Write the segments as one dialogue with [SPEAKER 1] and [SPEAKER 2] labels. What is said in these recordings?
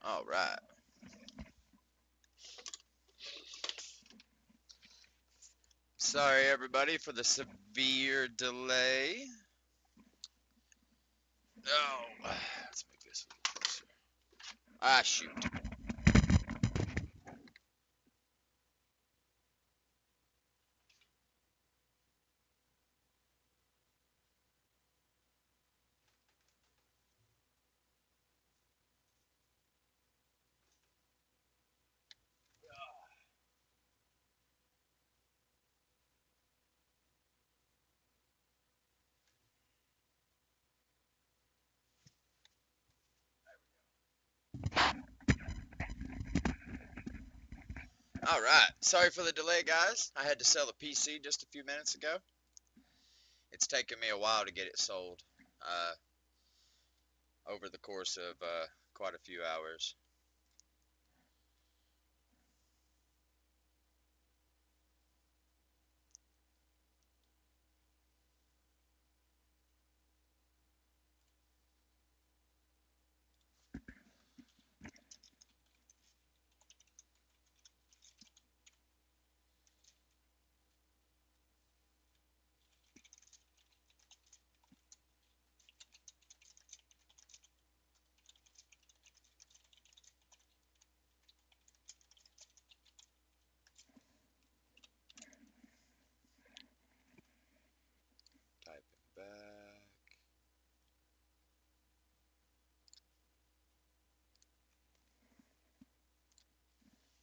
[SPEAKER 1] All right. Sorry, everybody, for the severe delay. Oh, let's make this a little closer. Ah, shoot. All right. Sorry for the delay, guys. I had to sell a PC just a few minutes ago. It's taken me a while to get it sold over the course of quite a few hours. Typing back.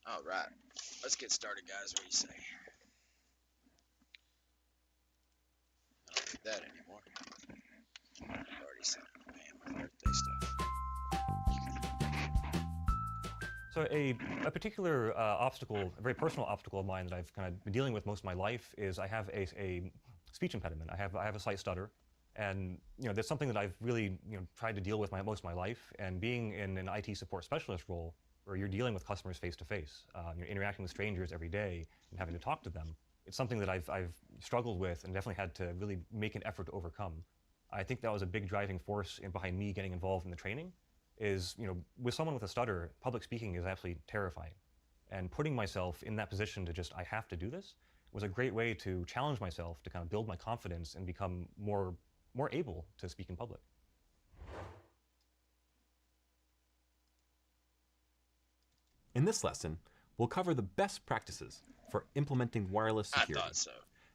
[SPEAKER 1] All right. Let's get started, guys. What do you say? I don't need that anymore. I've already sent Pam my birthday stuff.
[SPEAKER 2] So a particular obstacle, a very personal obstacle of mine that I've kind of been dealing with most of my life is I have a speech impediment. I have a slight stutter, and that's something that I've really tried to deal with most of my life. And being in an IT support specialist role, where you're dealing with customers face to face, you're interacting with strangers every day and having to talk to them. It's something that I've struggled with and definitely had to really make an effort to overcome. I think that was a big driving force behind me getting involved in the training is, with someone with a stutter, public speaking is absolutely terrifying. And putting myself in that position to just, I have to do this, was a great way to challenge myself to kind of build my confidence and become more able to speak in public.
[SPEAKER 3] In this lesson, we'll cover the best practices for implementing wireless
[SPEAKER 1] I
[SPEAKER 3] security.
[SPEAKER 1] thought so.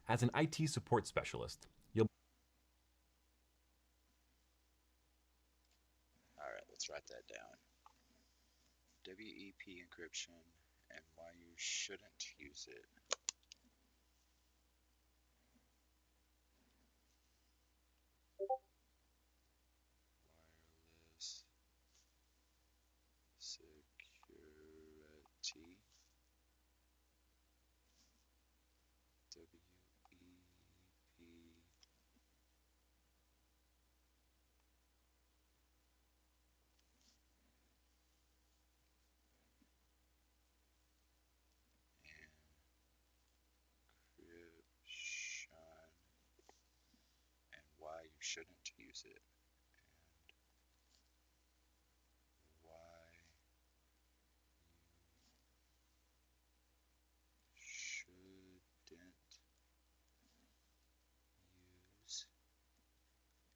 [SPEAKER 3] As an IT support specialist, you'll
[SPEAKER 1] All right, let's write that down. WEP encryption and why you shouldn't use it. Wireless security. WEP encryption and why you shouldn't use it. And why you shouldn't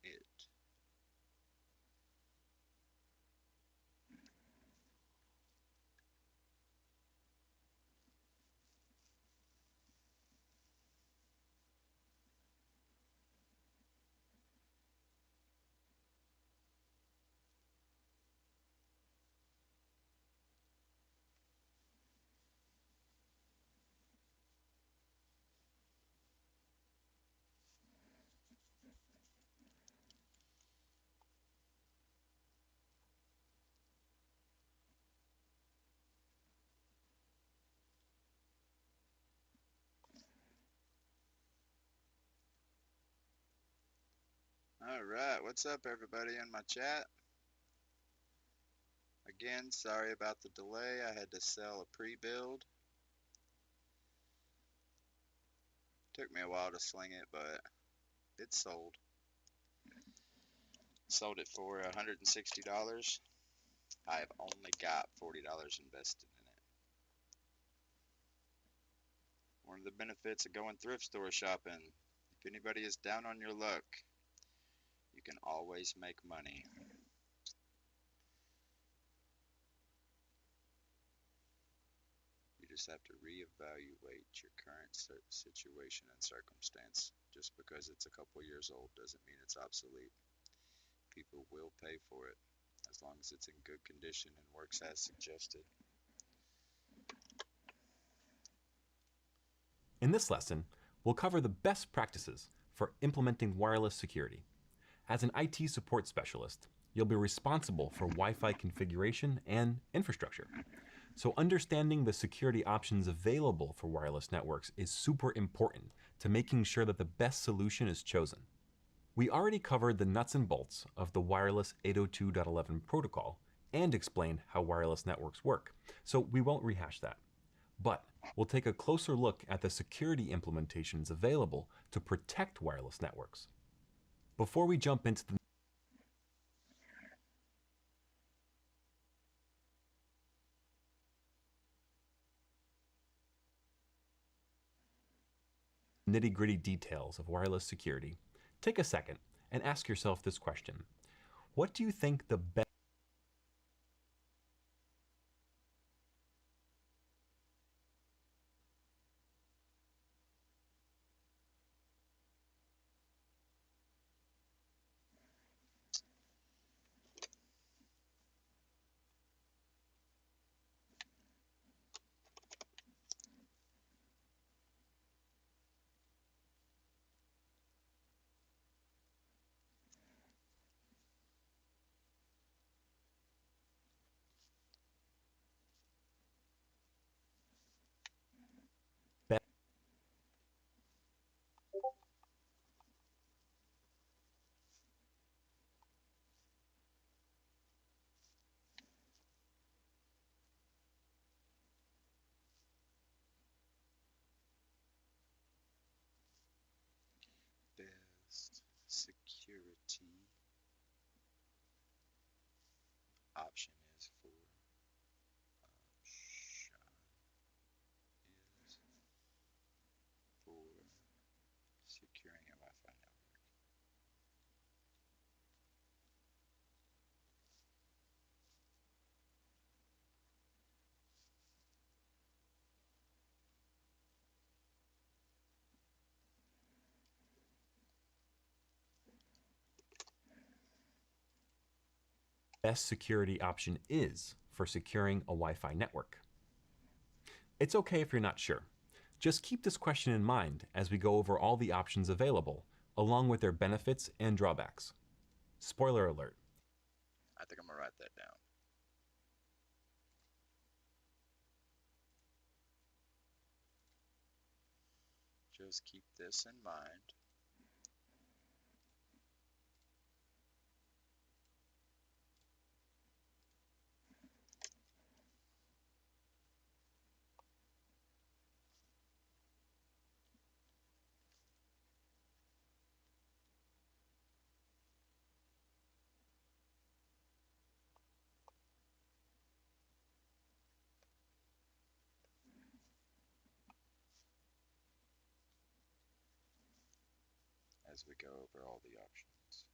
[SPEAKER 1] use it. All right, what's up, everybody in my chat? Again, sorry about the delay. I had to sell a pre-build. Took me a while to sling it, but it sold. Sold it for $160. I have only got $40 invested in it. One of the benefits of going thrift store shopping, if anybody is down on your luck, you can always make money. You just have to reevaluate your current situation and circumstance. Just because it's a couple years old doesn't mean it's obsolete. People will pay for it as long as it's in good condition and works as suggested.
[SPEAKER 3] In this lesson, we'll cover the best practices for implementing wireless security. As an IT support specialist, you'll be responsible for Wi-Fi configuration and infrastructure. So understanding the security options available for wireless networks is super important to making sure that the best solution is chosen. We already covered the nuts and bolts of the wireless 802.11 protocol and explained how wireless networks work, so we won't rehash that. But we'll take a closer look at the security implementations available to protect wireless networks. Before we jump into the nitty-gritty details of wireless security, take a second and ask yourself this question. What do you think the
[SPEAKER 1] Best security option is for securing a Wi-Fi network.
[SPEAKER 3] best security option is for securing a Wi-Fi network? It's okay if you're not sure. Just keep this question in mind as we go over all the options available, along with their benefits and drawbacks. Spoiler alert.
[SPEAKER 1] I think I'm going to write that down. Just keep this in mind. As we go over all the options.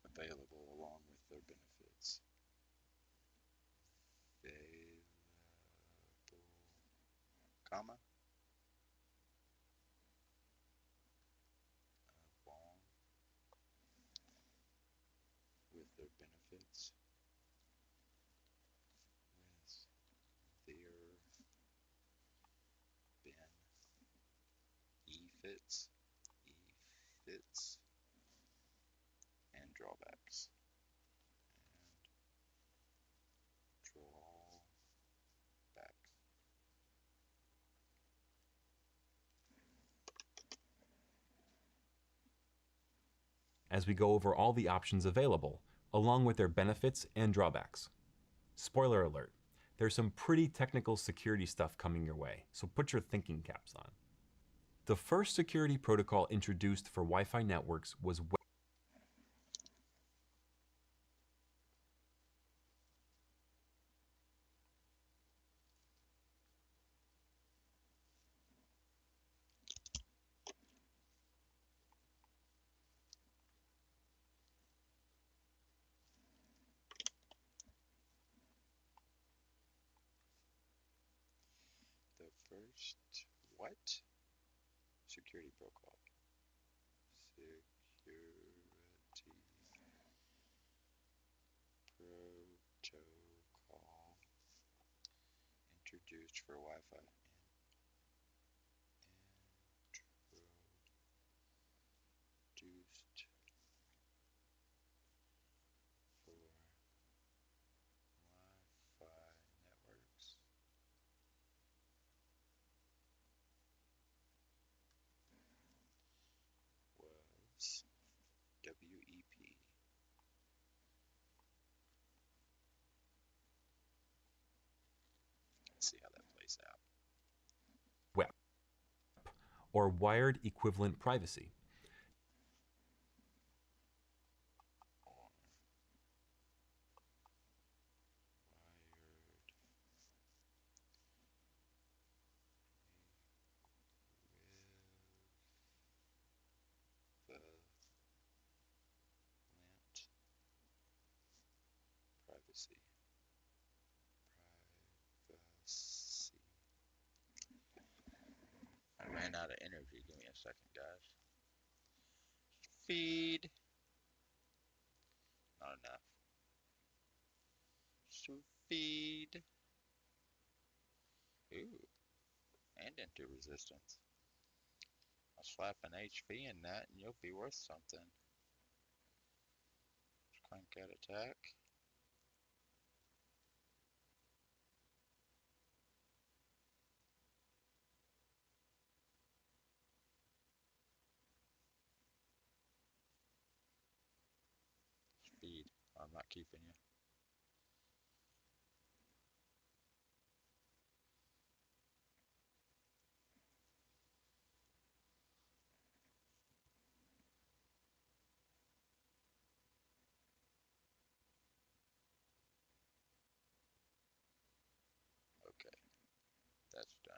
[SPEAKER 1] Available along with their benefits. Available, comma, along with their benefits. With their benefits, and drawbacks. And drawbacks.
[SPEAKER 3] As we go over all the options available, along with their benefits and drawbacks. Spoiler alert. there's some pretty technical security stuff coming your way, so put your thinking caps on. The first security protocol introduced for Wi-Fi networks was
[SPEAKER 1] The first what? Security protocol. Security protocol introduced for Wi-Fi. Introduced for Wi-Fi networks. Was WEP. Let's see how that plays out.
[SPEAKER 3] WEP, or Wired Equivalent Privacy.
[SPEAKER 1] Privacy. I ran out of energy. Give me a second, guys. Feed. Not enough. So feed. Ooh. And into resistance. I'll slap an HP in that and you'll be worth something. Crank out attack. Speed. I'm not keeping you. Okay. That's done.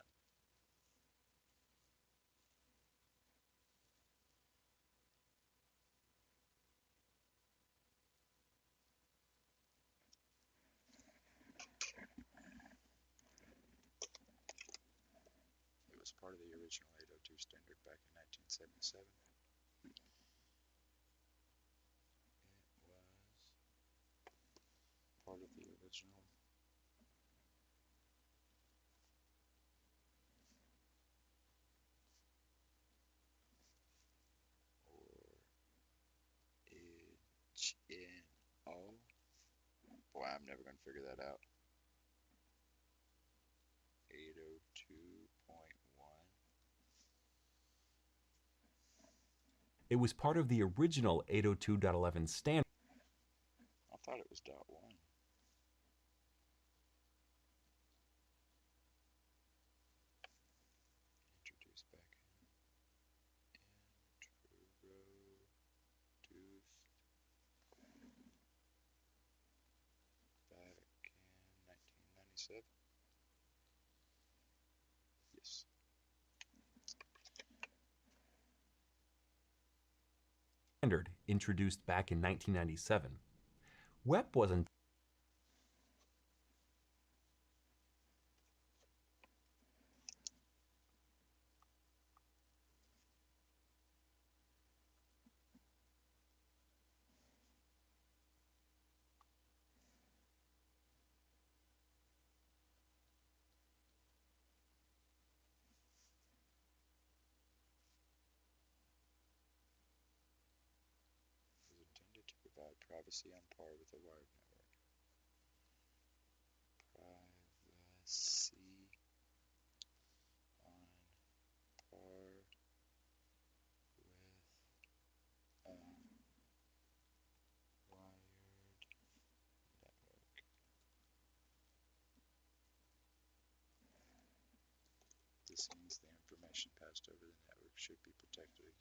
[SPEAKER 1] It was part of the original 802 standard back in 1977. It was part of the original original. Boy, I'm never going to figure that out. 802.1.
[SPEAKER 3] It was part of the original 802.11 standard.
[SPEAKER 1] I thought it was .1. Introduced back in. Introduced back in 1997. Yes.
[SPEAKER 3] Standard introduced back in 1997. WEP wasn't
[SPEAKER 1] Was intended to provide privacy on par with a wired network. Privacy on par with a wired network. This means the information passed over the network should be protected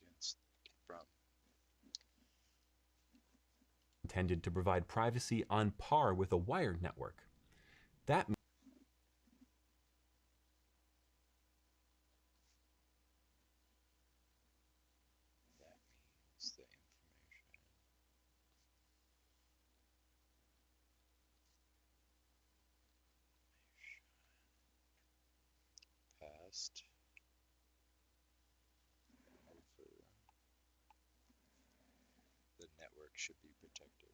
[SPEAKER 1] from.
[SPEAKER 3] Intended to provide privacy on par with a wired network. That
[SPEAKER 1] That means the information passed over the network should be protected.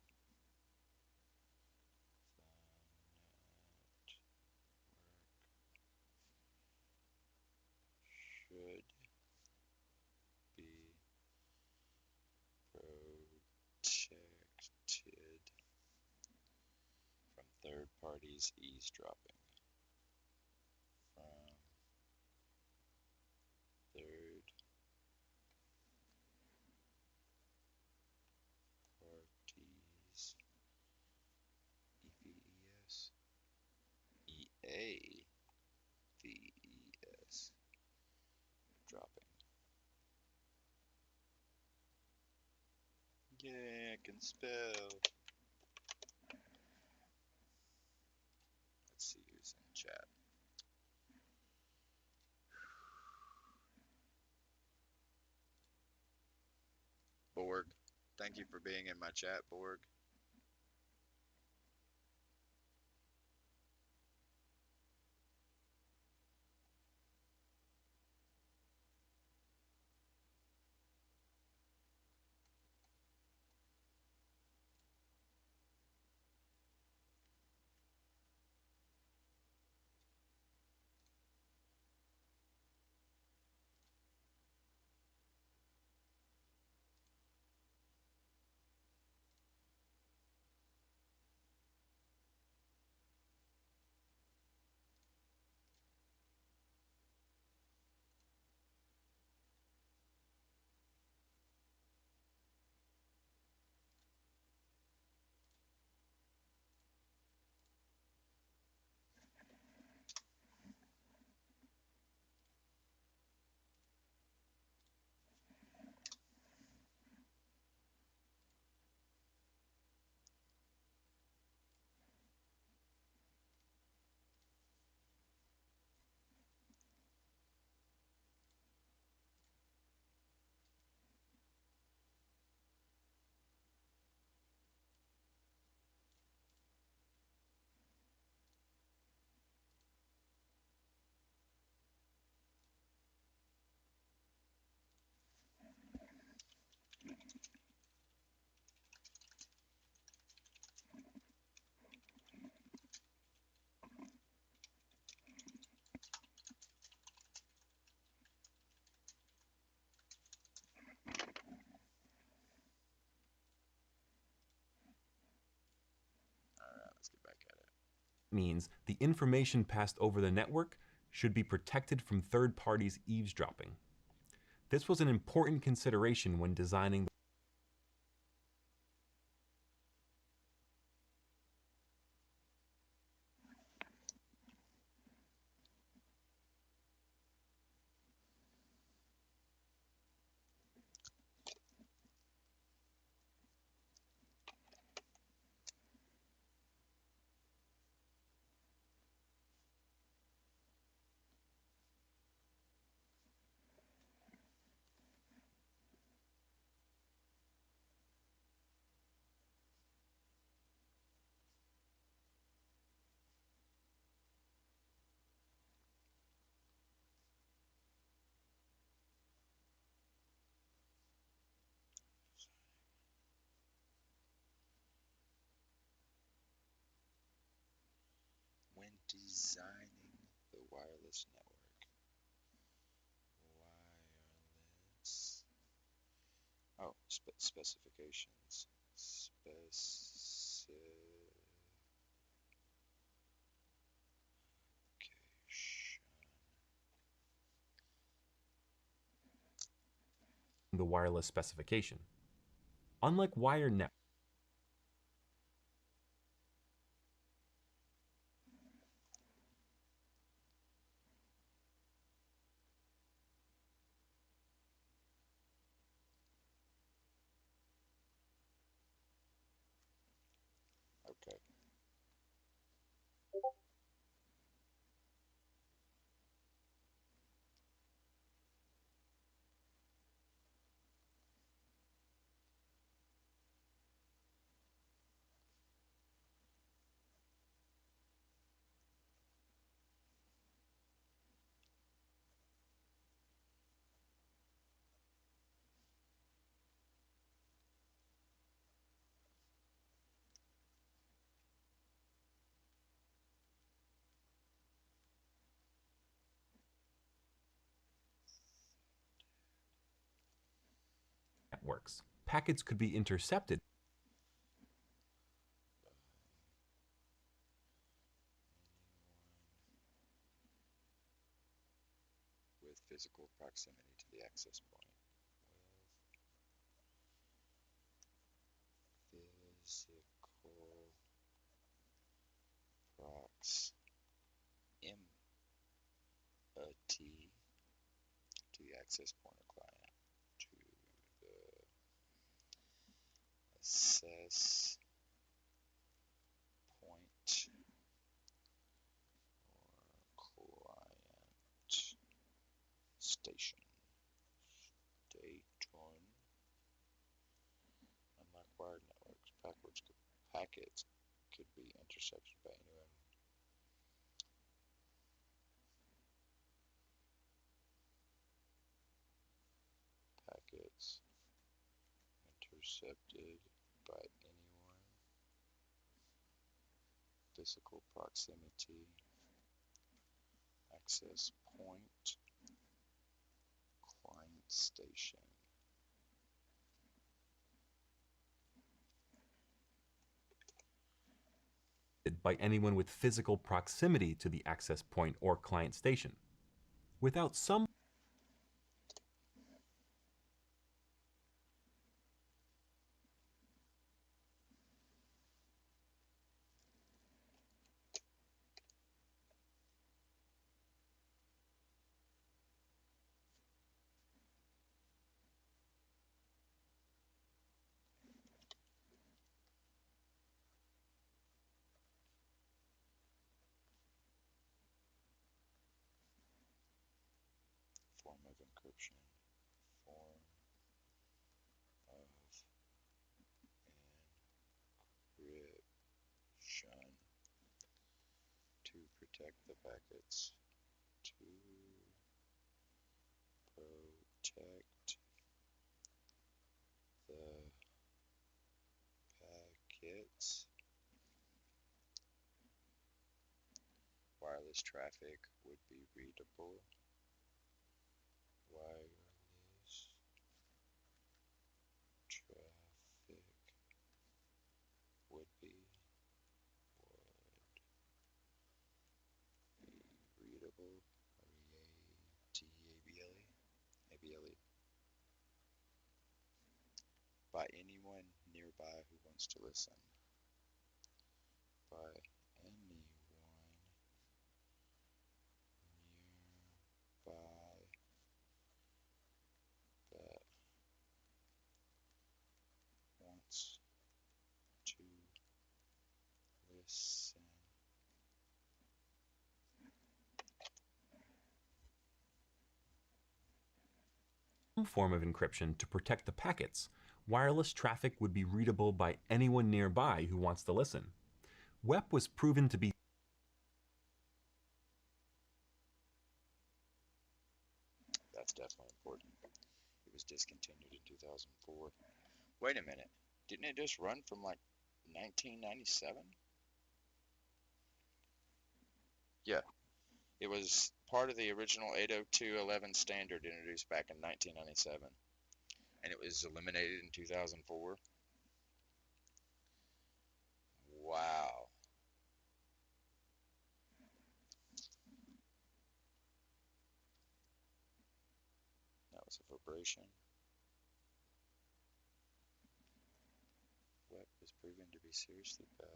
[SPEAKER 1] The network should be protected from third parties eavesdropping. From third parties EVES EAVES dropping. Yeah, I can spell. Let's see who's in chat. Borg. Thank you for being in my chat, Borg. Alright, let's get back at it.
[SPEAKER 3] means the information passed over the network should be protected from third parties eavesdropping. This was an important consideration when designing
[SPEAKER 1] When designing the wireless network. Wireless. Oh, specifications. Specification.
[SPEAKER 3] the wireless specification. Unlike wire net, packets could be intercepted
[SPEAKER 1] with physical proximity to the access point. With physical proximity to the access point or client, to the access point or client station. Unlike wired networks, packets could be intercepted by anyone. Packets intercepted by anyone. Physical proximity, access point, client station.
[SPEAKER 3] by anyone with physical proximity to the access point or client station. Without some
[SPEAKER 1] Form of encryption. Form of encryption to protect the packets. To protect the packets. Wireless traffic would be readable. Wireless traffic would be readable. ABLE. By anyone nearby who wants to listen. By anyone nearby that wants to listen.
[SPEAKER 3] form of encryption to protect the packets, wireless traffic would be readable by anyone nearby who wants to listen. WEP was proven to be
[SPEAKER 1] That's definitely important. It was discontinued in 2004. Wait a minute. Didn't it just run from like 1997? Yeah. It was part of the original 802.11 standard introduced back in 1997. And it was eliminated in 2004. Wow. That was a vibration. What was proven to be seriously bad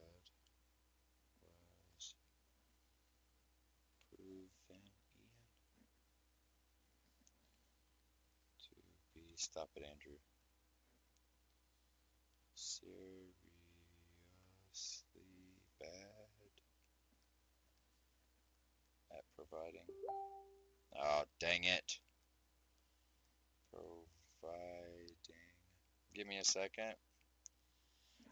[SPEAKER 1] was proven, to be, stop it, Andrew. Seriously bad at providing. Oh, dang it. Providing. Give me a second.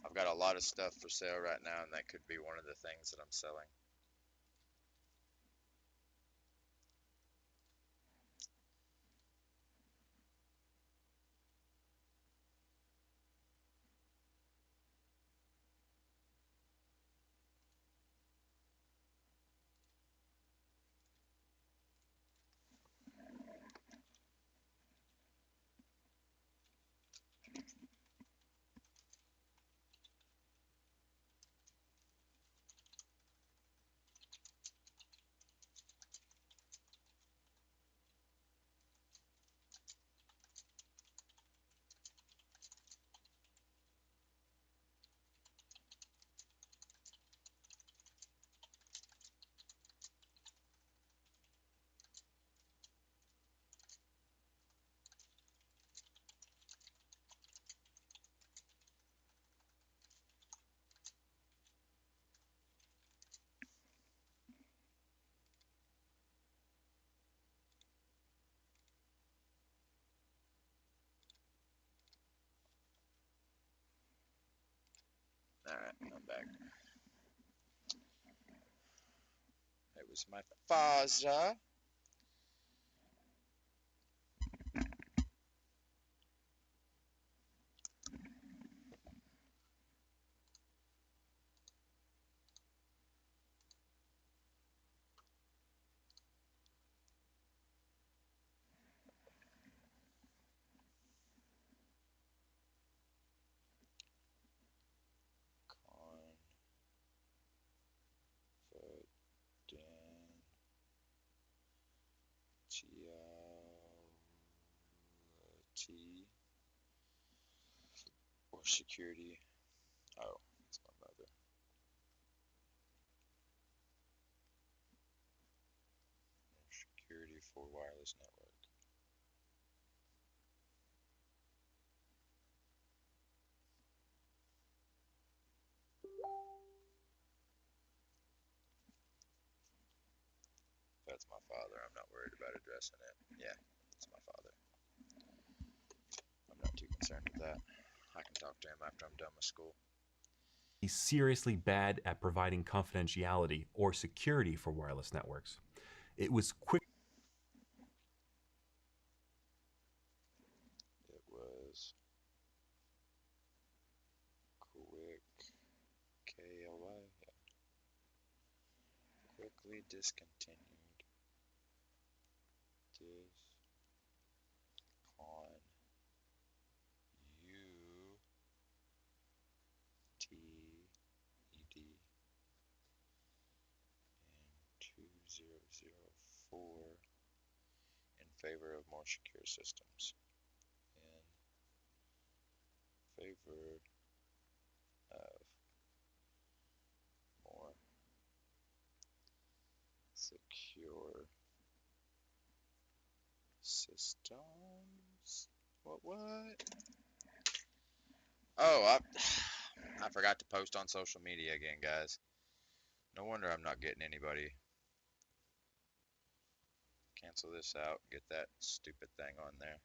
[SPEAKER 1] I've got a lot of stuff for sale right now, and that could be one of the things that I'm selling. Alright, I'm back. It was my father. Confidentiality or security. Oh, that's my mother. Security for wireless network. That's my father. I'm not worried about addressing it. Yeah, it's my father. I'm not too concerned with that. I can talk to him after I'm done with school.
[SPEAKER 3] He's seriously bad at providing confidentiality or security for wireless networks. It was quick.
[SPEAKER 1] It was quick, K-L-Y, yeah. Quickly discontinued. Discontinued in 2004 in favor of more secure systems. In favor of more secure systems. What? Oh, I forgot to post on social media again, guys. No wonder I'm not getting anybody. Cancel this out. Get that stupid thing on there.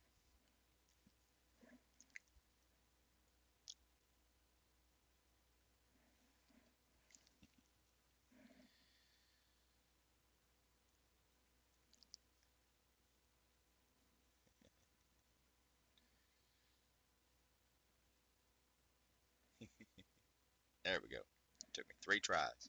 [SPEAKER 1] There we go. Took me 3 tries.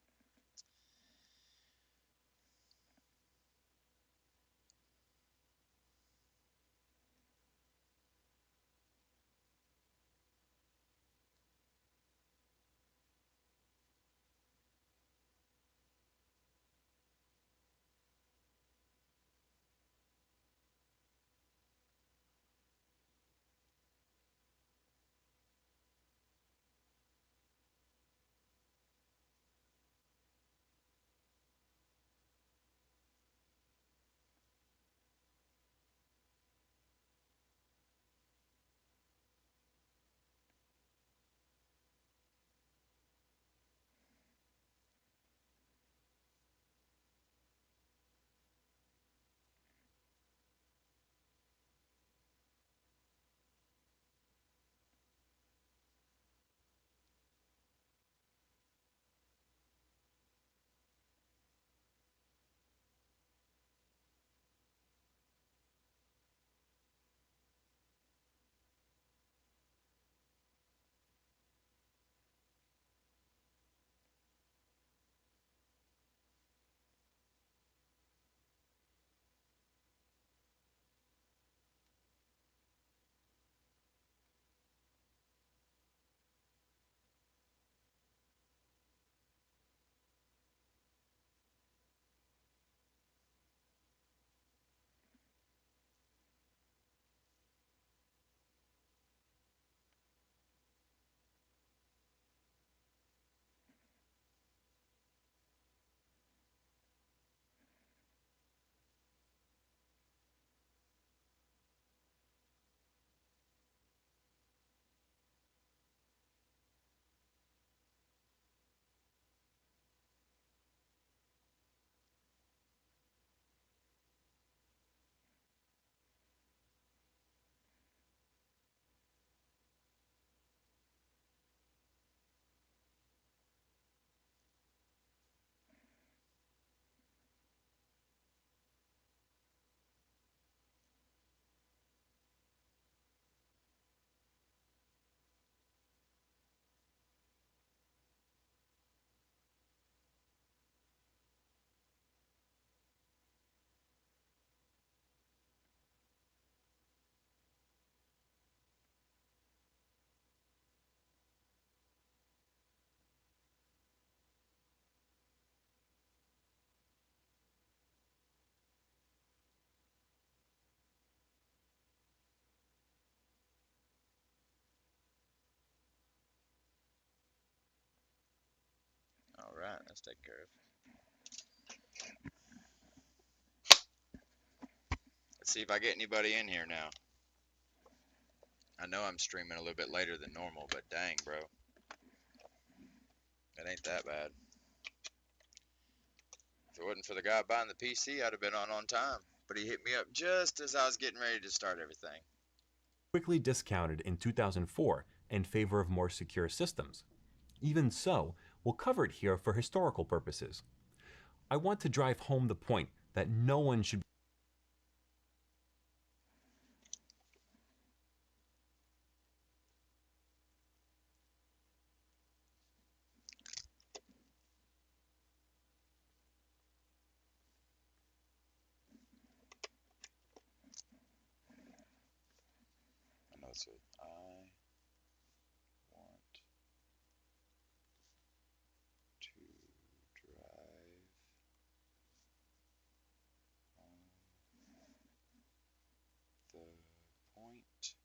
[SPEAKER 1] That's taken care of. Let's see if I get anybody in here now. I know I'm streaming a little bit later than normal, but dang, bro. It ain't that bad. If it wasn't for the guy buying the PC, I'd have been on time. But he hit me up just as I was getting ready to start everything.
[SPEAKER 3] Quickly discounted in 2004 in favor of more secure systems. Even so, we'll cover it here for historical purposes. I want to drive home the point that no one should
[SPEAKER 1] I know it's I want to drive home the point.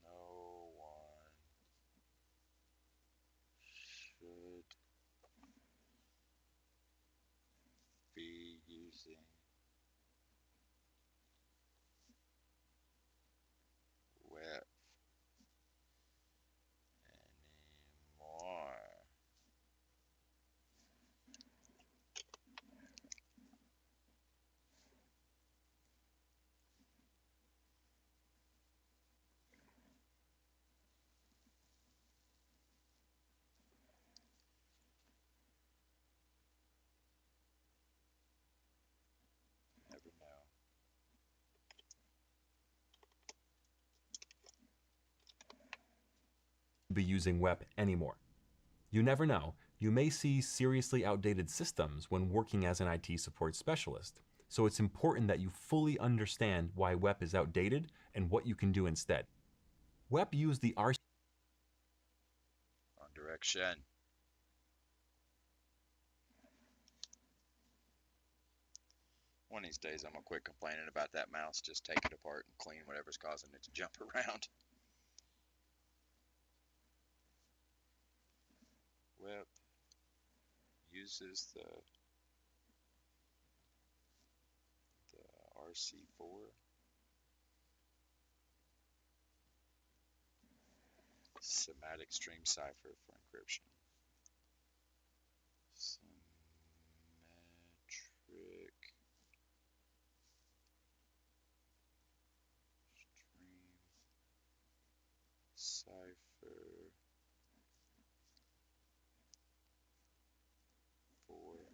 [SPEAKER 1] No one should be using web anymore. Never know.
[SPEAKER 3] be using WEP anymore. You never know, you may see seriously outdated systems when working as an IT support specialist, so it's important that you fully understand why WEP is outdated and what you can do instead. WEP used the RC
[SPEAKER 1] Wrong direction. One of these days I'm gonna quit complaining about that mouse. Just take it apart and clean whatever's causing it to jump around. Web uses the RC4 semantic stream cipher for encryption. Symmetric stream cipher for encryption.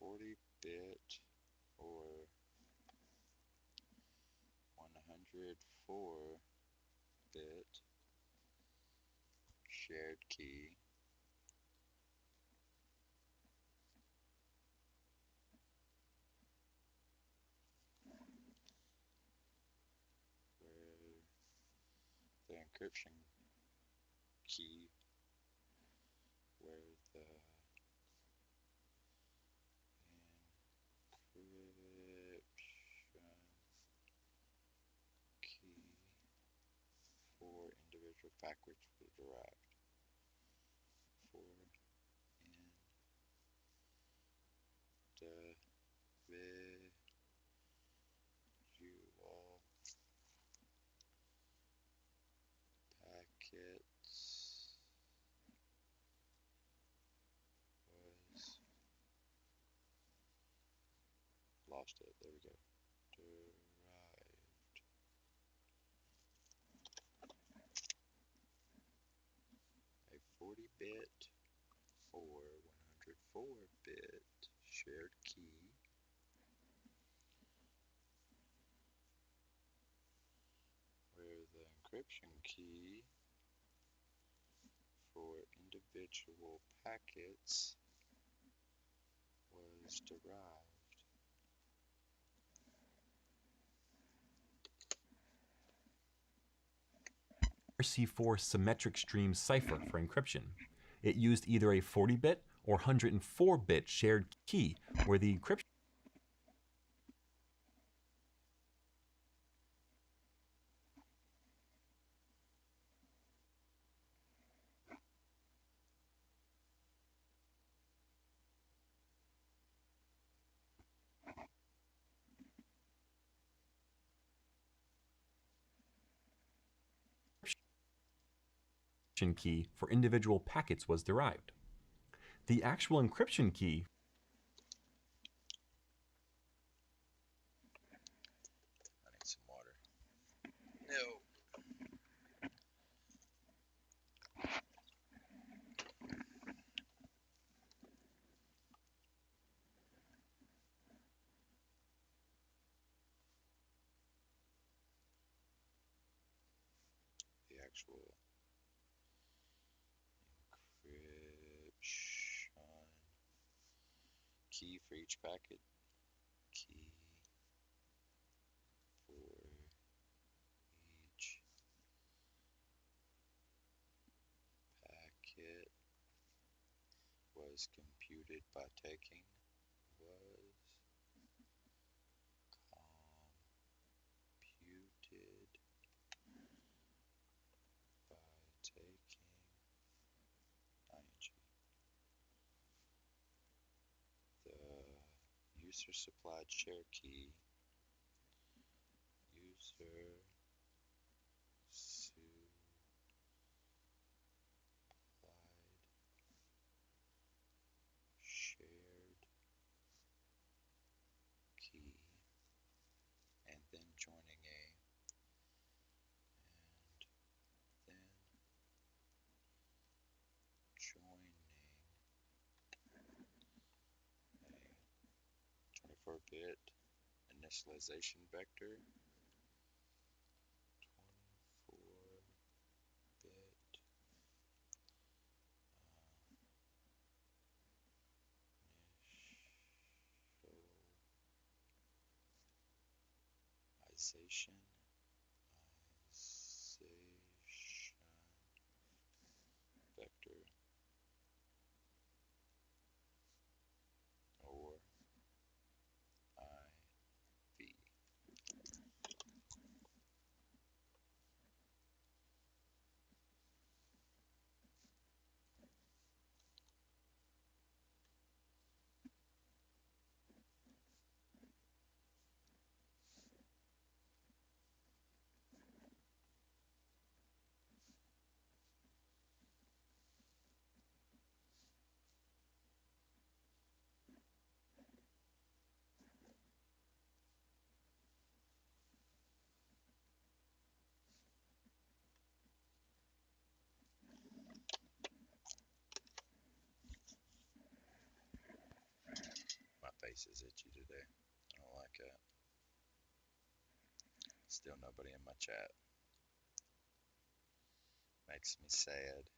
[SPEAKER 1] 40-bit or 104-bit shared key where the encryption key where the encryption key for individual packets were derived for individual packets was lost it. There we go. Derived. A 40-bit or 104-bit shared key where the encryption key for individual packets was derived.
[SPEAKER 3] RC4 symmetric stream cipher for encryption. It used either a 40-bit or 104-bit shared key where the encryption key for individual packets was derived. The actual encryption key
[SPEAKER 1] I need some water. No. The actual encryption key for each packet. Key for each packet was computed by taking the user supplied share key. User supplied shared key, and then joining a and then joining a 24-bit initialization vector, 24-bit initialization vector, or IV. My face is itchy today. I don't like it. Still nobody in my chat. Makes me sad.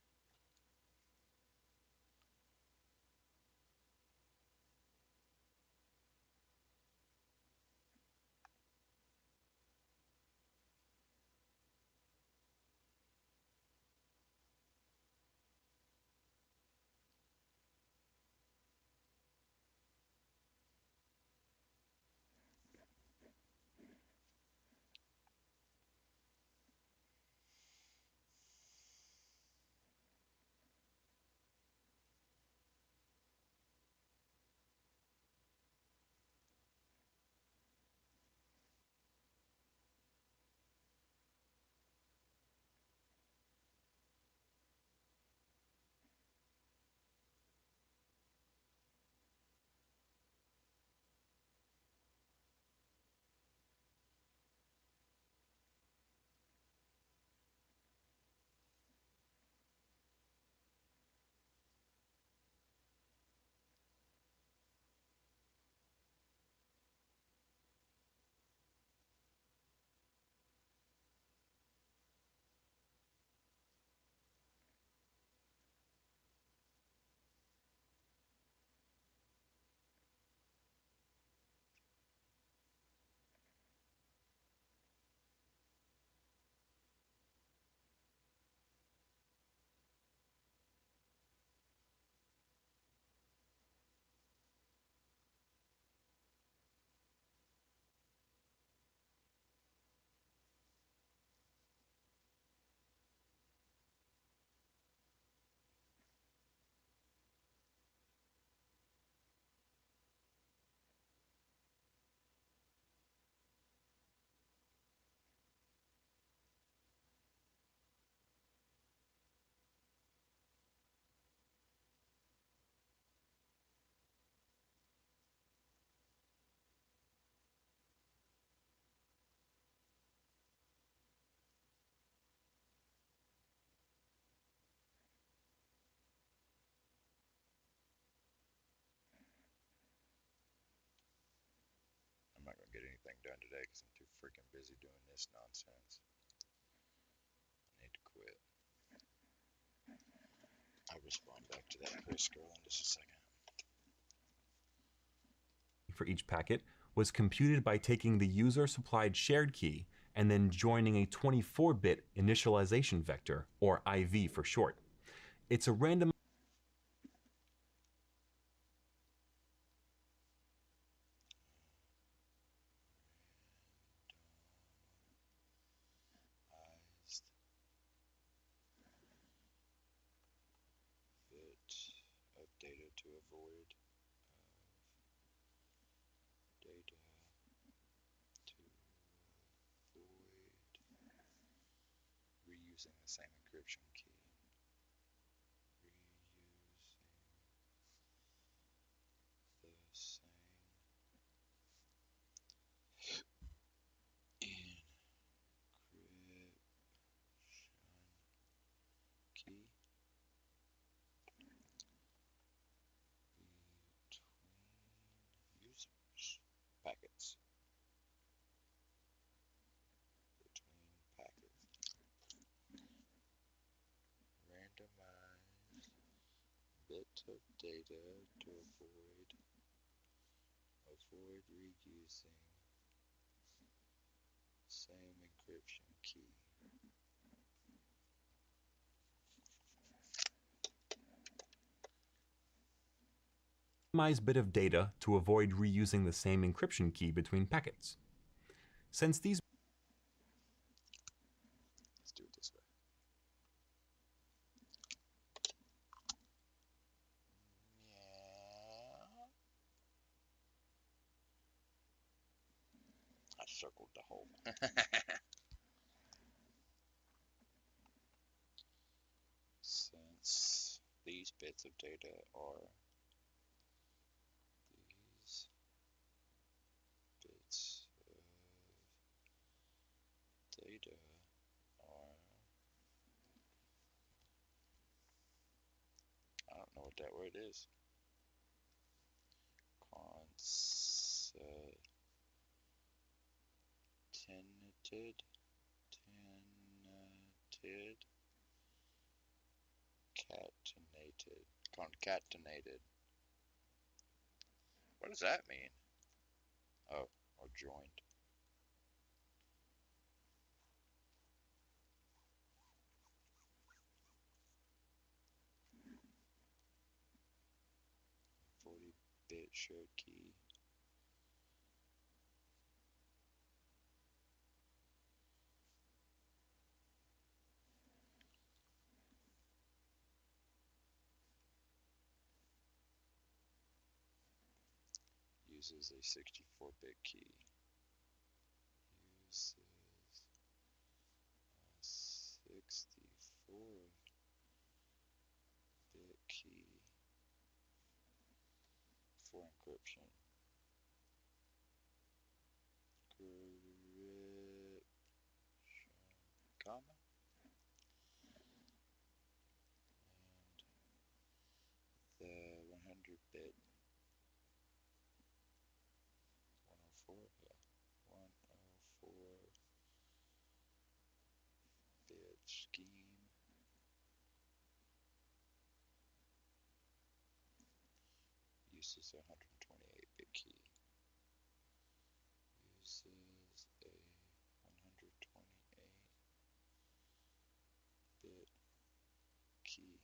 [SPEAKER 1] everything done today because I'm too freaking busy doing this nonsense. I need to quit. I'll respond back to that Chris girl in just a second.
[SPEAKER 3] For each packet was computed by taking the user-supplied shared key and then joining a 24-bit initialization vector, or IV for short. It's a random
[SPEAKER 1] Bit of data to avoid data to avoid reusing the same encryption key. Reusing the same encryption key between users. Packets. Between packets. Randomize bit of data to avoid reusing same encryption key.
[SPEAKER 3] bit of data to avoid reusing the same encryption key between packets. Since these
[SPEAKER 1] Let's do it this way. Yeah. I circled the hole. Since these bits of data are these bits of data are, I don't know what that word is. Concatenated, concatenated. What does that mean? Oh, or joined. Bit shared key. Uses a 64-bit key. Uses a 64-bit key for encryption. Comma. And the 100-bit 104, yeah, 104-bit scheme uses a 128-bit key. Uses a 128-bit key.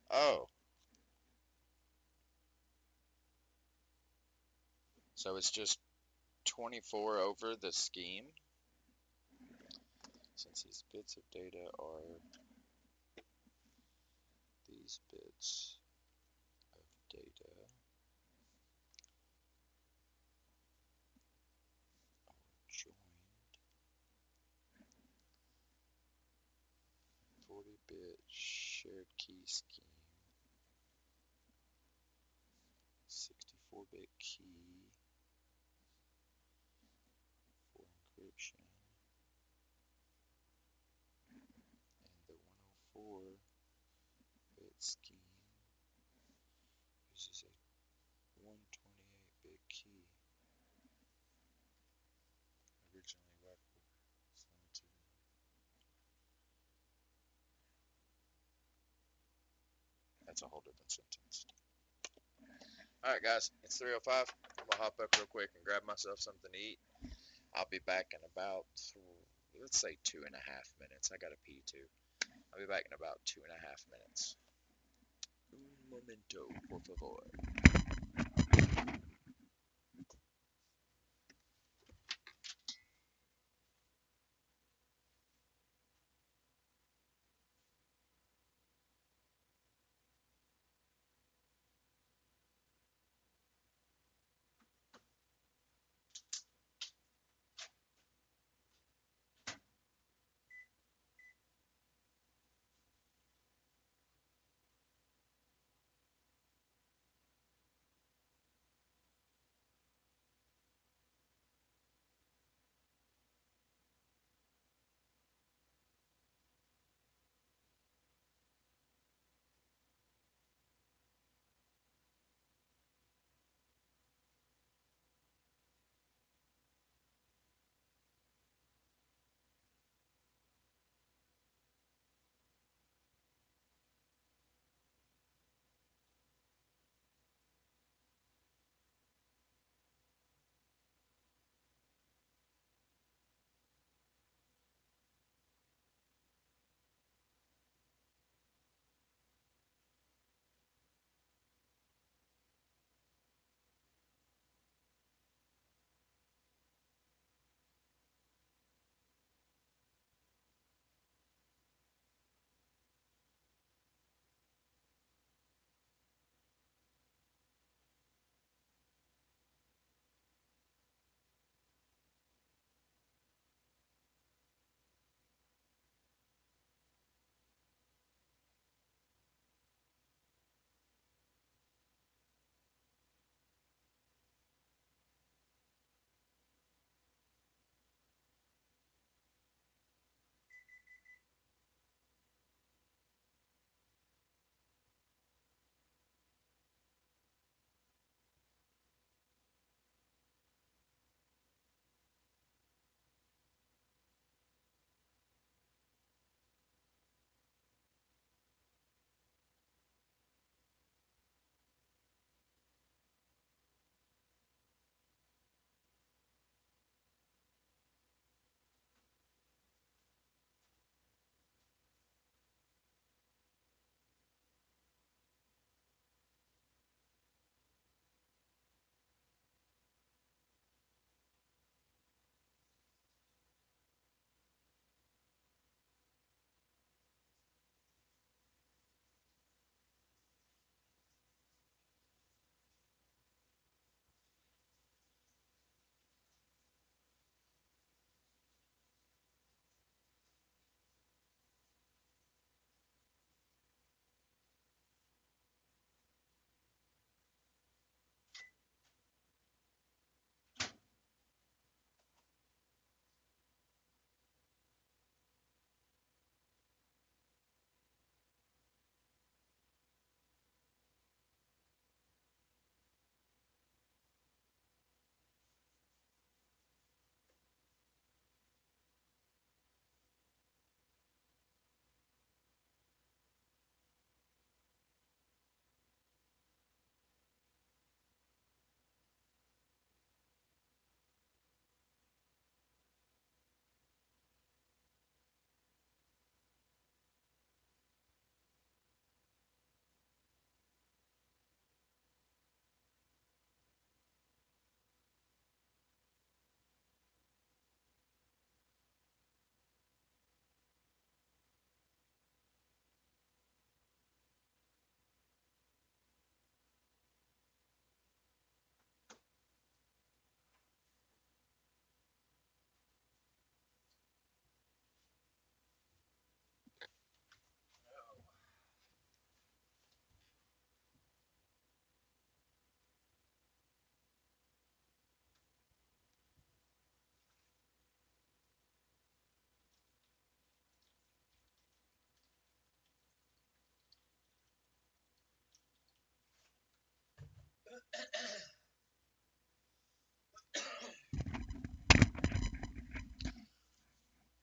[SPEAKER 1] Oh. So it's just 24 over the scheme? Since these bits of data are these bits of data are joined 40-bit shared key scheme, 64-bit key for encryption. 64-bit scheme uses a 128-bit key. Originally web limited. That's a whole different sentence. Alright guys, it's 3:05. I'm gonna hop up real quick and grab myself something to eat. I'll be back in about, let's say 2.5 minutes. I gotta pee too. I'll be back in about 2.5 minutes. Un momento, por favor.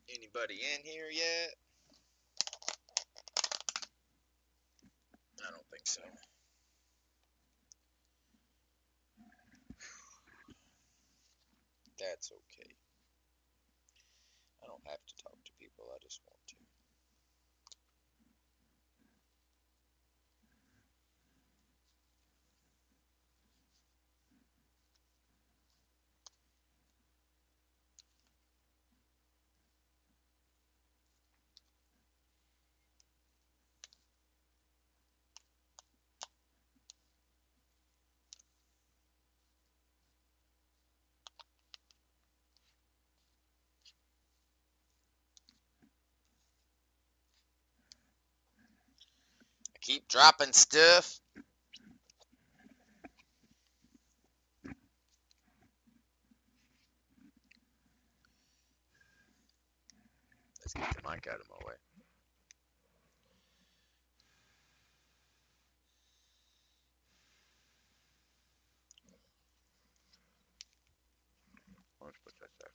[SPEAKER 1] Anybody in here yet? I don't think so. That's okay. I don't have to talk to people, I just want to. I keep dropping stuff. Let's get the mic out of my way. Let's put that there.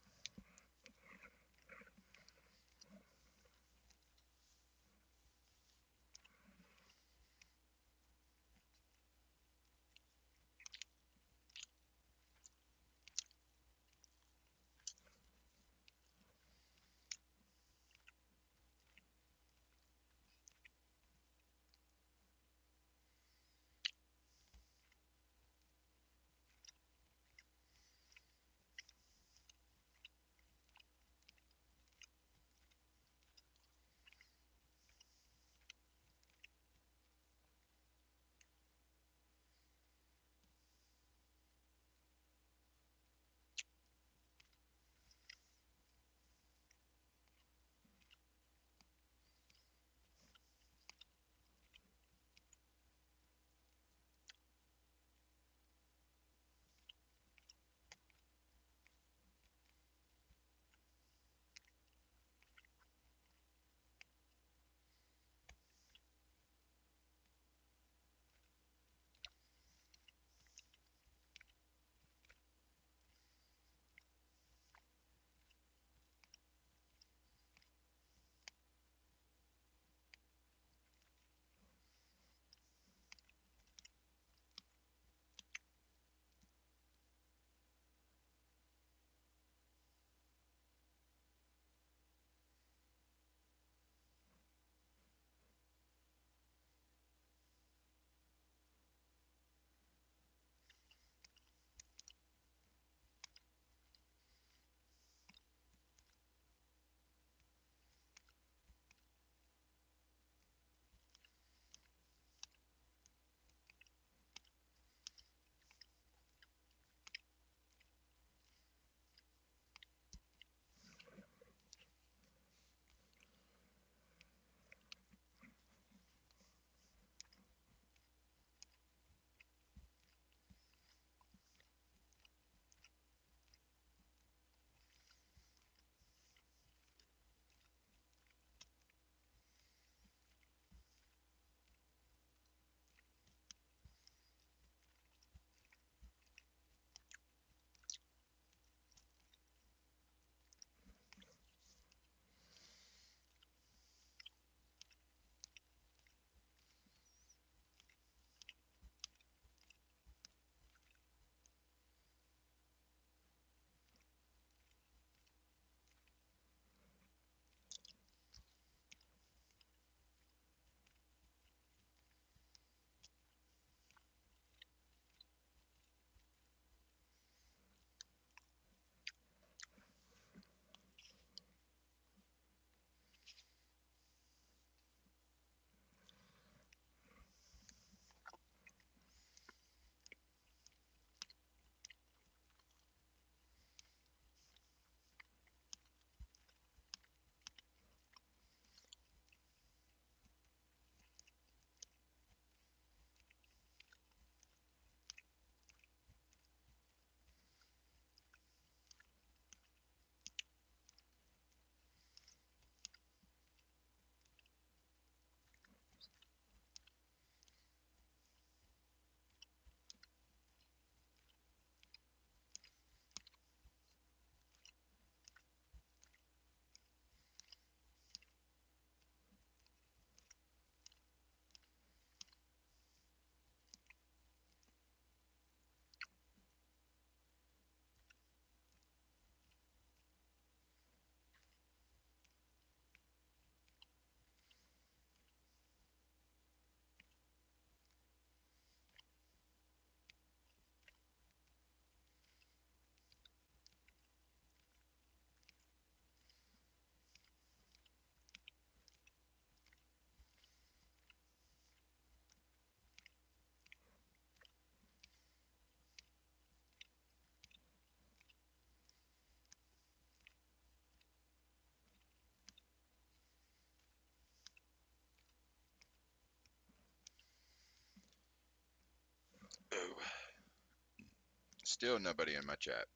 [SPEAKER 1] Still nobody in my chat.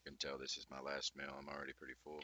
[SPEAKER 1] You can tell this is my last meal. I'm already pretty full.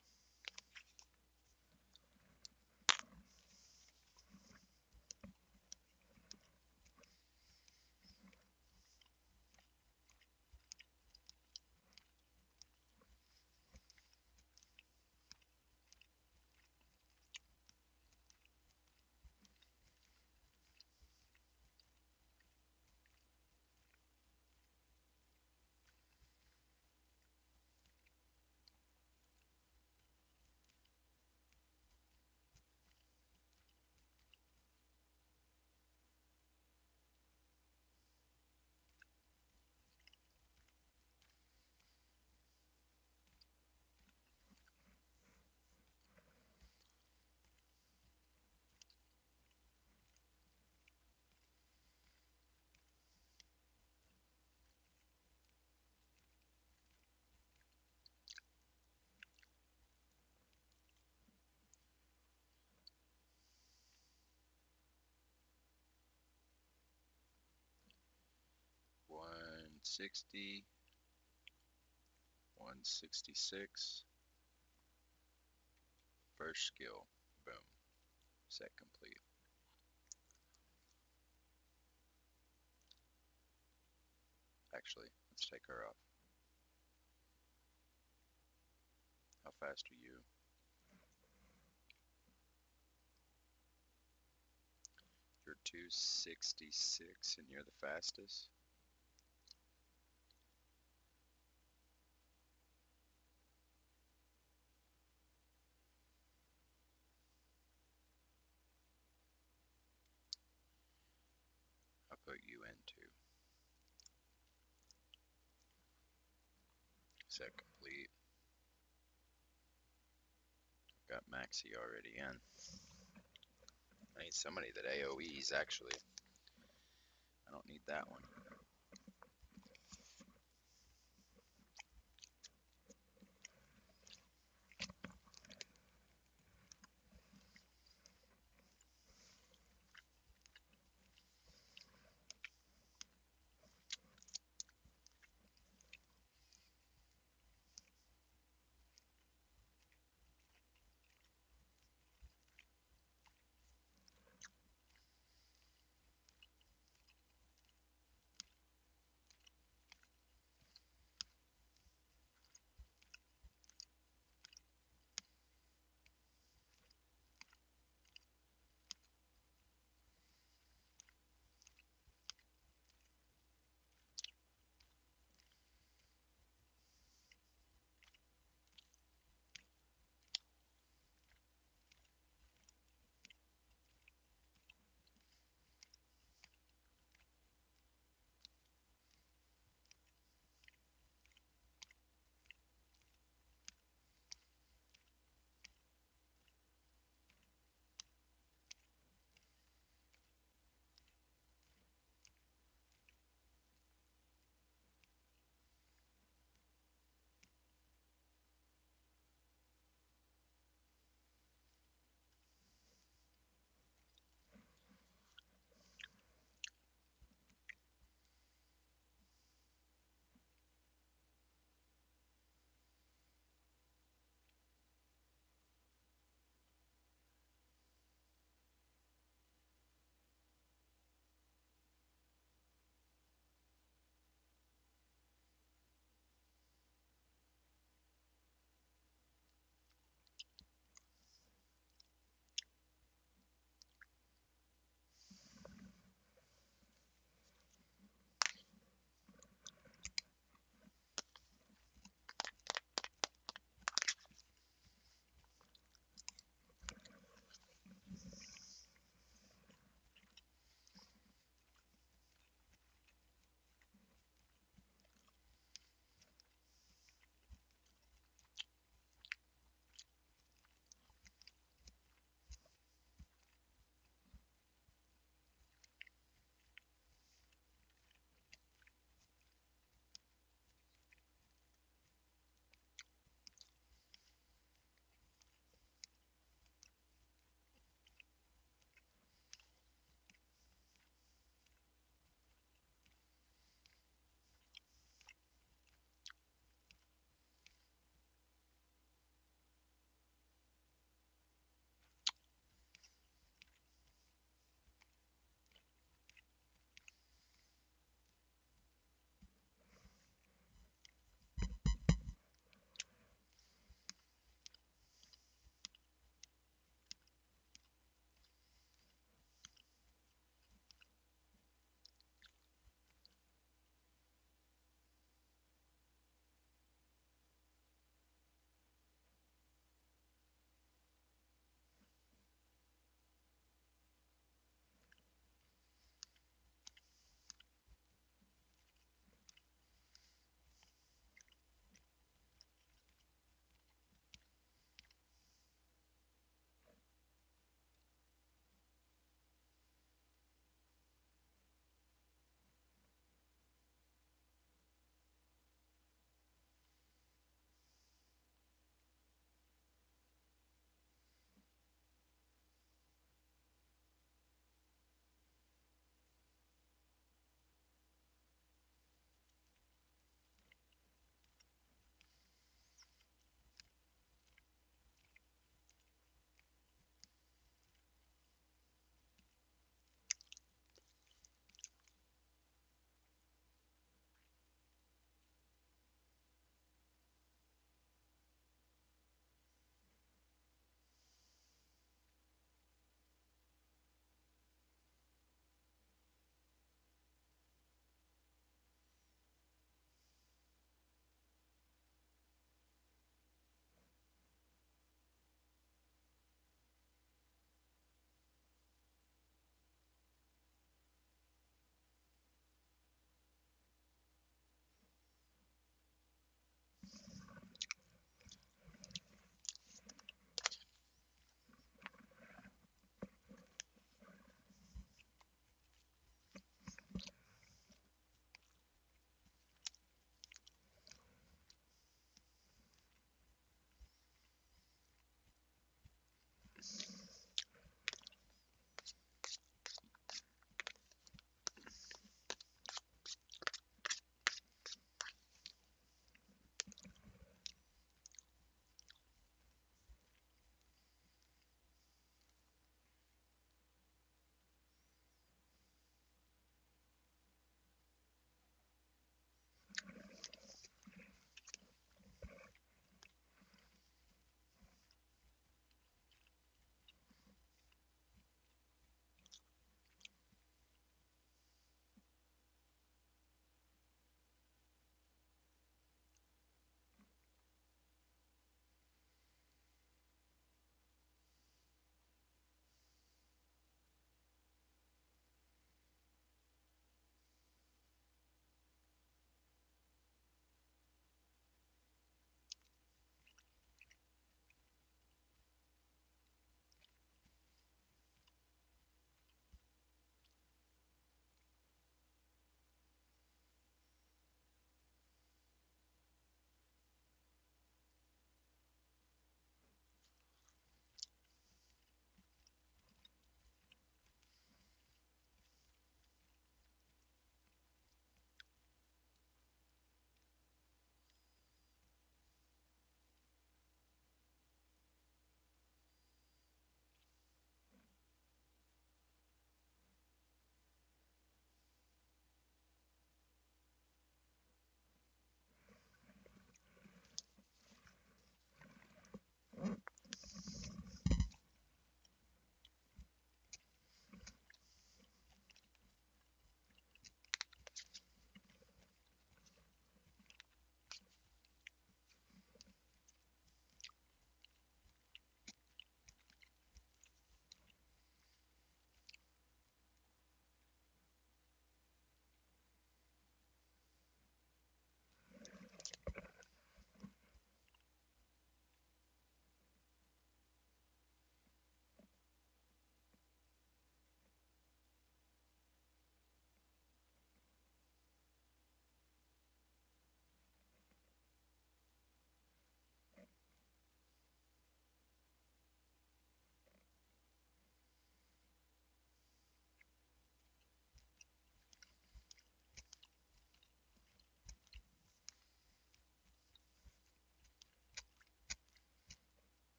[SPEAKER 1] $160, $166. First skill. Boom. Set complete. Actually, let's take her off. How fast are you? You're 266 and you're the fastest. I'll put you into set complete. Got Maxi already in. I need somebody that AoEs actually. I don't need that one.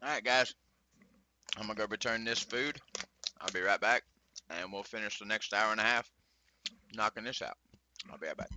[SPEAKER 4] Alright, guys. I'm gonna go return this food. I'll be right back. And we'll finish the next hour and a half knocking this out. I'll be right back.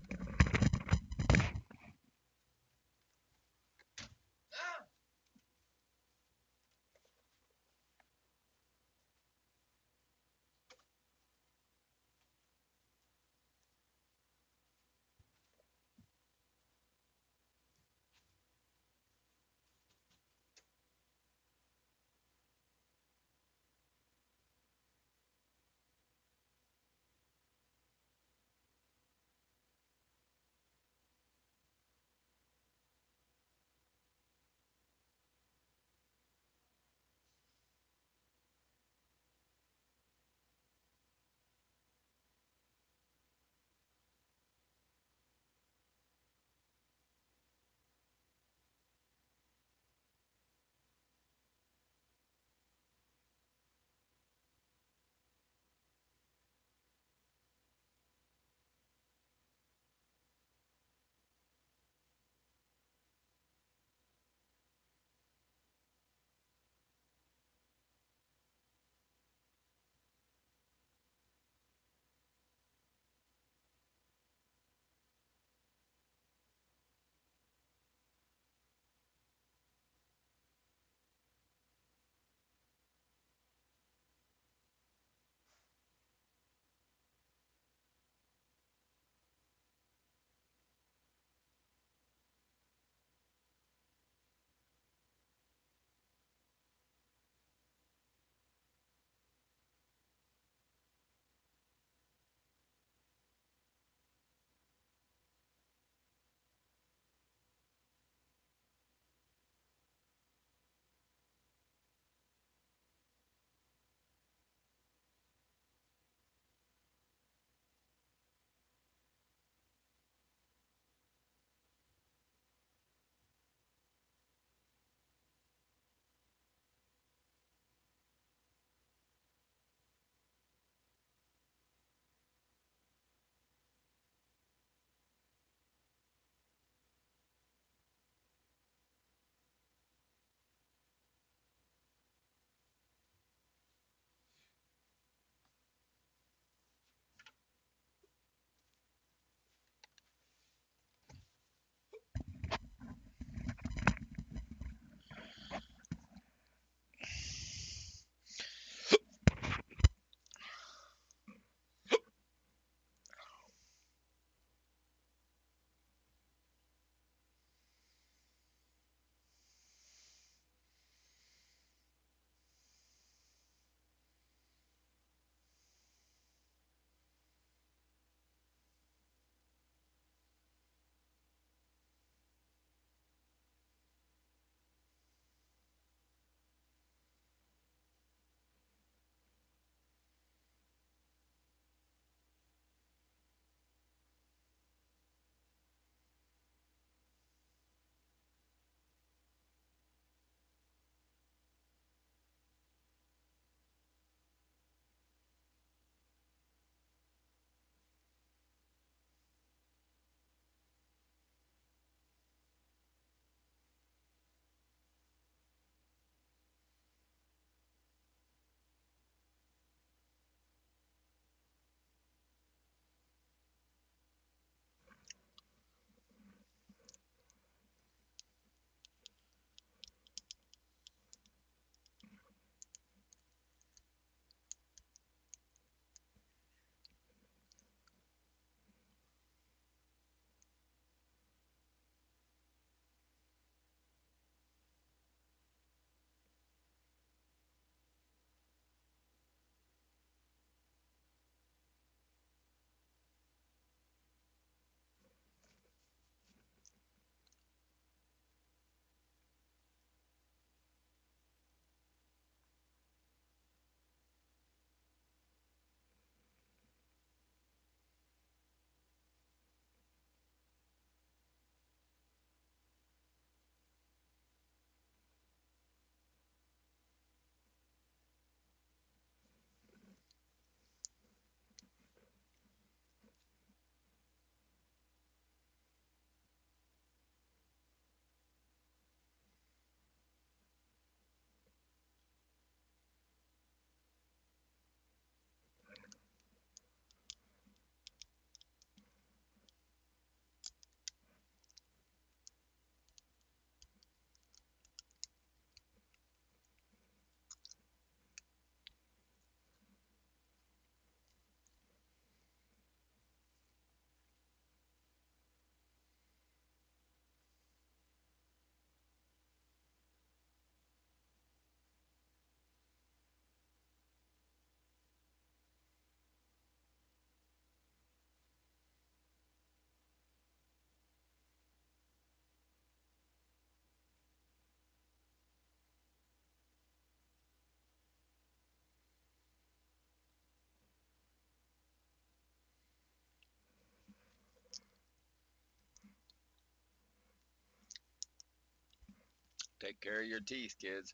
[SPEAKER 1] Take care of your teeth, kids,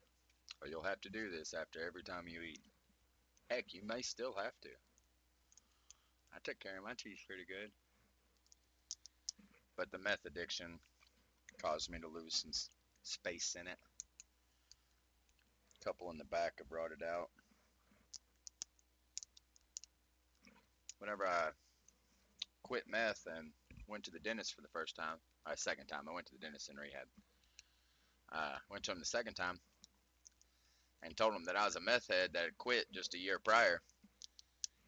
[SPEAKER 1] or you'll have to do this after every time you eat. Heck, you may still have to. I took care of my teeth pretty good. But the meth addiction caused me to lose some space in it. A couple in the back have brought it out. Whenever I quit meth and went to the dentist for the first time, or second time, I went to the dentist in rehab. Went to him the second time and told him that I was a meth head that had quit just a year prior.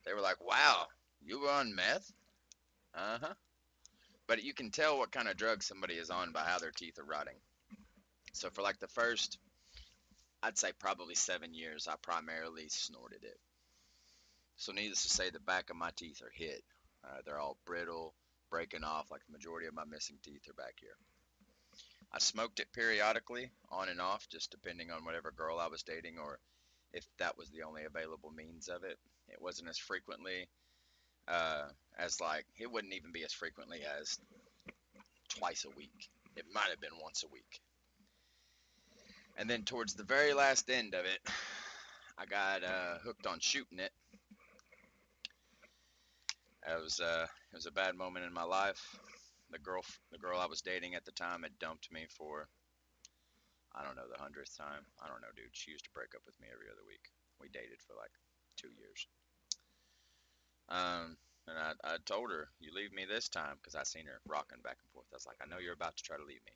[SPEAKER 1] They were like, wow, you were on meth? Uh-huh. But you can tell what kind of drug somebody is on by how their teeth are rotting. So for like the first, I'd say probably 7 years, I primarily snorted it. So needless to say, the back of my teeth are hit. They're all brittle, breaking off, like the majority of my missing teeth are back here. I smoked it periodically, on and off, just depending on whatever girl I was dating or if that was the only available means of it. It wasn't as frequently as like, it wouldn't even be as frequently as twice a week. It might have been once a week. And then towards the very last end of it, I got hooked on shooting it. It was a bad moment in my life. The girl I was dating at the time had dumped me for, I don't know, the 100th time. I don't know, dude. She used to break up with me every other week. We dated for like 2 years. And I told her, you leave me this time, because I seen her rocking back and forth. I was like, I know you're about to try to leave me.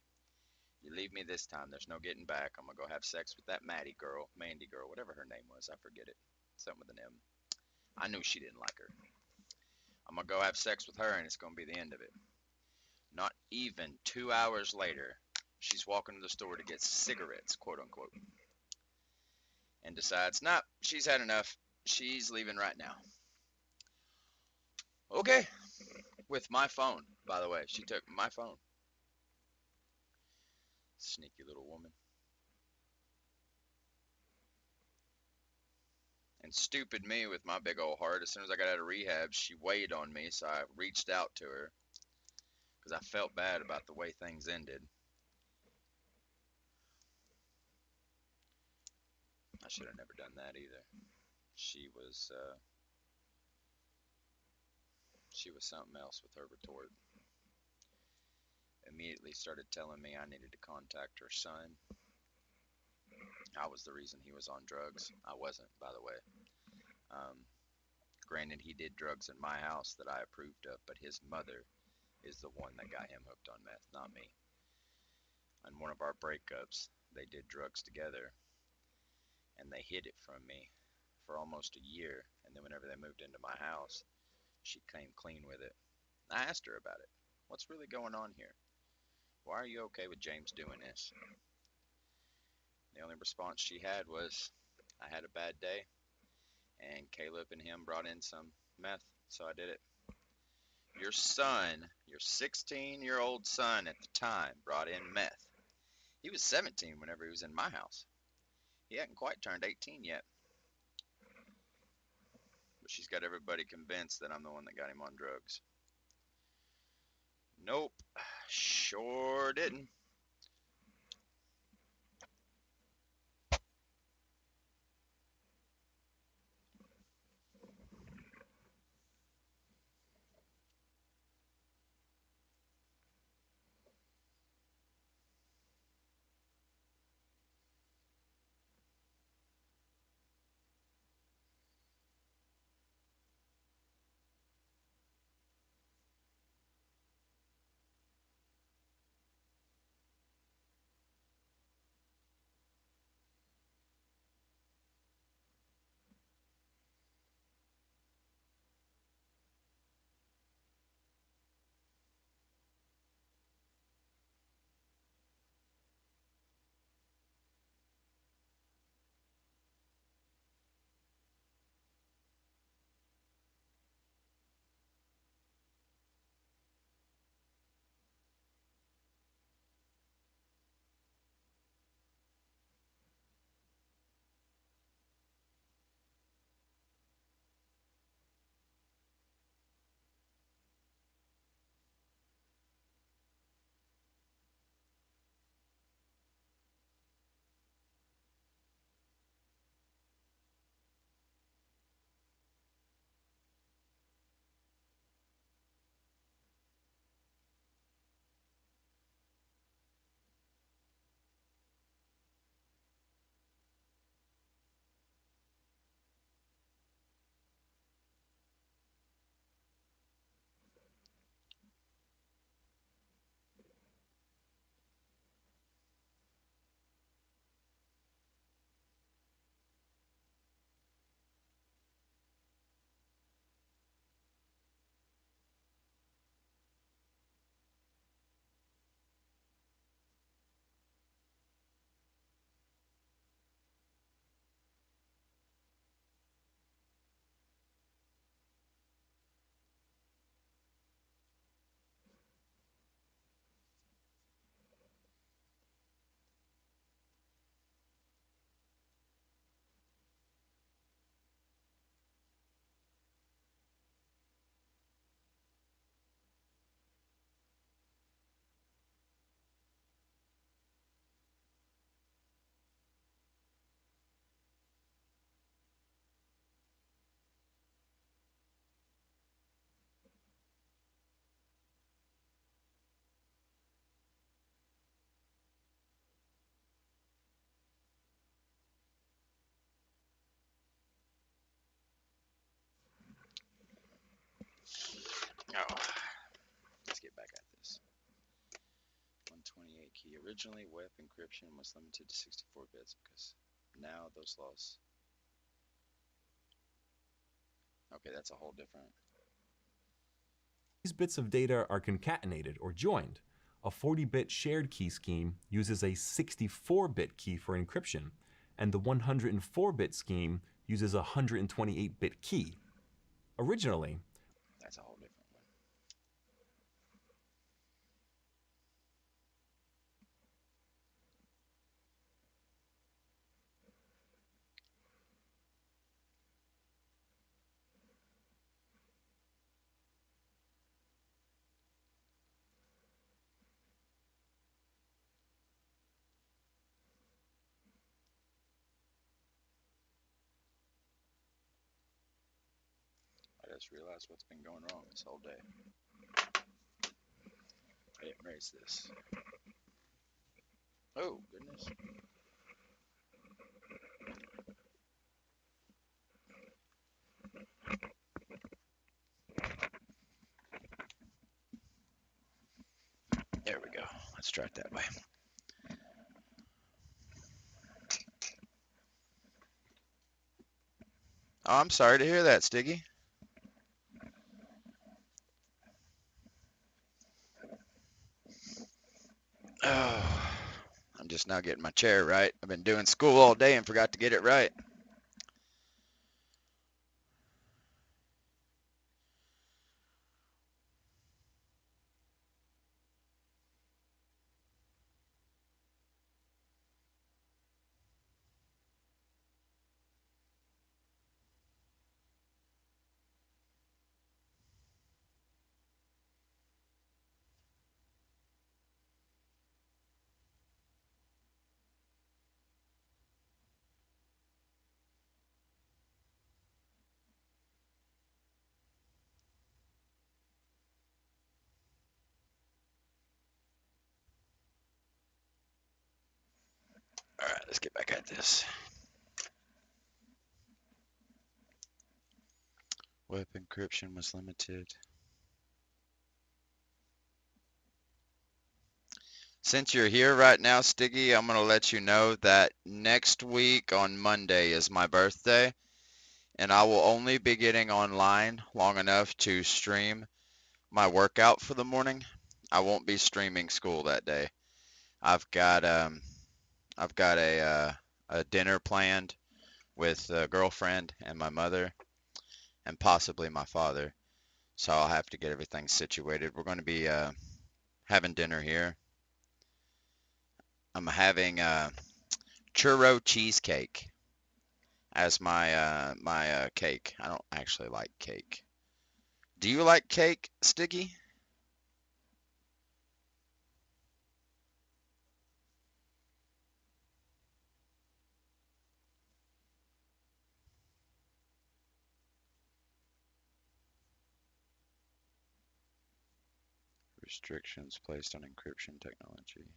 [SPEAKER 1] You leave me this time, there's no getting back. I'm going to go have sex with that Mandy girl, whatever her name was. I forget it. Something with an M. I knew she didn't like her. I'm going to go have sex with her, and it's going to be the end of it. Not even 2 hours later, she's walking to the store to get cigarettes, quote unquote, and decides, nah, she's had enough. She's leaving right now. Okay. With my phone, by the way. She took my phone. Sneaky little woman. And stupid me with my big old heart. As soon as I got out of rehab, she weighed on me, so I reached out to her because I felt bad about the way things ended. I should have never done that either. She was something else with her retort. Immediately started telling me I needed to contact her son. I was the reason he was on drugs. I wasn't, by the way. Granted, he did drugs in my house that I approved of, but his mother is the one that got him hooked on meth, not me. On one of our breakups, they did drugs together, and they hid it from me for almost a year, and then whenever they moved into my house, she came clean with it. I asked her about it. What's really going on here? Why are you okay with James doing this? The only response she had was, I had a bad day, and Caleb and him brought in some meth, so I did it. Your son, your 16-year-old son at the time, brought in meth. He was 17 whenever he was in my house. He hadn't quite turned 18 yet. But she's got everybody convinced that I'm the one that got him on drugs. Nope, sure didn't. Oh, let's get back at this. 128 key. Originally, web encryption was limited to 64 bits because now those laws. Okay, that's a whole different.
[SPEAKER 3] These bits of data are concatenated or joined. A 40-bit shared key scheme uses a 64-bit key for encryption, and the 104-bit scheme uses a 128-bit key. Originally,
[SPEAKER 1] That's a whole different one. I just realized what's been going wrong this whole day. I didn't raise this. Oh, goodness. There we go. Let's try it that way. Oh, I'm sorry to hear that, Stiggy. Oh, I'm just now getting my chair right. I've been doing school all day and forgot to get it right. All right, let's get back at this. Web encryption was limited. Since you're here right now, Stiggy, I'm going to let you know that next week on Monday is my birthday, and I will only be getting online long enough to stream my workout for the morning. I won't be streaming school that day. I've got a dinner planned with a girlfriend and my mother and possibly my father. So I'll have to get everything situated. We're going to be having dinner here. I'm having churro cheesecake as my cake. I don't actually like cake. Do you like cake, Stiggy? Restrictions placed on encryption technology.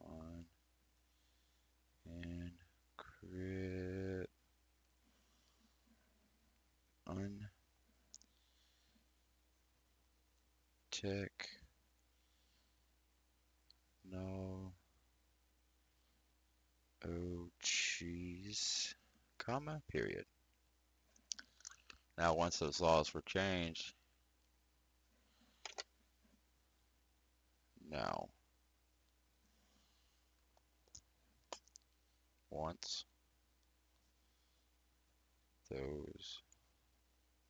[SPEAKER 1] On encrypt tech no cheese comma period. Now once those laws were changed, now once those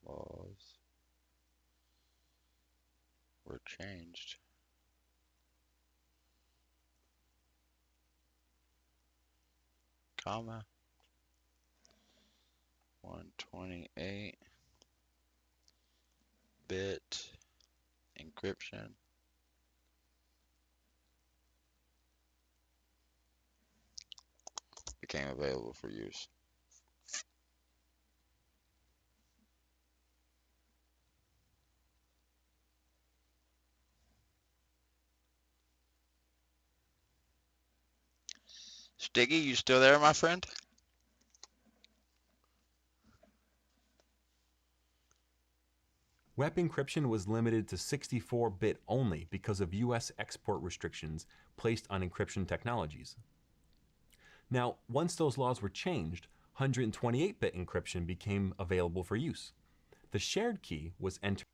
[SPEAKER 1] laws were changed, comma 128-bit encryption became available for use. Stiggy, you still there, my friend?
[SPEAKER 3] Web encryption was limited to 64-bit only because of US export restrictions placed on encryption technologies. Now, once those laws were changed, 128-bit encryption became available for use. The shared key was entered.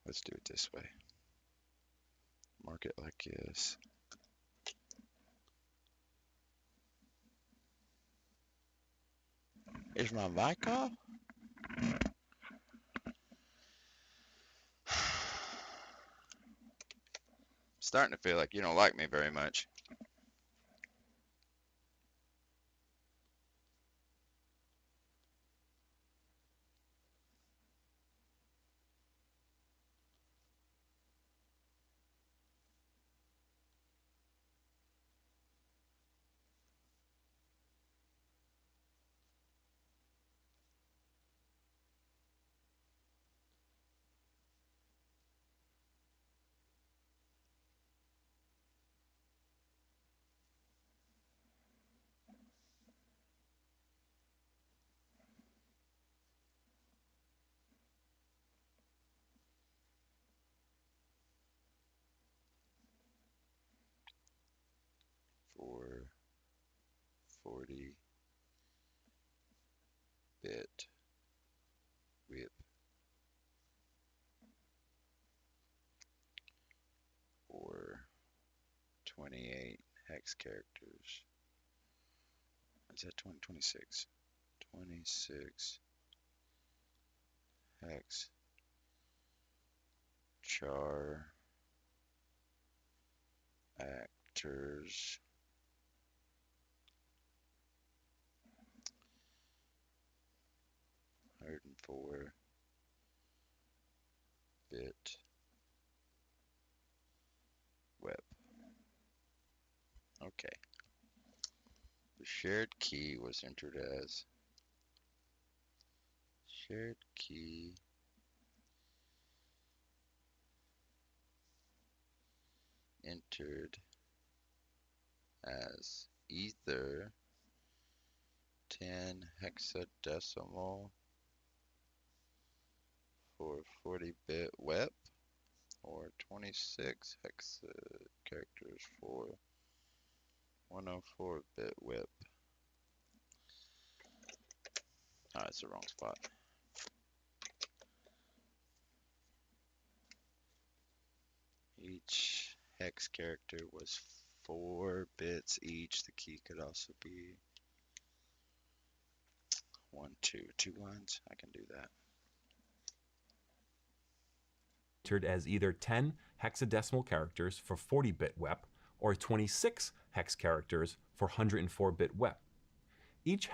[SPEAKER 1] Let's do it this way. Mark it like this. Is my mic off? Starting to feel like you don't like me very much. For 40-bit WIP or 28 hex characters. Is that 26? 26 hex char actors 104-bit web. Okay. The shared key was entered as shared key entered as either 10 hexadecimal for 40-bit web or 26 hexa characters for 104-bit web. Oh, it's the wrong spot. Each hex character was 4 bits each. The key could also be 1, 2, 2 lines. I can do that.
[SPEAKER 3] Entered as either 10 hexadecimal characters for 40-bit WEP or 26 hex characters for 104-bit WEP. Each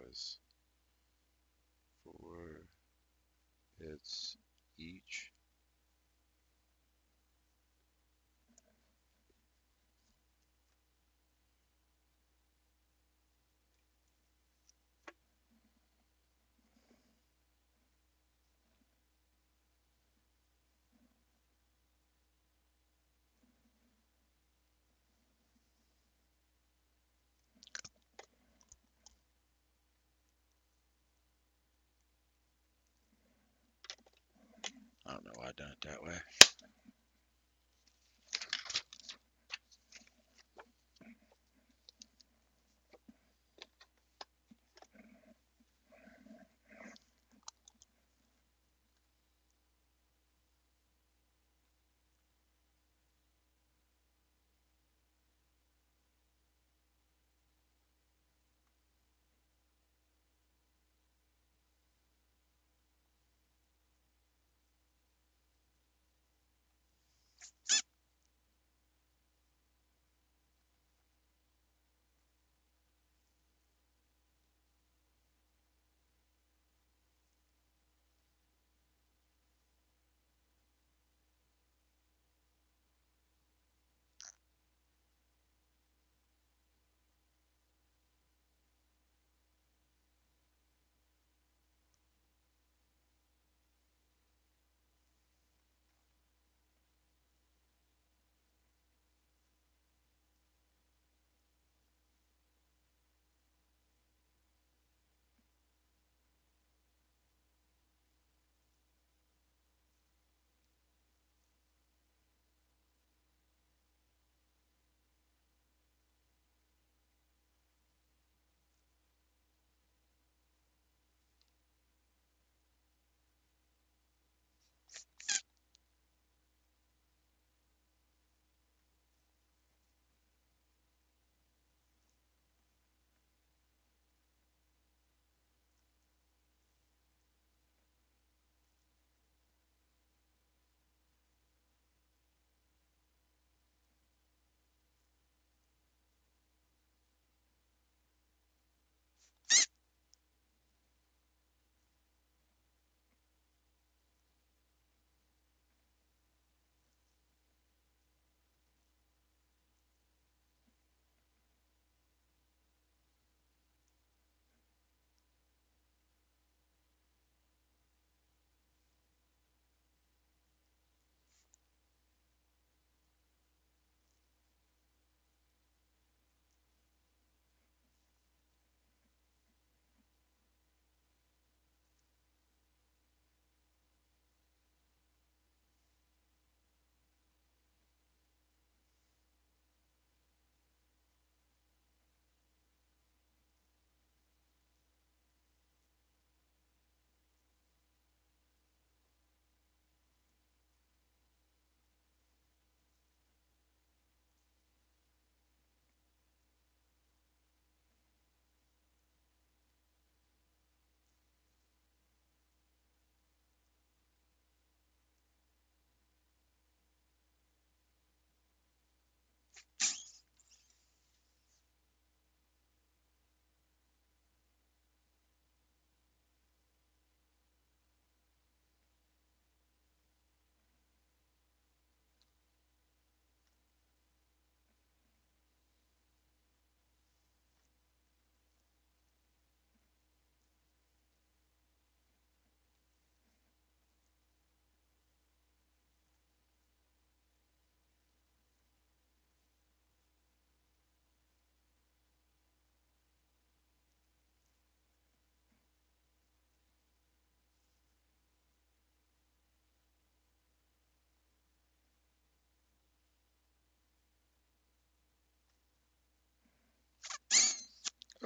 [SPEAKER 1] Was 4 bits each. I don't know why I done it that way.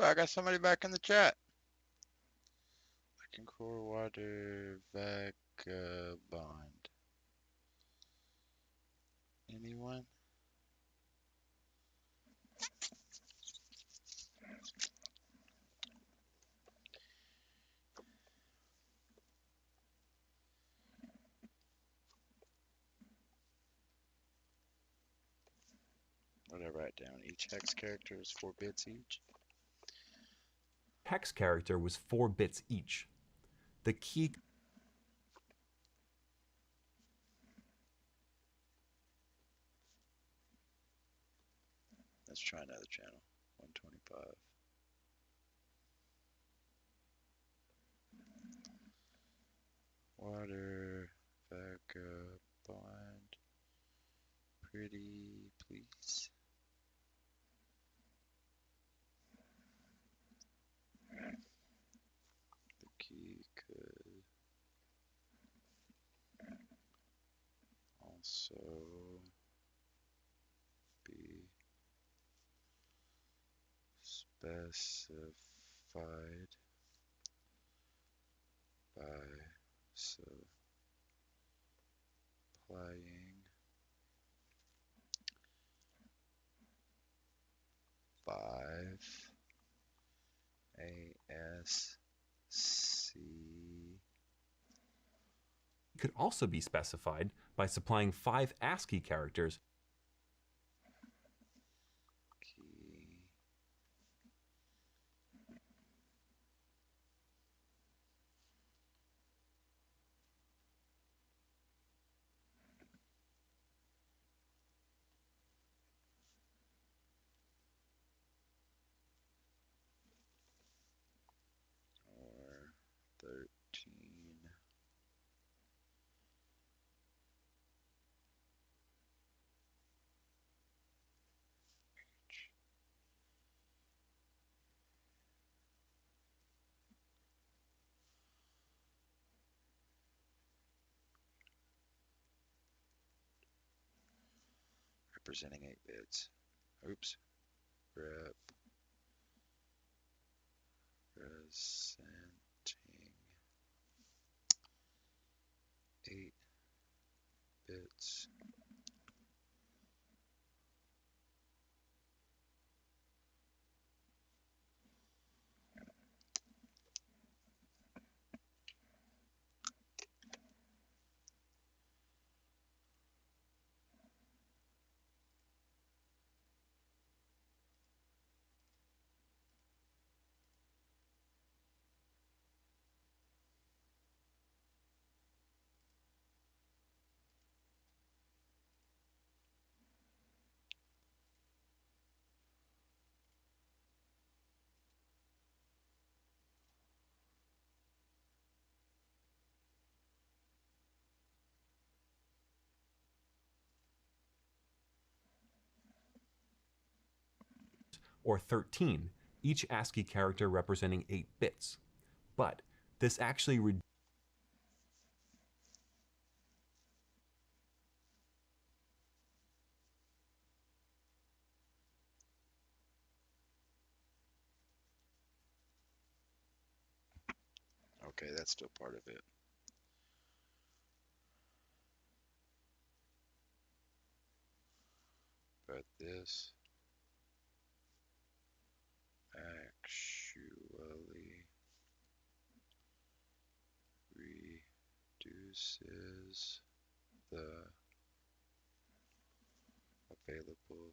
[SPEAKER 4] Oh, I got somebody back in the chat. Viking core water vagabond. Anyone? What did I write down? Each hex character is 4 bits each.
[SPEAKER 3] Hex character was 4 bits each. The key
[SPEAKER 1] Let's try another channel. 125. Water vagabond. Pretty please. The key could also be specified by supplying 5 ASC
[SPEAKER 3] could also be specified by supplying 5 ASCII characters
[SPEAKER 1] key or 13 representing 8 bits. Oops. Representing 8 bits.
[SPEAKER 3] or 13, each ASCII character representing 8 bits. But this actually
[SPEAKER 1] Okay, that's still part of it. But this actually reduces the available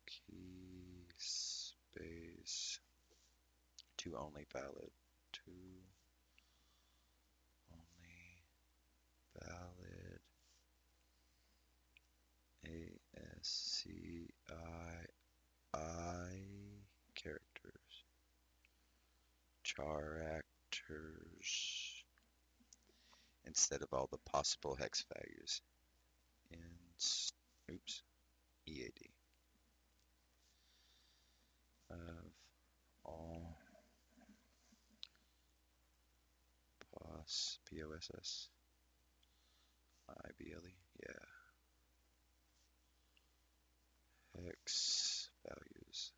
[SPEAKER 1] key space to only valid ASCII characters, characters, instead of all the possible hex values. Oops, EAD of all POSS, POSS, IBLE, Yeah. Hex values.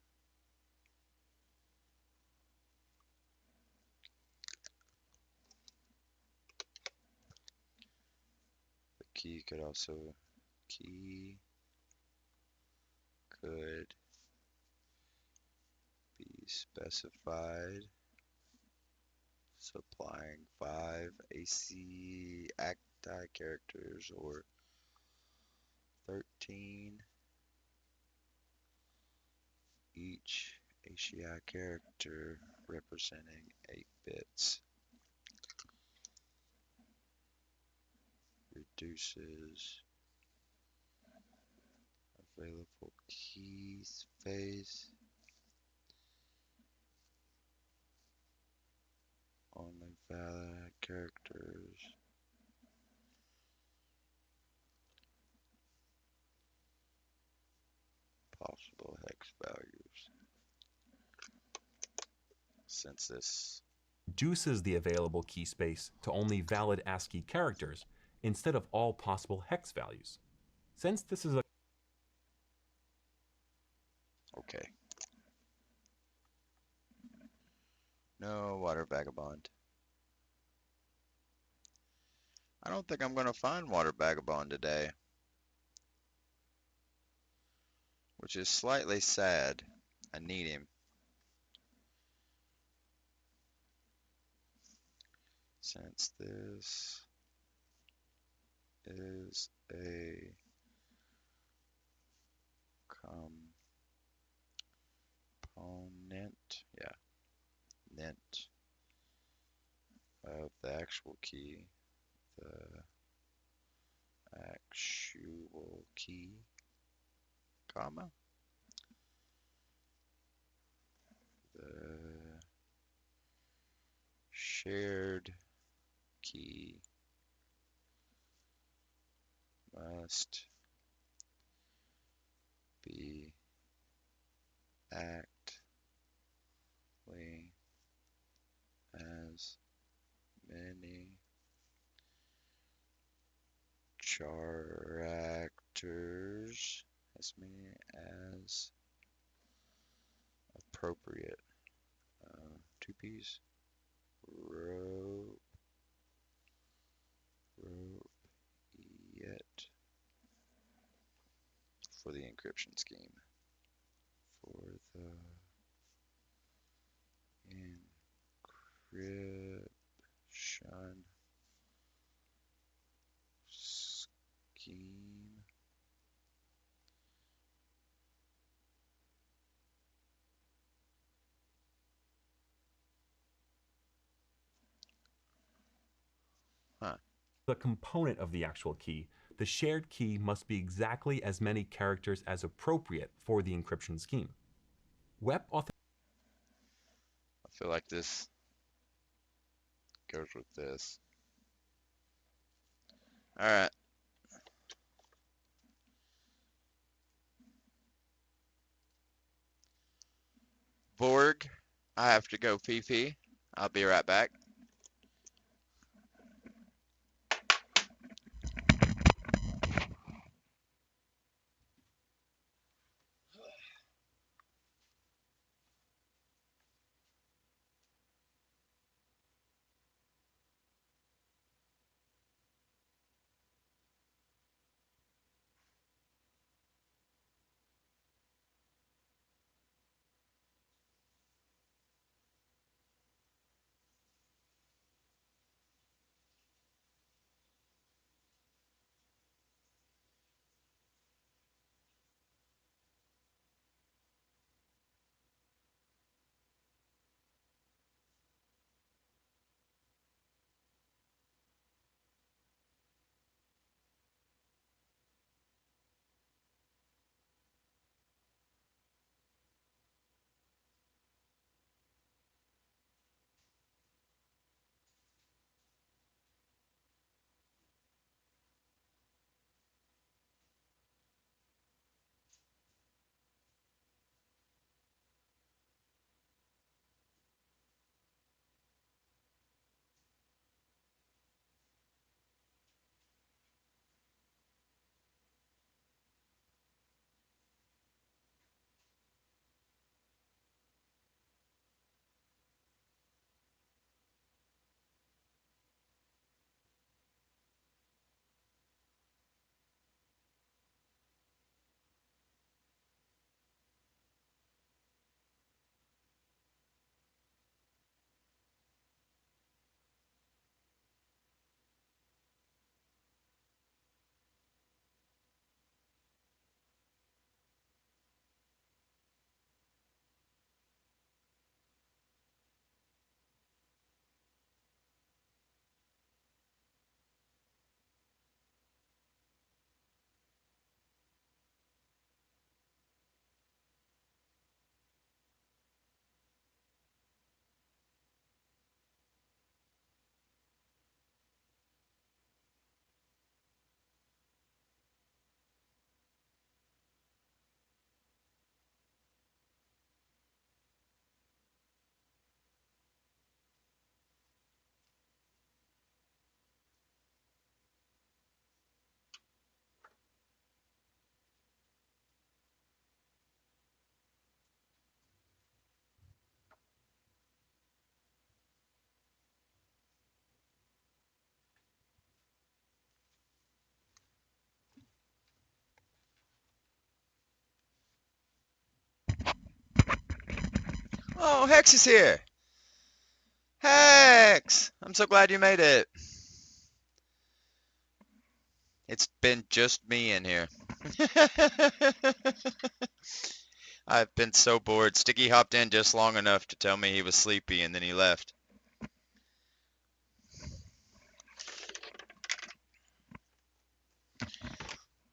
[SPEAKER 1] The key could be specified, supplying 5 AC acti characters or 13 each ACI character representing 8 bits. Reduces available key space. Only valid characters. Possible hex values. Since this
[SPEAKER 3] Reduces the available key space to only valid ASCII characters instead of all possible hex values. Since this is a
[SPEAKER 1] okay. No water vagabond. I don't think I'm gonna find water vagabond today, which is slightly sad. I need him. Since this is a component, nent of the actual key, the actual key, comma, the shared key must be actly as many characters as appropriate. 2Ps. Rope yet for the encryption scheme. For the encryption scheme. Huh.
[SPEAKER 3] the component of the actual key. The shared key must be exactly as many characters as appropriate for the encryption scheme. WEP
[SPEAKER 1] I feel like this goes with this. All right. Borg, I have to go pee. I'll be right back.
[SPEAKER 4] Oh, Hex is here. Hex! I'm so glad you made it. It's been just me in here. I've been so bored. Sticky hopped in just long enough to tell me he was sleepy and then he left.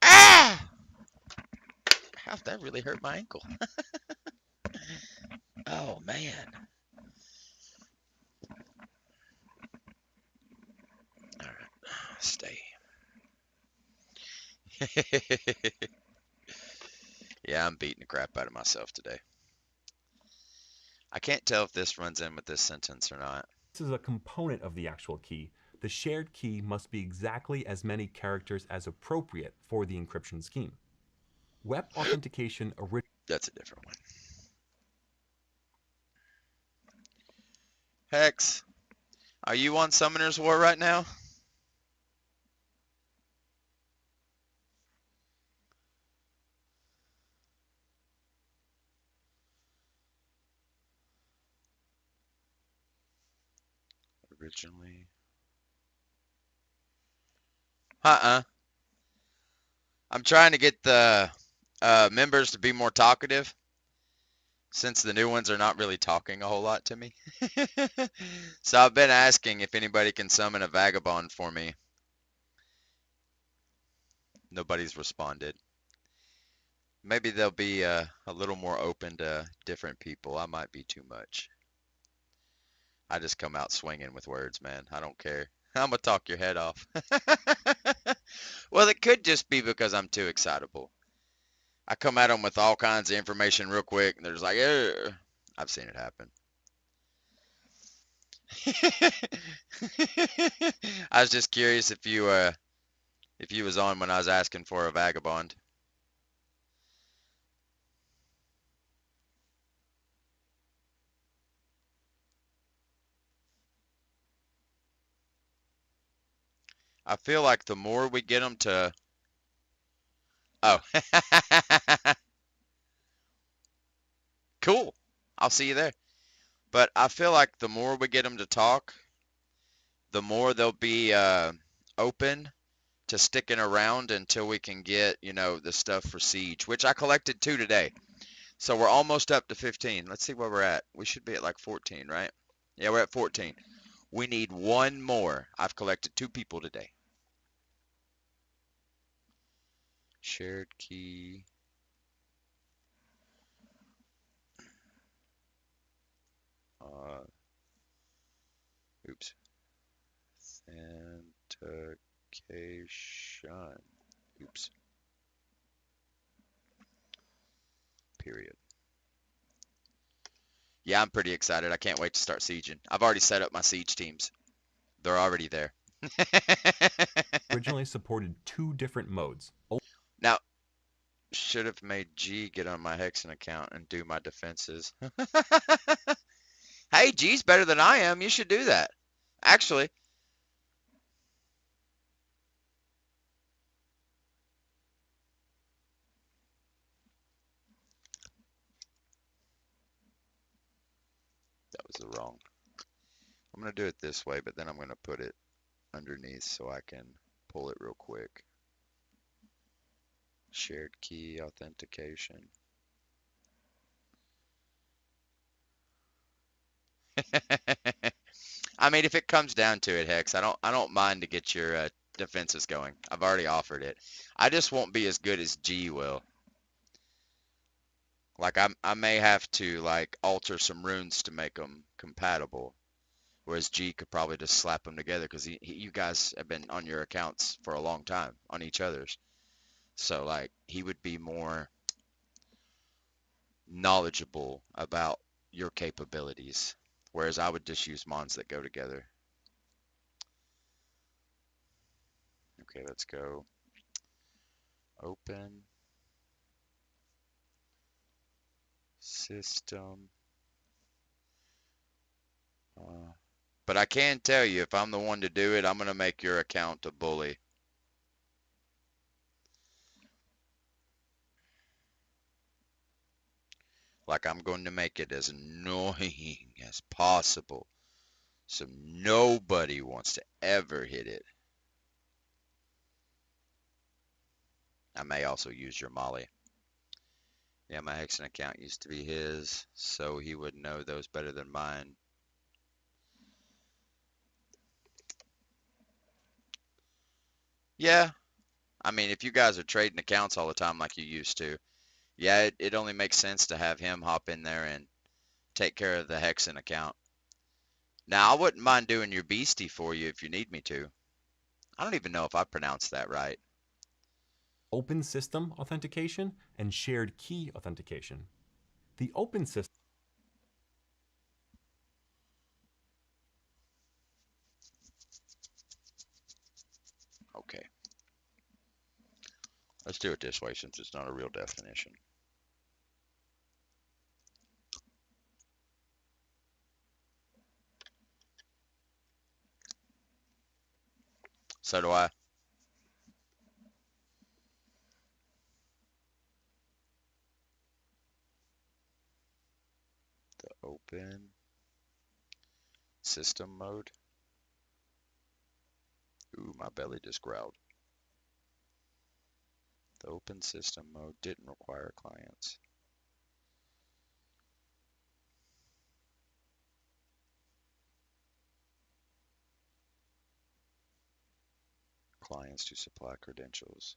[SPEAKER 4] Ah! How that really hurt my ankle. Oh man. Alright. Stay. Yeah, I'm beating the crap out of myself today. I can't tell if this runs in with this sentence or not.
[SPEAKER 3] This is a component of the actual key. The shared key must be exactly as many characters as appropriate for the encryption scheme. Web authentication
[SPEAKER 4] That's a different one. Hex, are you on Summoner's War right now? Originally. I'm trying to get the members to be more talkative, since the new ones are not really talking a whole lot to me. So I've been asking if anybody can summon a vagabond for me. Nobody's responded. Maybe they'll be a little more open to different people. I might be too much. I just come out swinging with words, man. I don't care. I'm gonna talk your head off. Well, it could just be because I'm too excitable. I come at them with all kinds of information real quick, and they're just like, ugh. I've seen it happen. I was just curious if you was on when I was asking for a vagabond. I feel like the more we get them to... Oh. Cool. I'll see you there. But I feel like the more we get them to talk, the more they'll be open to sticking around until we can get, you know, the stuff for Siege, which I collected 2 today. So we're almost up to 15. Let's see where we're at. We should be at like 14, right? Yeah, we're at 14. We need 1 more. I've collected 2 people today. Shared key. Oops. Authentication. Oops. Period. Yeah, I'm pretty excited. I can't wait to start sieging. I've already set up my siege teams. They're already there.
[SPEAKER 3] originally supported 2 different modes.
[SPEAKER 4] Now, should have made G get on my Hexen account and do my defenses. Hey, G's better than I am. You should do that. Actually, that was the wrong. I'm going to do it this way, but then I'm going to put it underneath so I can pull it real quick. Shared key authentication. I mean, if it comes down to it, Hex, I don't mind to get your defenses going. I've already offered it. I just won't be as good as G will. Like I may have to like alter some runes to make them compatible, whereas G could probably just slap them together because you guys have been on your accounts for a long time on each other's. So like he would be more knowledgeable about your capabilities, whereas I would just use mons that go together. Okay, let's go. Open. System. But I can tell you, if I'm the one to do it, I'm going to make your account a bully. Like I'm going to make it as annoying as possible so nobody wants to ever hit it. I may also use your Molly. Yeah, my Hexen account used to be his, so he would know those better than mine. Yeah, I mean, if you guys are trading accounts all the time like you used to, yeah, it only makes sense to have him hop in there and take care of the Hexen account. Now, I wouldn't mind doing your Beastie for you if you need me to. I don't even know if I pronounced that right.
[SPEAKER 3] Open system authentication and shared key authentication. The open system
[SPEAKER 4] Okay. Let's do it this way since it's not a real definition. So do I. The open system mode. Ooh, my belly just growled. The open system mode didn't require clients. Clients to supply credentials.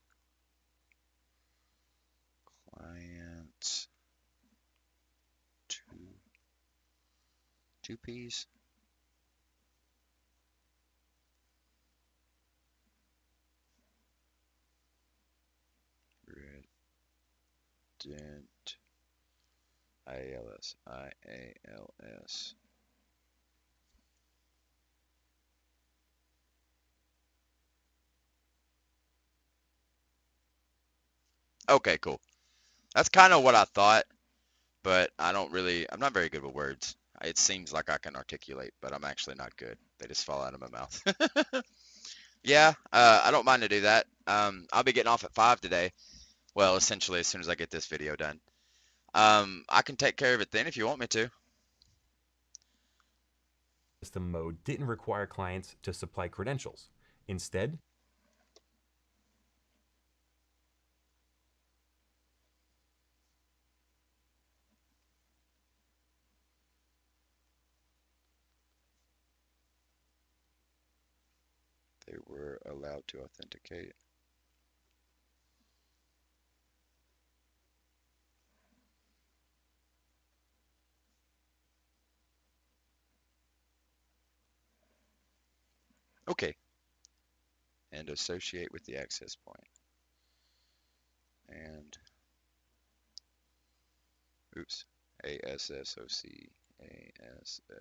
[SPEAKER 4] Clients to 2Ps. Redent. IALS. IALS. Okay, cool. That's kind of what I thought, but I'm not very good with words. It seems like I can articulate, but I'm actually not good. They just fall out of my mouth. Yeah, I don't mind to do that. I'll be getting off at 5 today. Well, essentially as soon as I get this video done. I can take care of it then if you want me to.
[SPEAKER 3] mode didn't require clients to supply credentials. Instead,
[SPEAKER 1] They were allowed to authenticate.
[SPEAKER 4] Okay.
[SPEAKER 1] And associate with the access point. And, oops, ASSOC,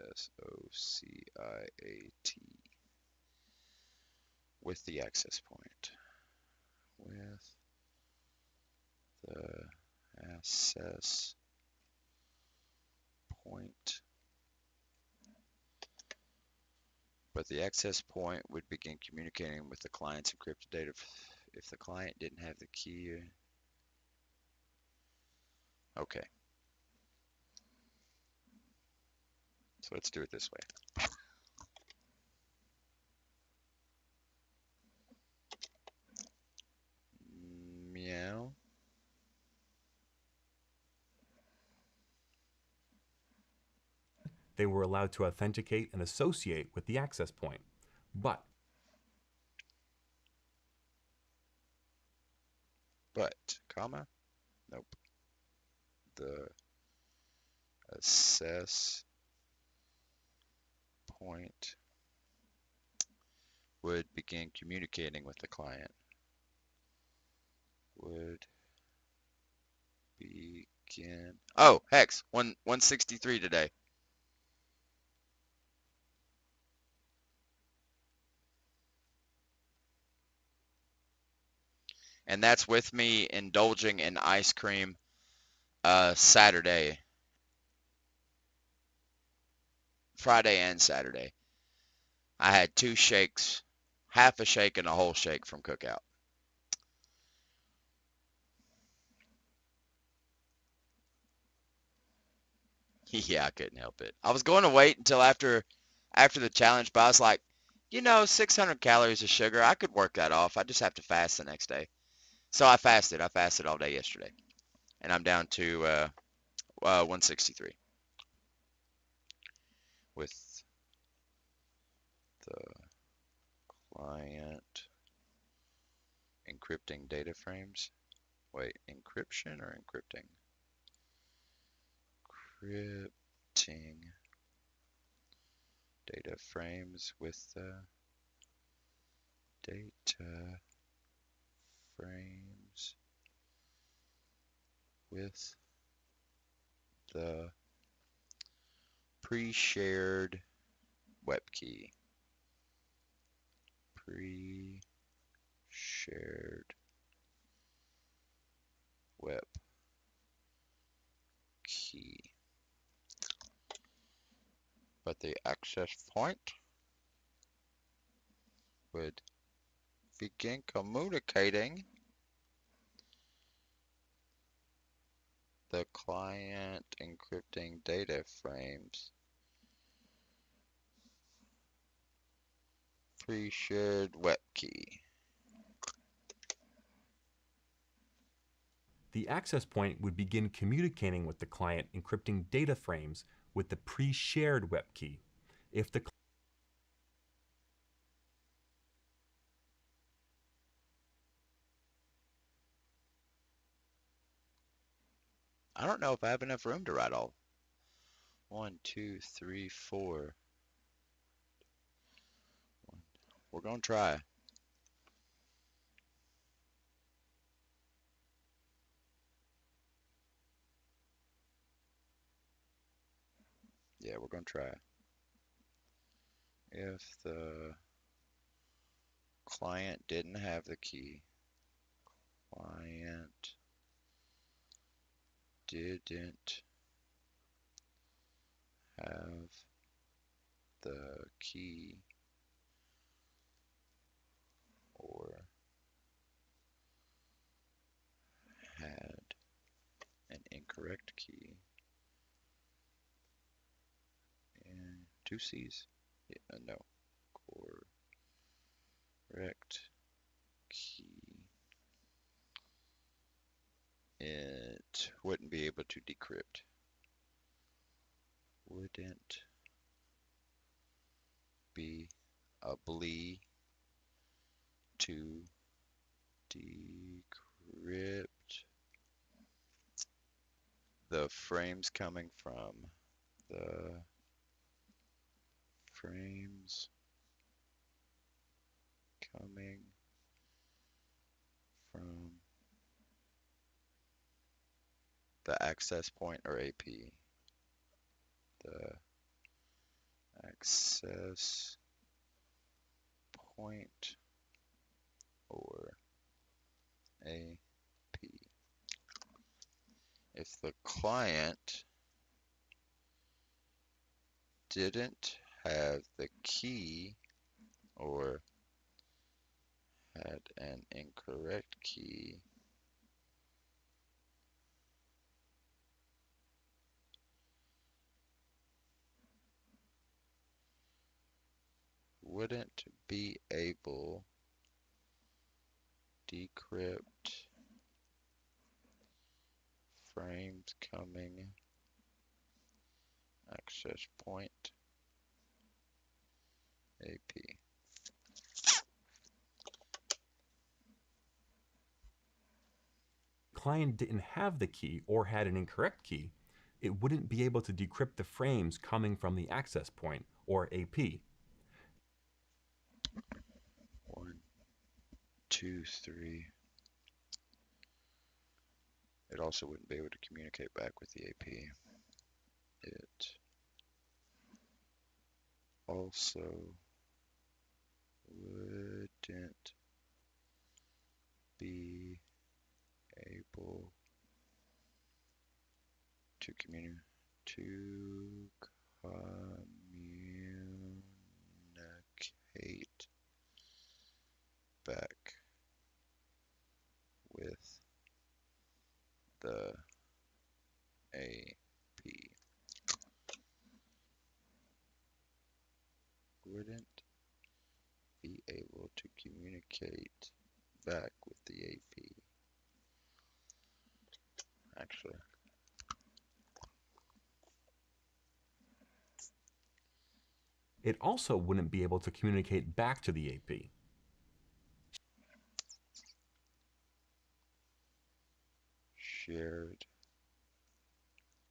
[SPEAKER 1] ASSOCIAT with the access point. With the access point. But the access point would begin communicating with the client's encrypted data if the client didn't have the key. Okay. So let's do it this way. Meow.
[SPEAKER 3] they were allowed to authenticate and associate with the access point. But
[SPEAKER 1] Comma? Nope. The access point would begin communicating with the client. Would begin.
[SPEAKER 4] Oh, Hex, 163 today. And that's with me indulging in ice cream Saturday, Friday and Saturday. I had 2 shakes, half a shake and a whole shake from Cookout. Yeah, I couldn't help it. I was going to wait until after the challenge, but I was like, 600 calories of sugar, I could work that off. I just have to fast the next day. So I fasted. I fasted all day yesterday, and I'm down to 163 with the client encrypting data frames. Wait, encryption or encrypting? Encrypting data frames with the data frames with the pre-shared web key. Pre-shared web key. But the access point would begin communicating the client encrypting data frames. Pre-shared web key.
[SPEAKER 3] The access point would begin communicating with the client encrypting data frames with the pre-shared web key. If the
[SPEAKER 4] I don't know if I have enough room to write all. 1, 2, 3, 4. We're gonna try. Yeah, we're gonna try. If the client didn't have the key, client didn't have the key or had an incorrect key and two C's. Yeah, no, correct key. It wouldn't be able to decrypt. Wouldn't be able to decrypt the frames coming from the frames coming from the access point or AP. The access point or AP. If the client didn't have the key or had an incorrect key, wouldn't be able decrypt frames coming access point AP.
[SPEAKER 3] client didn't have the key or had an incorrect key, it wouldn't be able to decrypt the frames coming from the access point or AP.
[SPEAKER 4] 1, 2, 3. It also wouldn't be able to communicate back with the AP. It also wouldn't be able to communicate back with the AP.
[SPEAKER 1] wouldn't be able to communicate back with the AP. Actually,
[SPEAKER 3] It also wouldn't be able to communicate back to the AP.
[SPEAKER 1] shared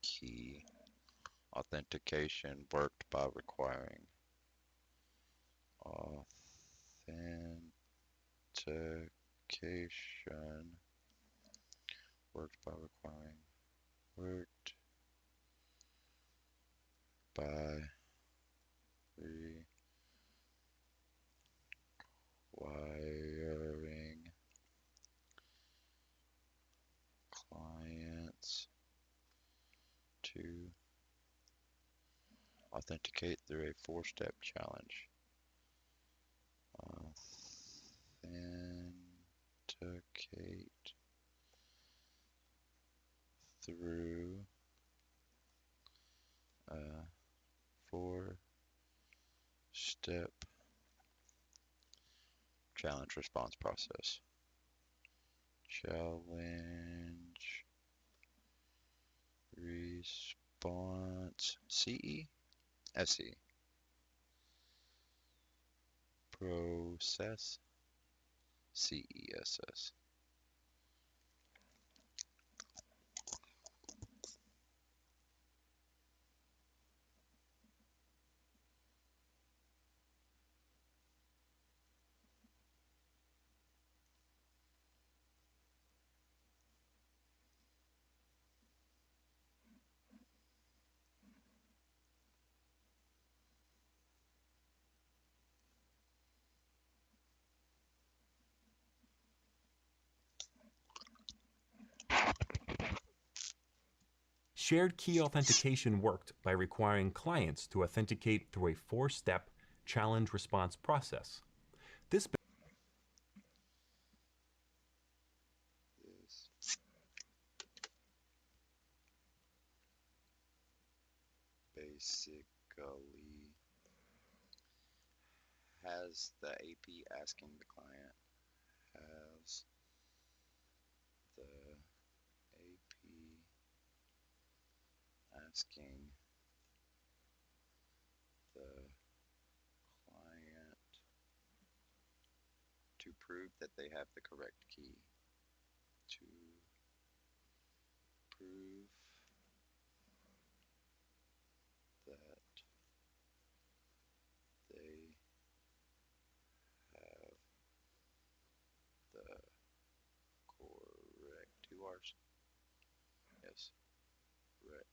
[SPEAKER 1] key authentication worked by requiring authentication worked by requiring clients to authenticate through a four-step challenge. Authenticate through a four-step challenge response process. Challenge response CE? SE. Process CESS.
[SPEAKER 3] Shared key authentication worked by requiring clients to authenticate through a four-step challenge response process. This
[SPEAKER 1] Basically has the AP asking the client, has the AP asking the client to prove that they have the correct key. To prove that they have the correct, two R's? Yes, correct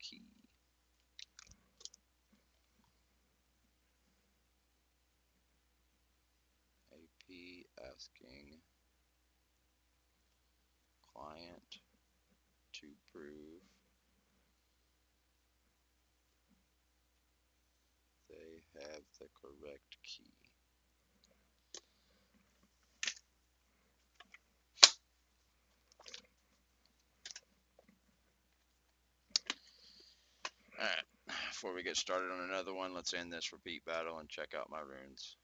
[SPEAKER 1] key. AP asking client to prove they have the correct key. Alright, before we get started on another one, let's end this repeat battle and check out my runes.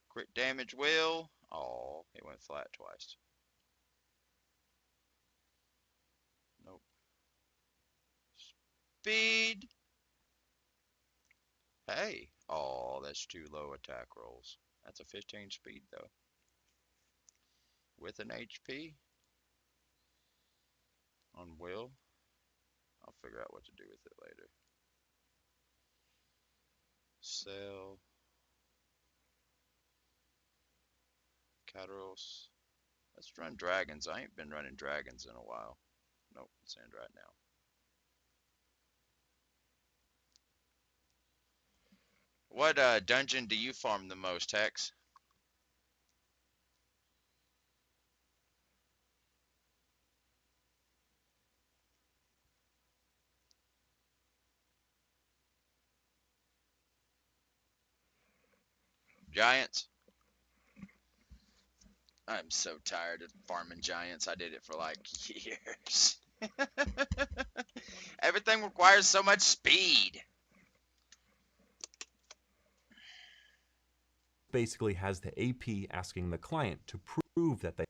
[SPEAKER 1] Crit damage will. Oh, it went flat twice. Nope. Speed. Hey. Oh, that's too low attack rolls. That's a 15 speed though. With an HP on will. I'll figure out what to do with it later. Sell. Kataros. Let's run dragons. I ain't been running dragons in a while. Nope, let's end right now. What dungeon do you farm the most, Hex? Giants? I'm so tired of farming giants. I did it for like years.
[SPEAKER 4] Everything requires so much speed.
[SPEAKER 3] Basically has the AP asking the client to prove that they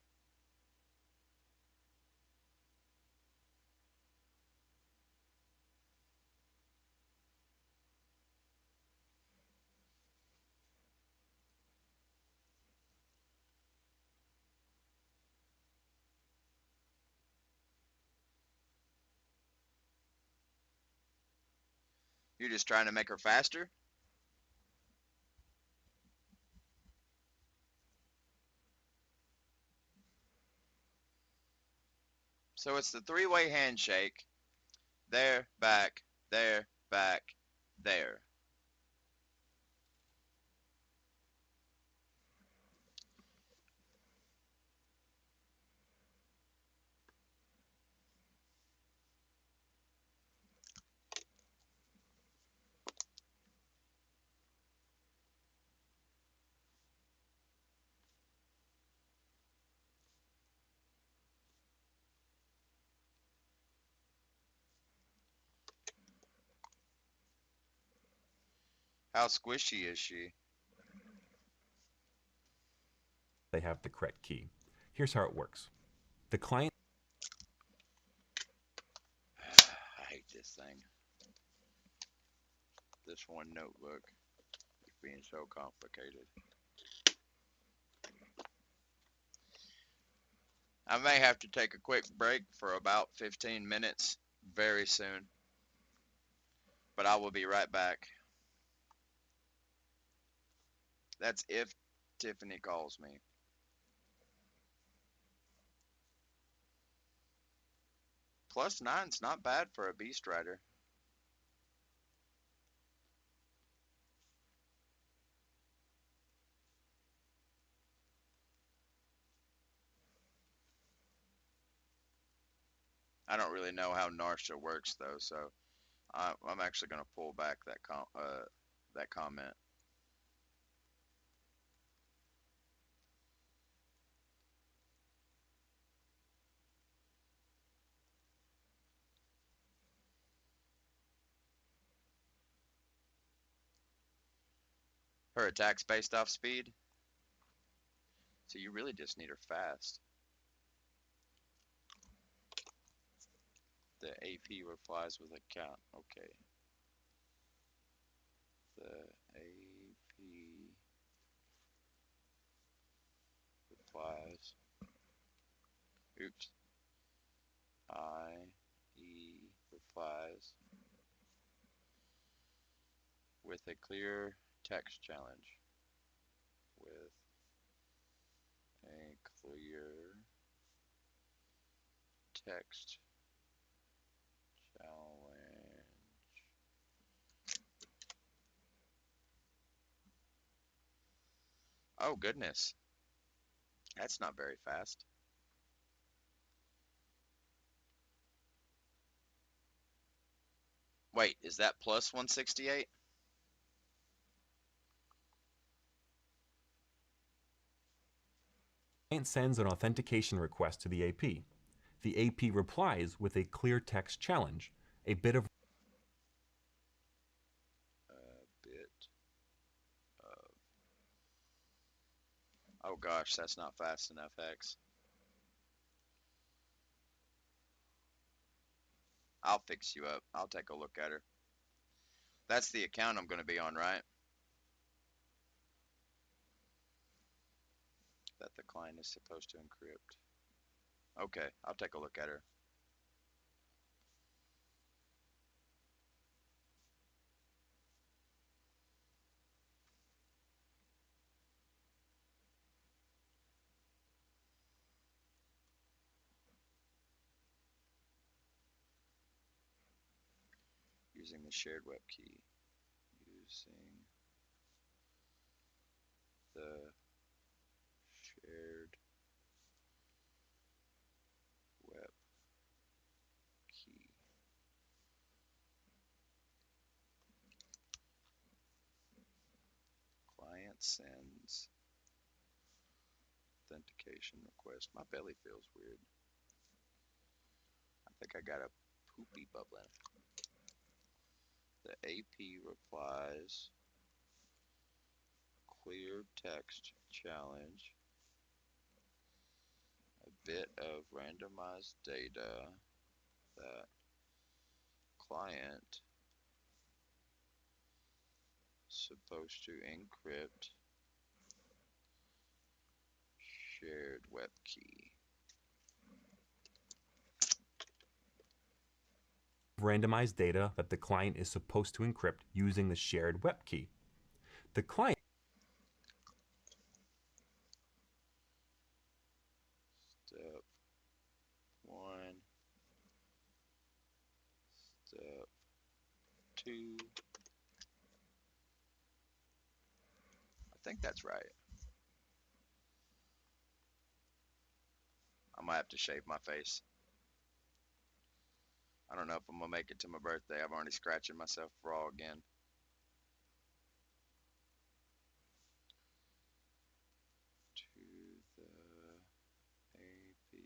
[SPEAKER 4] You're just trying to make her faster? So it's the three-way handshake. There, back, there, back, there. How squishy is she?
[SPEAKER 3] have the correct key. Here's how it works. The client
[SPEAKER 4] I hate this thing. This one notebook is being so complicated. I may have to take a quick break for about 15 minutes very soon, but I will be right back. That's if Tiffany calls me. +9's not bad for a beast rider. I don't really know how Narsha works though, so I'm actually gonna pull back that comment. Her attack's based off speed, so you really just need her fast. The AP replies with a count. Okay. The AP replies. Oops. IE replies with a clear text challenge. With a clear text challenge. Oh goodness. That's not very fast. Wait, is that plus 168?
[SPEAKER 3] sends an authentication request to the AP. The AP replies with a clear text challenge, a bit of
[SPEAKER 4] Oh gosh, that's not fast enough, X. I'll fix you up. I'll take a look at her. That's the account I'm going to be on, right? That the client is supposed to encrypt. Okay, I'll take a look at her. Using the shared web key. Using the shared web key. Client sends authentication request. My belly feels weird. I think I got a poopy bubbling. The AP replies, clear text challenge, a bit of randomized data that client supposed to encrypt shared web key.
[SPEAKER 3] Randomized data that the client is supposed to encrypt using the shared web key. The client
[SPEAKER 4] Step 1, step 2. I think that's right. I might have to shave my face. I don't know if I'm gonna make it to my birthday. I'm already scratching myself raw again. To the AP.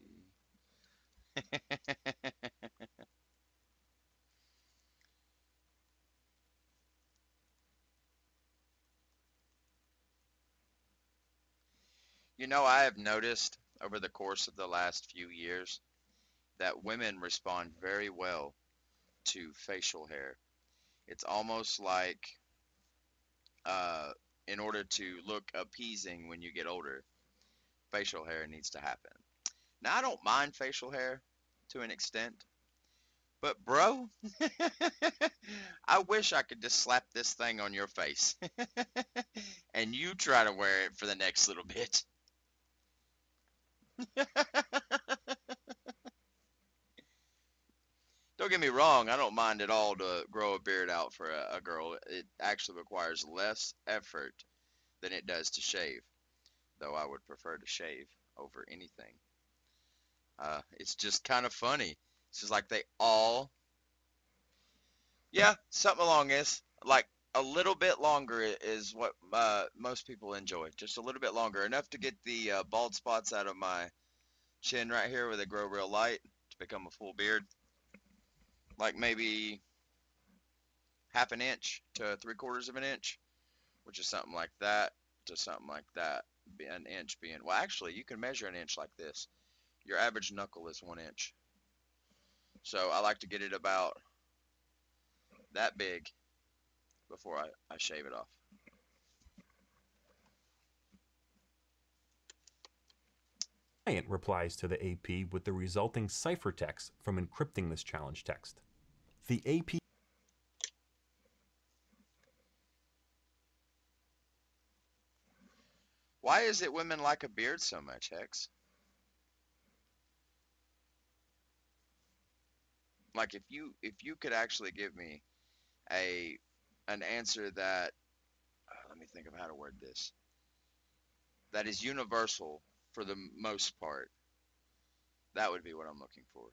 [SPEAKER 4] You know, I have noticed over the course of the last few years that women respond very well to facial hair. It's almost like, uh, in order to look appeasing when you get older, facial hair needs to happen. Now, I don't mind facial hair to an extent, but bro, I wish I could just slap this thing on your face and you try to wear it for the next little bit. Don't get me wrong, I don't mind at all to grow a beard out for a girl. It actually requires less effort than it does to shave, though I would prefer to shave over anything. It's just kind of funny. It's just like they all, yeah, something along this. Like a little bit longer is what most people enjoy. Just a little bit longer, enough to get the bald spots out of my chin right here where they grow real light to become a full beard. Like maybe half an inch to 3/4 of an inch, which is something like that to something like that. An inch being, well, actually, you can measure an inch like this. Your average knuckle is 1 inch. So I like to get it about that big before I shave it off.
[SPEAKER 3] replies to the AP with the resulting ciphertext from encrypting this challenge text. The AP
[SPEAKER 4] Why is it women like a beard so much, Hex? Like if you could actually give me a an answer that let me think of how to word this, that is universal for the most part, that would be what I'm looking for.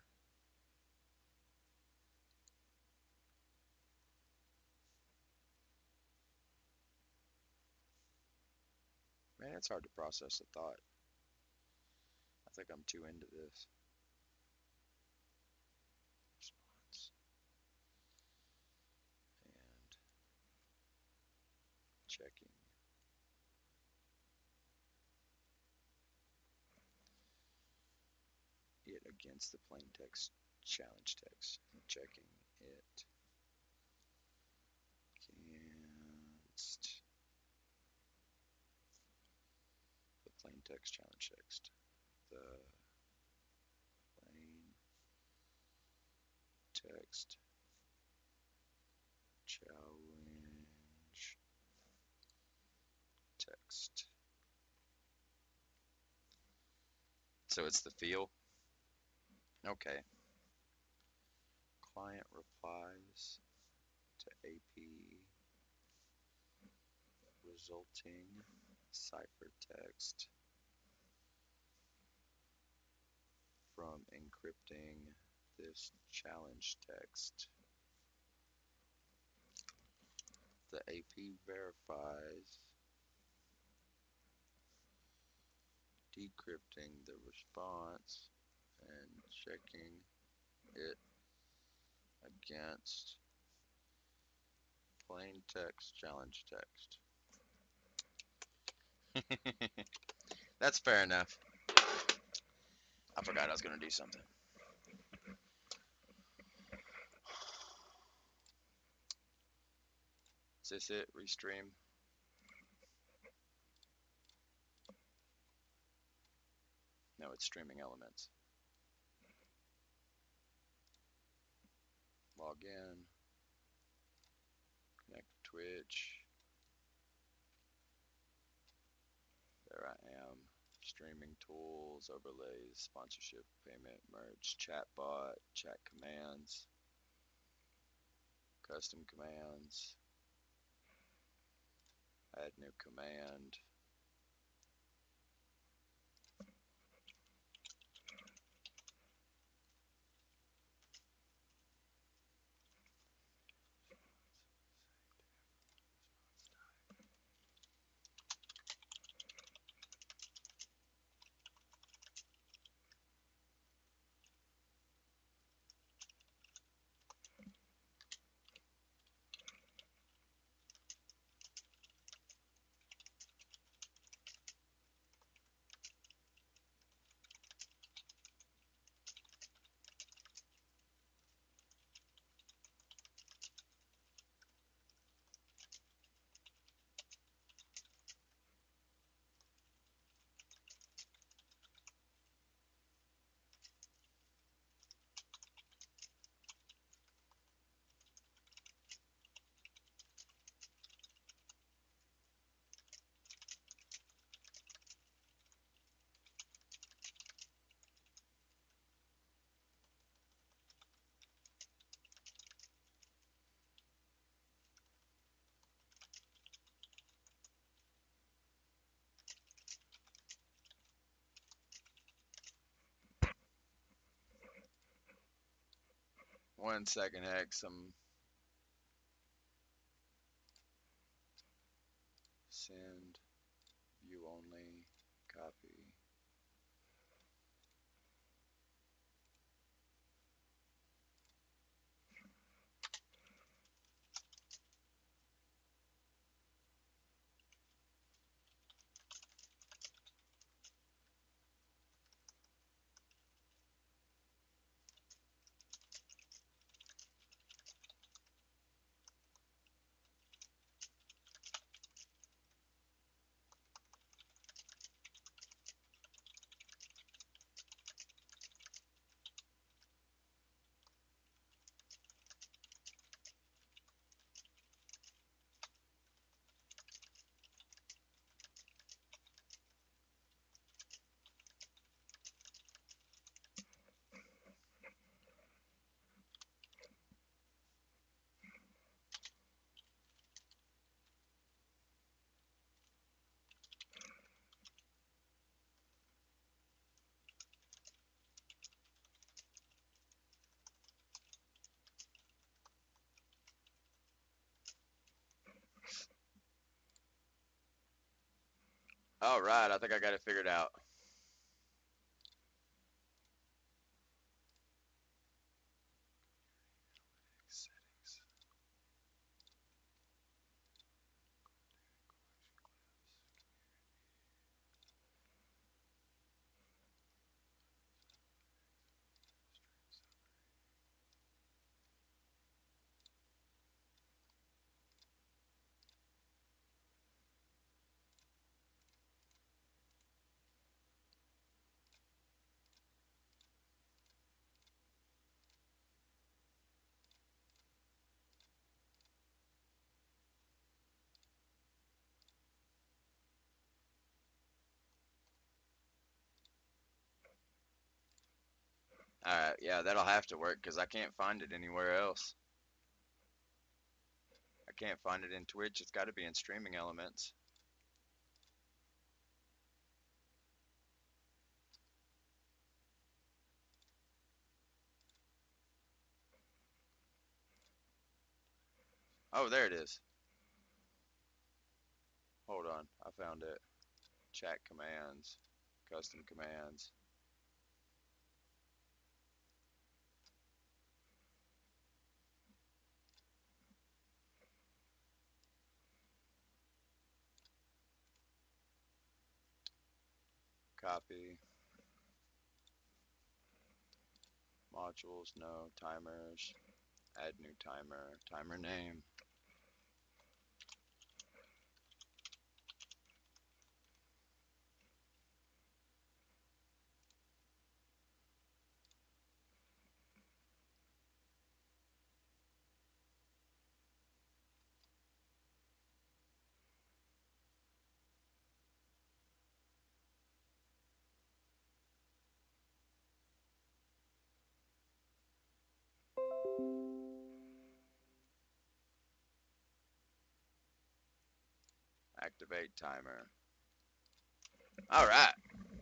[SPEAKER 4] Man, it's hard to process a thought. I think I'm too into this. Response and checking it against the plain text challenge text. Checking it against the plain text challenge text. The plain text challenge text. So it's the feel. Okay. Client replies to AP resulting ciphertext from encrypting this challenge text. The AP verifies decrypting the response and checking it against plain text challenge text. That's fair enough. I forgot I was gonna do something. Is this it? Restream? No, it's streaming elements. Log in. Connect to Twitch. There I am. Streaming tools, overlays, sponsorship, payment, merge, chatbot, chat commands, custom commands, add new command. One second, Hex. I'm send, view only, copy. All right, I think I got it figured out. Settings. All right, yeah, that'll have to work because I can't find it anywhere else. I can't find it in Twitch. It's got to be in streaming elements. Oh, there it is. Hold on, I found it. Chat commands, custom commands.
[SPEAKER 1] Copy. Modules, no. Timers. Add new timer. Timer name. Activate timer. All right.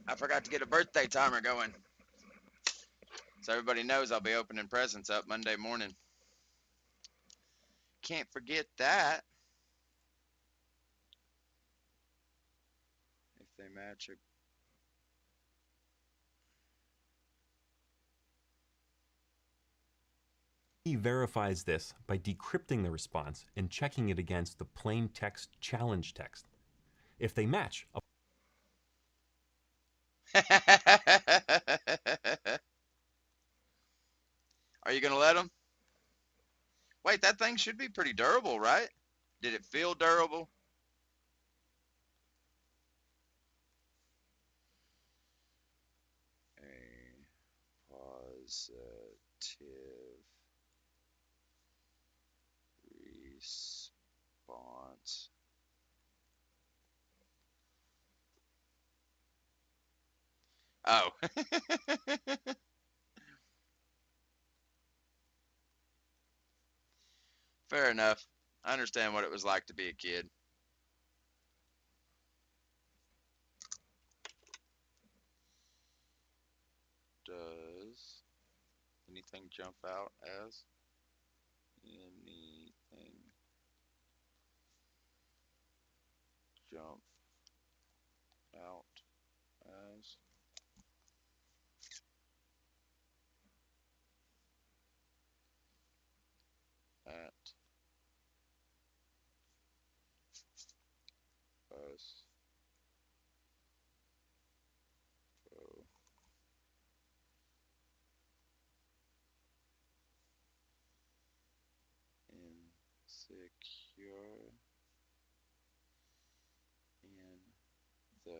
[SPEAKER 1] I forgot to get a birthday timer going. So everybody knows I'll be opening presents up Monday morning. Can't forget that. If they match a
[SPEAKER 3] He verifies this by decrypting the response and checking it against the plain text challenge text. If they match,
[SPEAKER 1] Are you gonna let them? Wait, that thing should be pretty durable, right? Did it feel durable? A positive response. Oh. Fair enough. I understand what it was like to be a kid. Does anything jump out as? Anything jump out as? At us. Oh. Insecure in the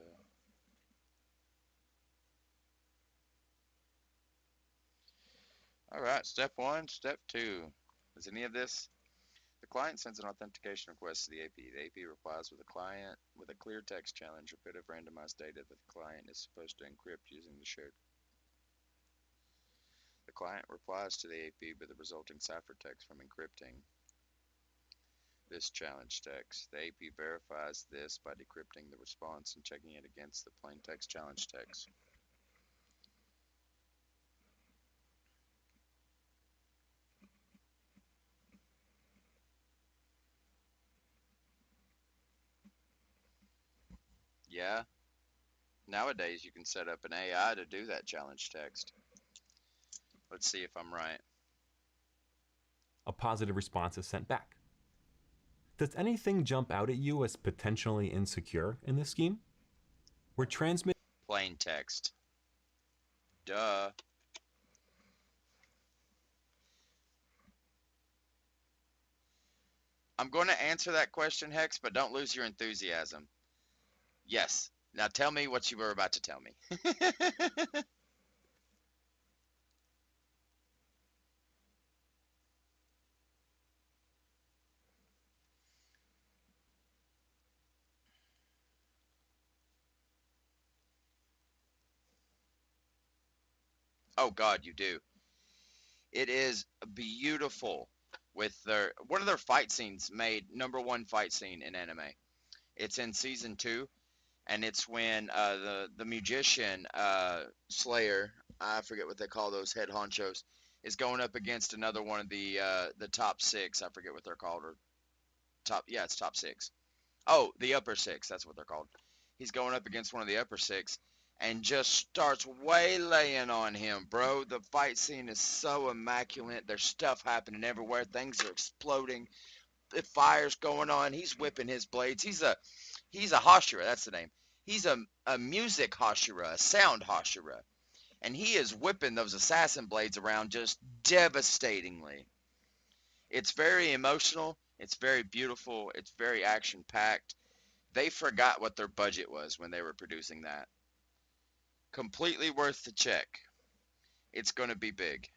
[SPEAKER 1] All right, step one, step two. Is any of this? The client sends an authentication request to the AP. The AP replies with a clear text challenge, a bit of randomized data that the client is supposed to encrypt using the shared. The client replies to the AP with the resulting ciphertext from encrypting this challenge text. The AP verifies this by decrypting the response and checking it against the plain text challenge text. Yeah. Nowadays, you can set up an AI to do that challenge text. Let's see if I'm right.
[SPEAKER 3] a positive response is sent back. Does anything jump out at you as potentially insecure in this scheme? We're transmitting
[SPEAKER 1] Plain text. Duh. I'm going to answer that question, Hex, but don't lose your enthusiasm. Yes. Now tell me what you were about to tell me. Oh God, you do. It is beautiful with one of their fight scenes made #1 fight scene in anime. It's in season 2, and it's when the magician Slayer, I forget what they call those head honchos, is going up against another one of the top 6. I forget what they're called, or it's top 6. Oh, the upper 6, that's what they're called. He's going up against one of the upper 6 and just starts waylaying on him, bro. The fight scene is so immaculate. There's stuff happening everywhere. Things are exploding. The fire's going on. He's whipping his blades. He's a Hashira, that's the name.
[SPEAKER 4] He's a music Hashira, a sound Hashira, and he is whipping those assassin blades around just devastatingly. It's very emotional. It's very beautiful. It's very action packed. They forgot what their budget was when they were producing that. Completely worth the check. It's going to be big.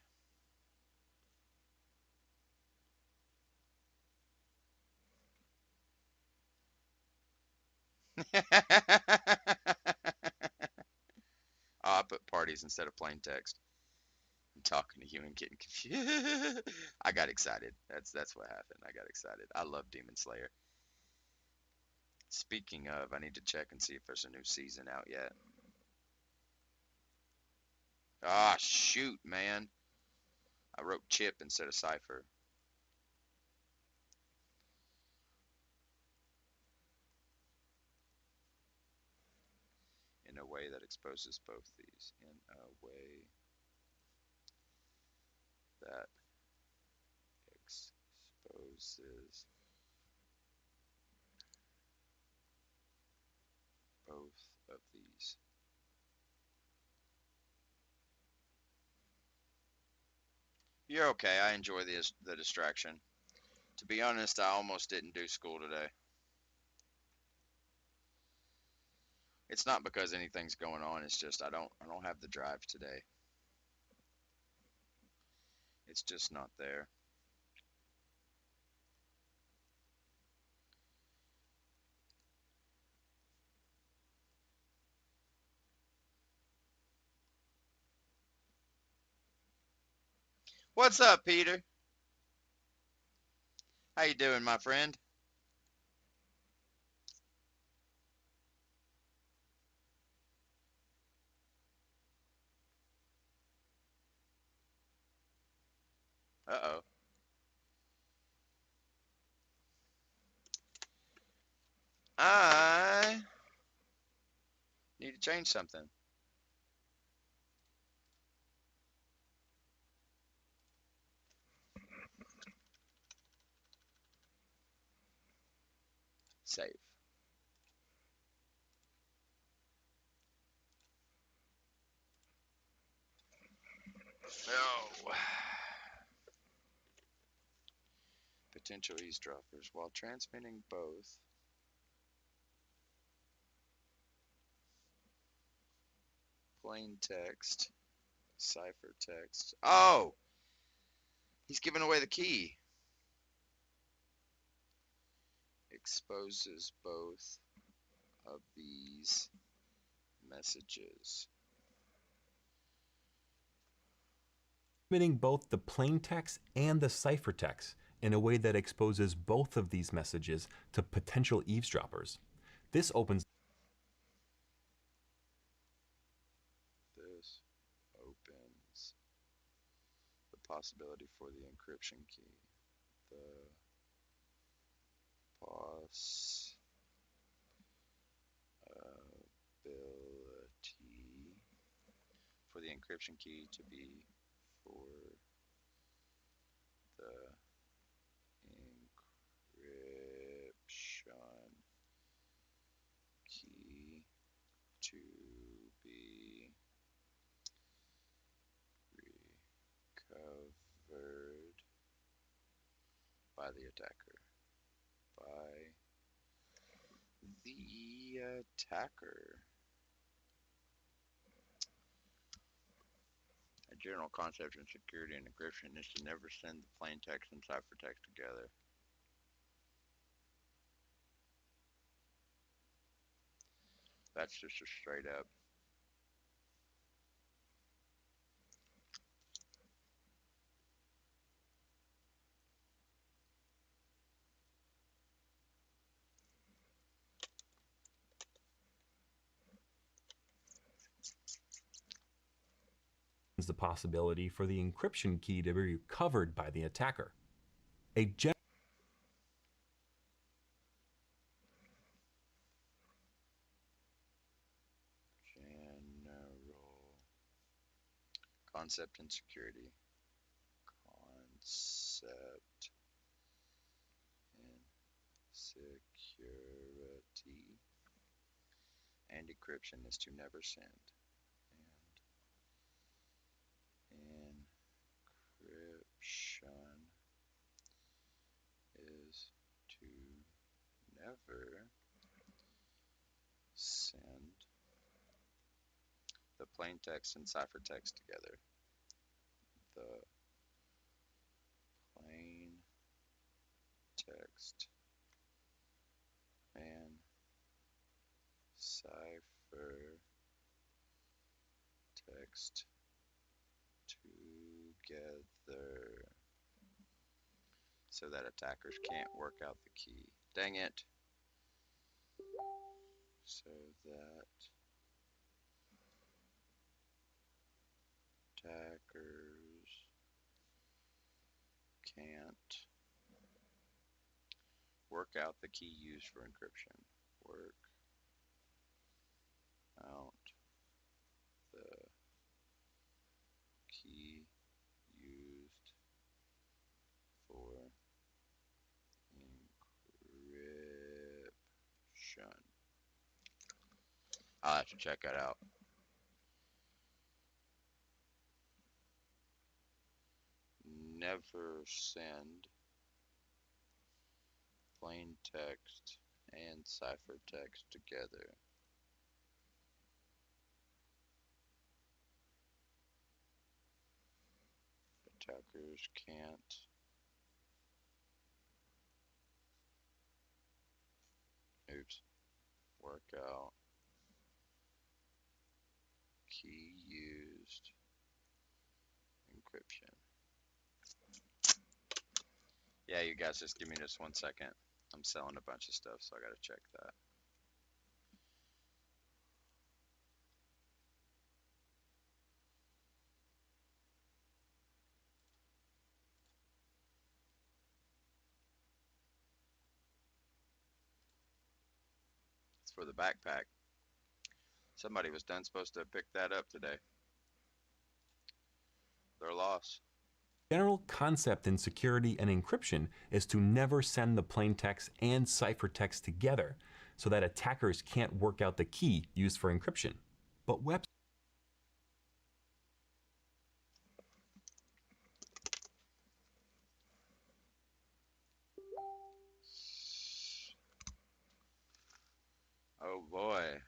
[SPEAKER 4] I put parties instead of plain text. I'm talking to you and getting confused. I got excited. That's what happened. I got excited. I love Demon Slayer. Speaking of, I need to check and see if there's a new season out yet. Ah, shoot, man. I wrote Chip instead of Cypher. In a way that exposes both these. In a way that exposes both of these. You're okay. I enjoy the distraction. To be honest, I almost didn't do school today. It's not because anything's going on. It's just I don't have the drive today. It's just not there. What's up, Peter? How you doing, my friend? Uh-oh. I need to change something. Save. Oh. Potential eavesdroppers while transmitting both plain text, cipher text. Oh, he's giving away the key. Exposes both of these messages.
[SPEAKER 3] Transmitting both the plain text and the ciphertext in a way that exposes both of these messages to potential eavesdroppers. This opens
[SPEAKER 1] This opens the possibility for the encryption key. The possibility for the encryption key to be for the encryption key to be recovered by the attacker. By the attacker. A general concept in security and encryption is to never send the plain text and ciphertext together. That's just a straight up.
[SPEAKER 3] the possibility for the encryption key to be recovered by the attacker. A general
[SPEAKER 1] Concept in security. Concept in security and encryption is to never send. And encryption is to never send the plain text and ciphertext together. The plain text and ciphertext together so that attackers can't work out the key. Dang it. So that attackers can't work out the key used for encryption. Work out the key used for encryption. I'll have to check that out. Never send plain text and ciphertext together. Attackers can't work out key used encryption. Yeah, you guys just give me just 1 second. I'm selling a bunch of stuff, so I gotta check that. It's for the backpack. Somebody was done supposed to pick that up today. Their loss.
[SPEAKER 3] General concept in security and encryption is to never send the plaintext and ciphertext together so that attackers can't work out the key used for encryption. But Webster
[SPEAKER 1] Oh boy.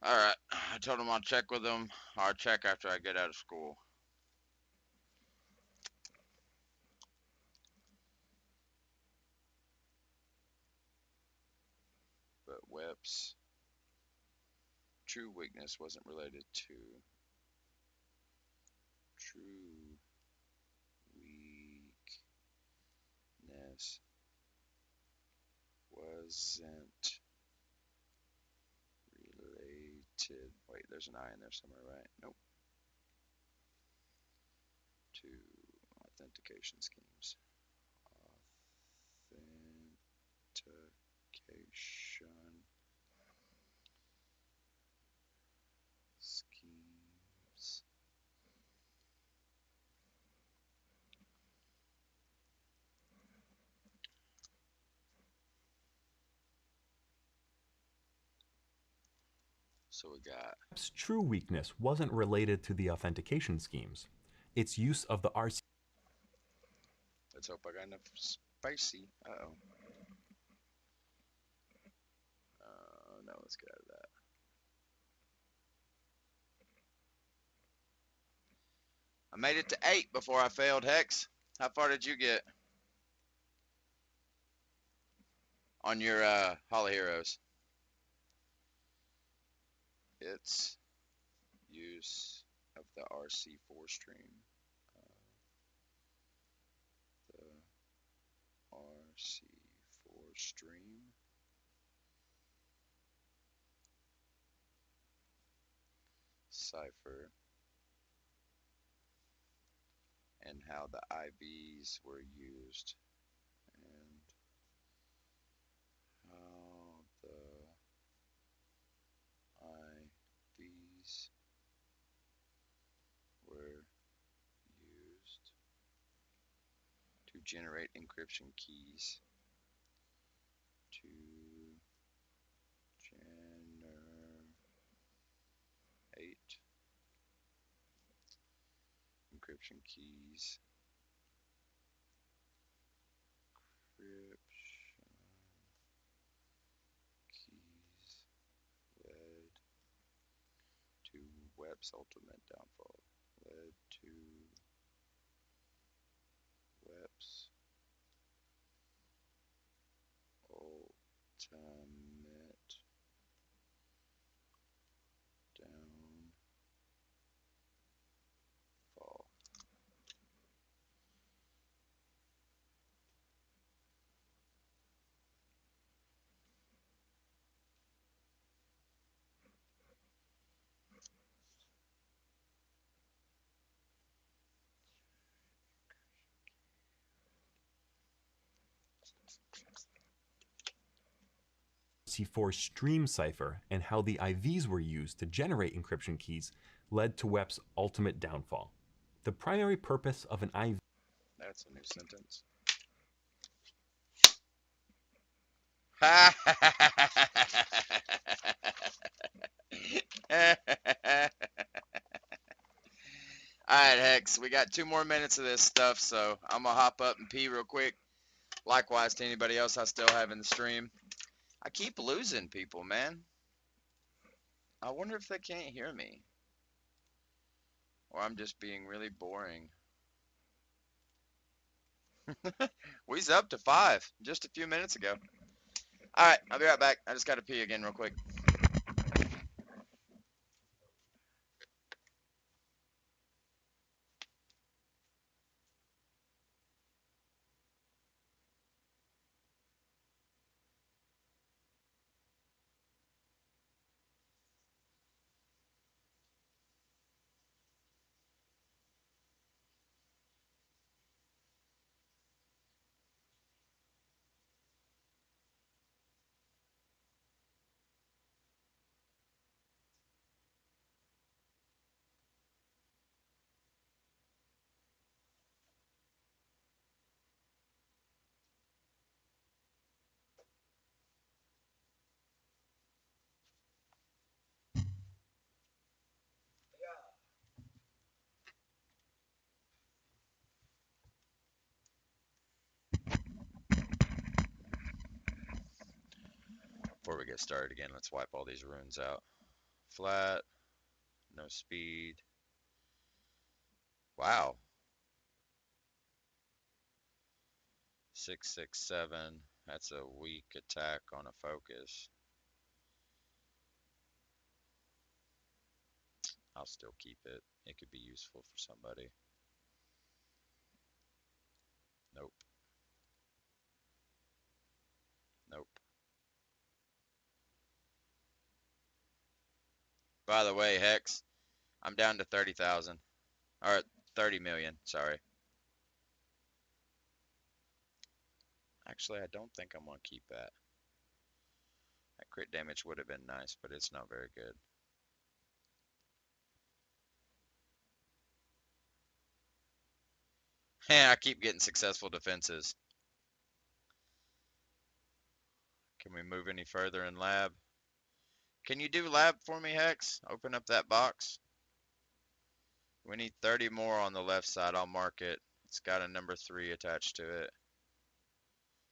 [SPEAKER 1] Alright, I told him I'll check with him. I'll check after I get out of school. But Web's true weakness wasn't related to true weakness wasn't related. Wait, there's an I in there somewhere, right? Nope. To authentication schemes. Authentication schemes. So we got
[SPEAKER 3] Web's true weakness wasn't related to the authentication schemes. Its use of the RC.
[SPEAKER 1] Let's hope I got enough spicy. Uh-oh. No, let's get out of that. I made it to 8 before I failed, Hex. How far did you get on your Hall of Heroes? Its use of the RC4 stream. The RC4 stream. cipher and how the IVs were used, and how the IVs were used to generate encryption keys to generate encryption keys. Encryption keys led to Web's ultimate downfall. Led to Web's ultimate downfall.
[SPEAKER 3] C4 stream cipher and how the IVs were used to generate encryption keys led to WEP's ultimate downfall. The primary purpose of an IV.
[SPEAKER 1] That's a new sentence. Alright, Hex, we got 2 more minutes of this stuff, so I'm gonna hop up and pee real quick. Likewise to anybody else I still have in the stream. I keep losing people, man. I wonder if they can't hear me. Or I'm just being really boring. We's up to 5 just a few minutes ago. Alright, I'll be right back. I just gotta pee again real quick. Before we get started again, let's wipe all these runes out. Flat, no speed. Wow. 667. That's a weak attack on a focus. I'll still keep it. It could be useful for somebody. Nope. Nope. By the way, Hex, I'm down to 30,000. Or 30 million, sorry. Actually, I don't think I'm going to keep that. That crit damage would have been nice, but it's not very good. I keep getting successful defenses. Can we move any further in lab? Can you do lab for me, Hex? Open up that box. We need 30 more on the left side. I'll mark it. It's got a number 3 attached to it.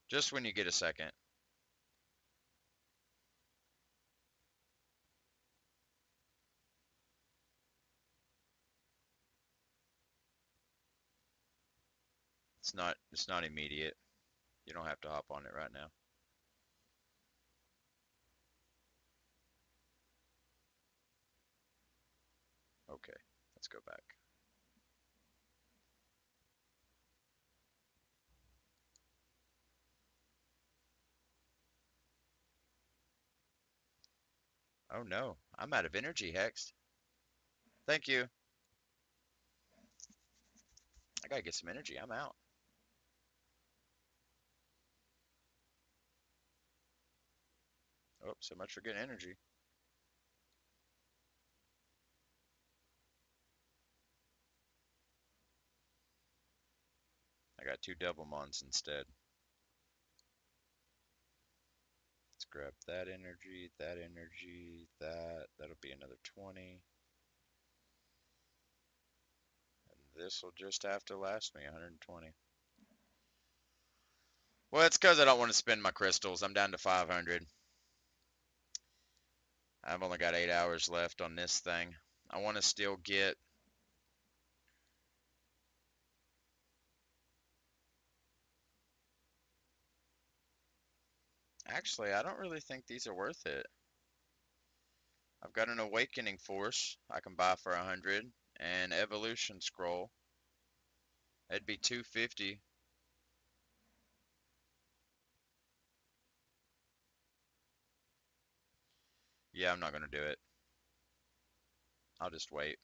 [SPEAKER 1] Just when you get a second. It's not immediate. You don't have to hop on it right now. Okay, let's go back. Oh no, I'm out of energy, Hex.
[SPEAKER 4] Thank you. I gotta get some energy. I'm out. Oh, so much for getting energy. I got 2 Devilmons instead. Let's grab that energy, that energy, that. That'll be another 20. And this will just have to last me 120. Well, it's because I don't want to spend my crystals. I'm down to 500. I've only got 8 hours left on this thing. I want to still get... Actually, I don't really think these are worth it. I've got an Awakening Force I can buy for 100, and Evolution Scroll. It'd be 250. Yeah, I'm not going to do it. I'll just wait.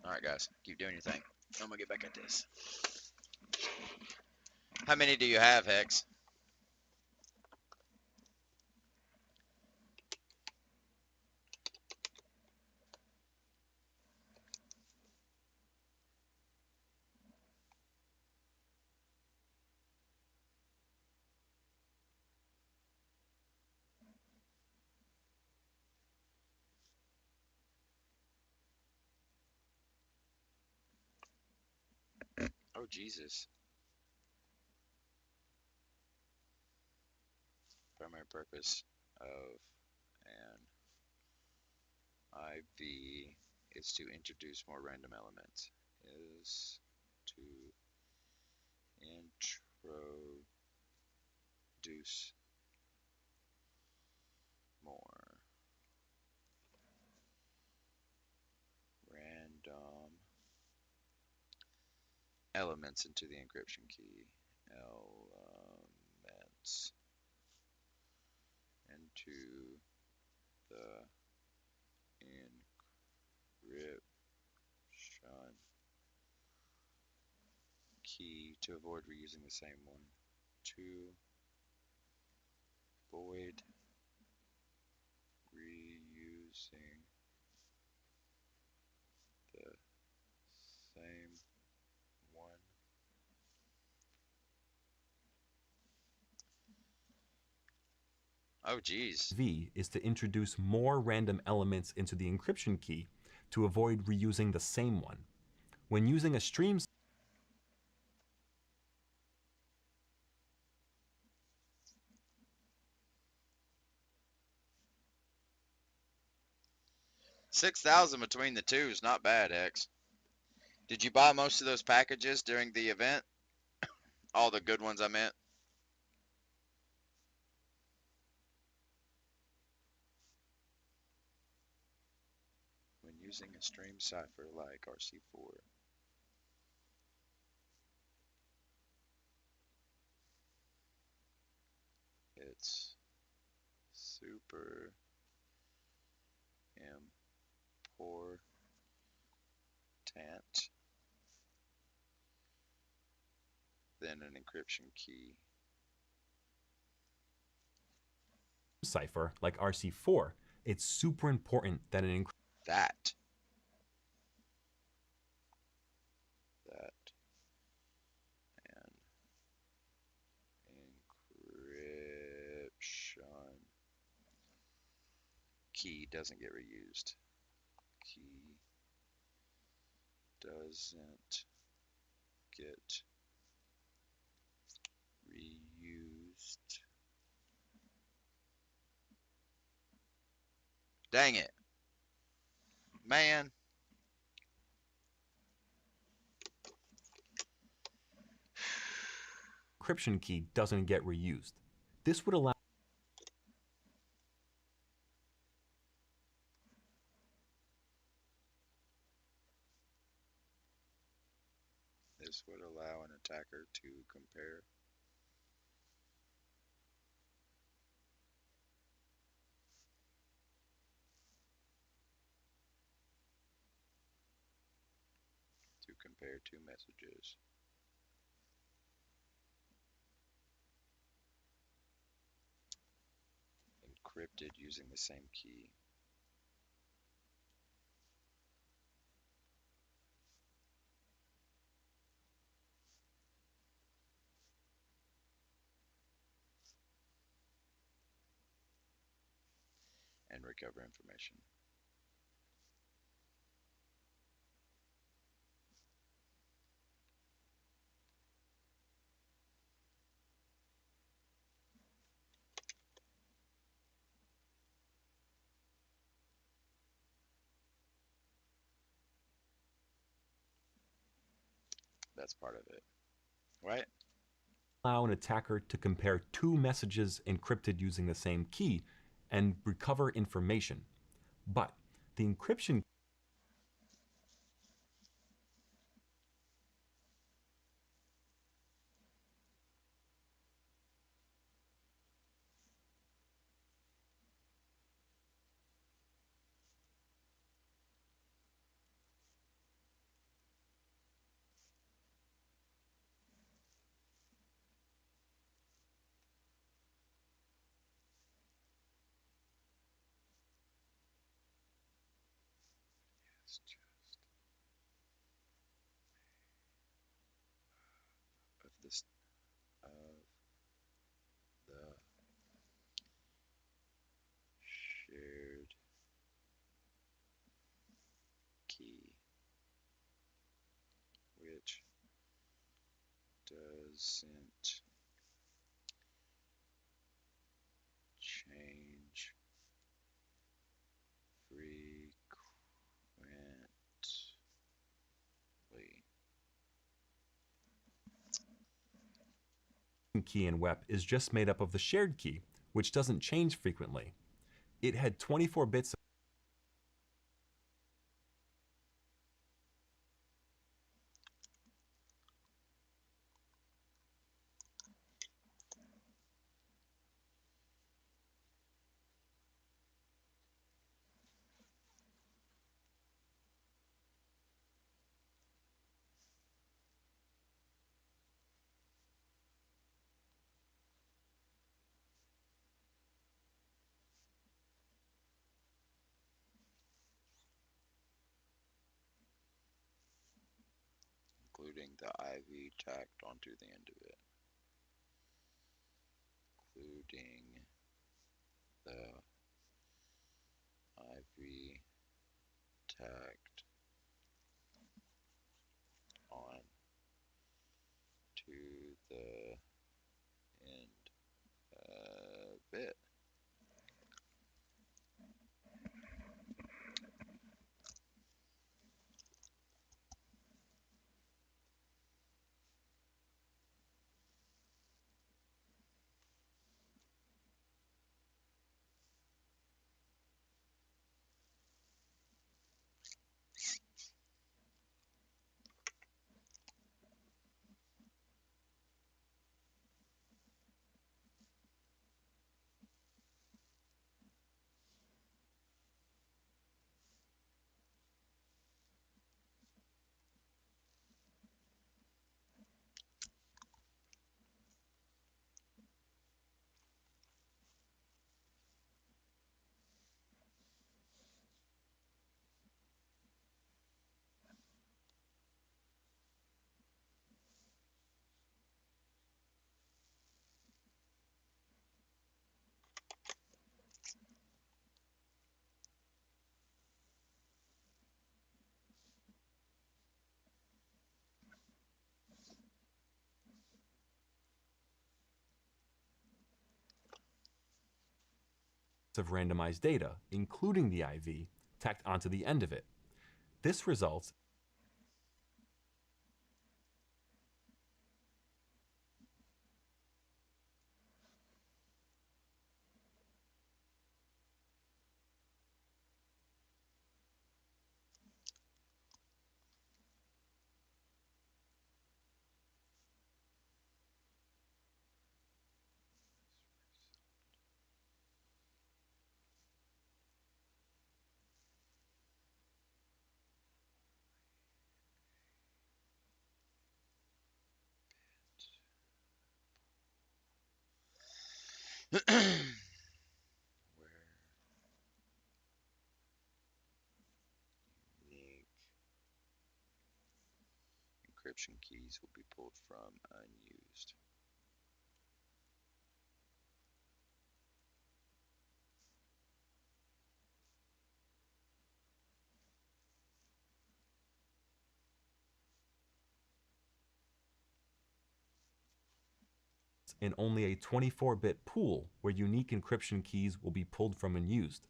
[SPEAKER 4] Alright, guys. Keep doing your thing. I'm going to get back at this. How many do you have, Hex? Oh, Jesus. Primary purpose of an IV is to introduce more random elements. Is to introduce more random elements into the encryption key. Elements into the encryption key to avoid reusing the same one. To avoid reusing the same one. Oh, geez.
[SPEAKER 3] V is to introduce more random elements into the encryption key to avoid reusing the same one. When using a stream
[SPEAKER 4] 6,000 between the two is not bad, Hex. Did you buy most of those packages during the event? All the good ones, I meant. When using a stream cipher like RC4. It's super important than an encryption key.
[SPEAKER 3] cipher like RC4, it's super important that an
[SPEAKER 4] That an encryption key doesn't get reused. Key doesn't get reused. Dang it. Man.
[SPEAKER 3] encryption key doesn't get reused. This would allow
[SPEAKER 1] This would allow an attacker to compare compare two messages. Encrypted using the same key. And recover information. That's part of it, right?
[SPEAKER 3] Allow an attacker to compare two messages encrypted using the same key and recover information. But the encryption
[SPEAKER 1] It's just of this of the shared key, which doesn't change frequently.
[SPEAKER 3] key in WEP is just made up of the shared key, which doesn't change frequently. It had 24 bits
[SPEAKER 1] Including the IV tacked onto the end of it. Including the IV tacked on to the end of it.
[SPEAKER 3] of randomized data, including the IV, tacked onto the end of it. This results
[SPEAKER 1] Where unique encryption keys will be pulled from unused.
[SPEAKER 3] In only a 24-bit pool where unique encryption keys will be pulled from and used.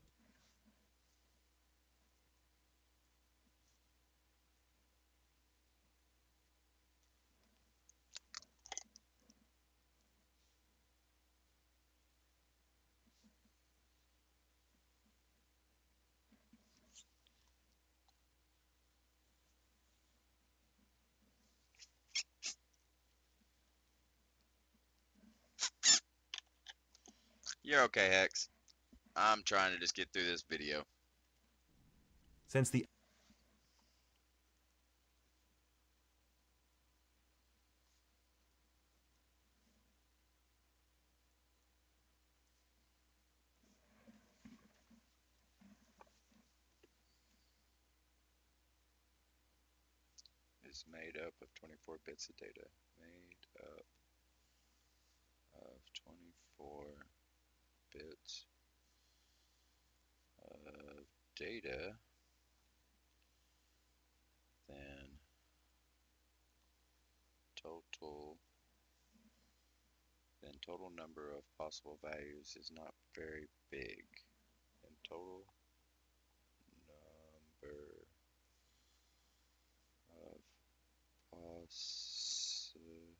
[SPEAKER 4] You're okay, Hex. I'm trying to just get through this video.
[SPEAKER 3] Since the
[SPEAKER 1] Is made up of 24 bits of data. Made up of 24 bits of data, then total number of possible values is not very big. And total number of possible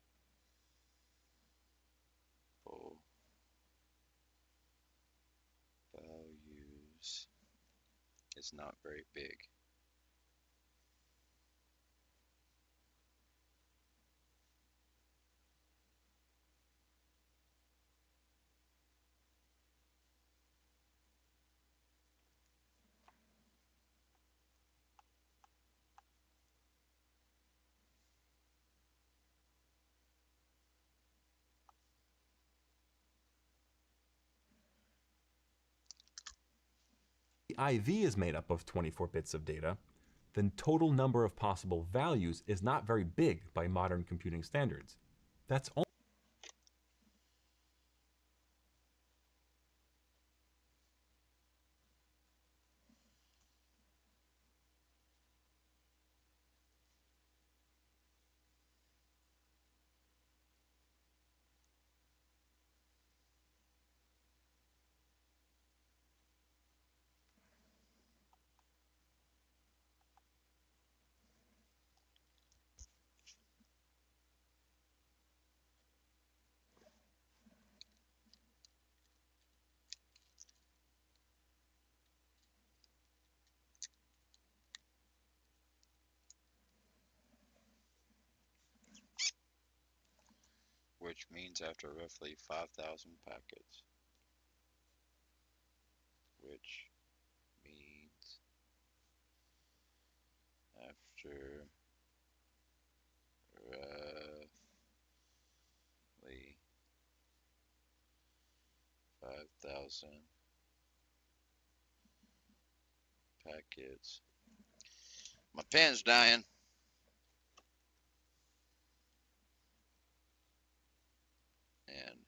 [SPEAKER 1] values is not very big.
[SPEAKER 3] IV is made up of 24 bits of data, then total number of possible values is not very big by modern computing standards. That's only
[SPEAKER 1] Which means after roughly 5,000 packets. Which means after roughly 5,000 packets. My pen's dying. And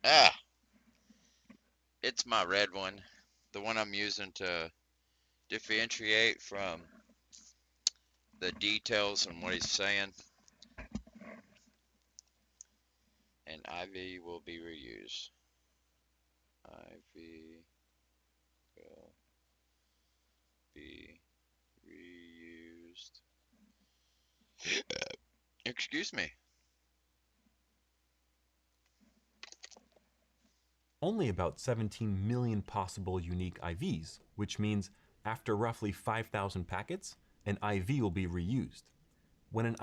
[SPEAKER 1] ah, it's my red one, the one I'm using to differentiate from the details and what he's saying. And IV will be reused. IV will be reused. Excuse me.
[SPEAKER 3] only about 17 million possible unique IVs, which means after roughly 5,000 packets, an IV will be reused. When an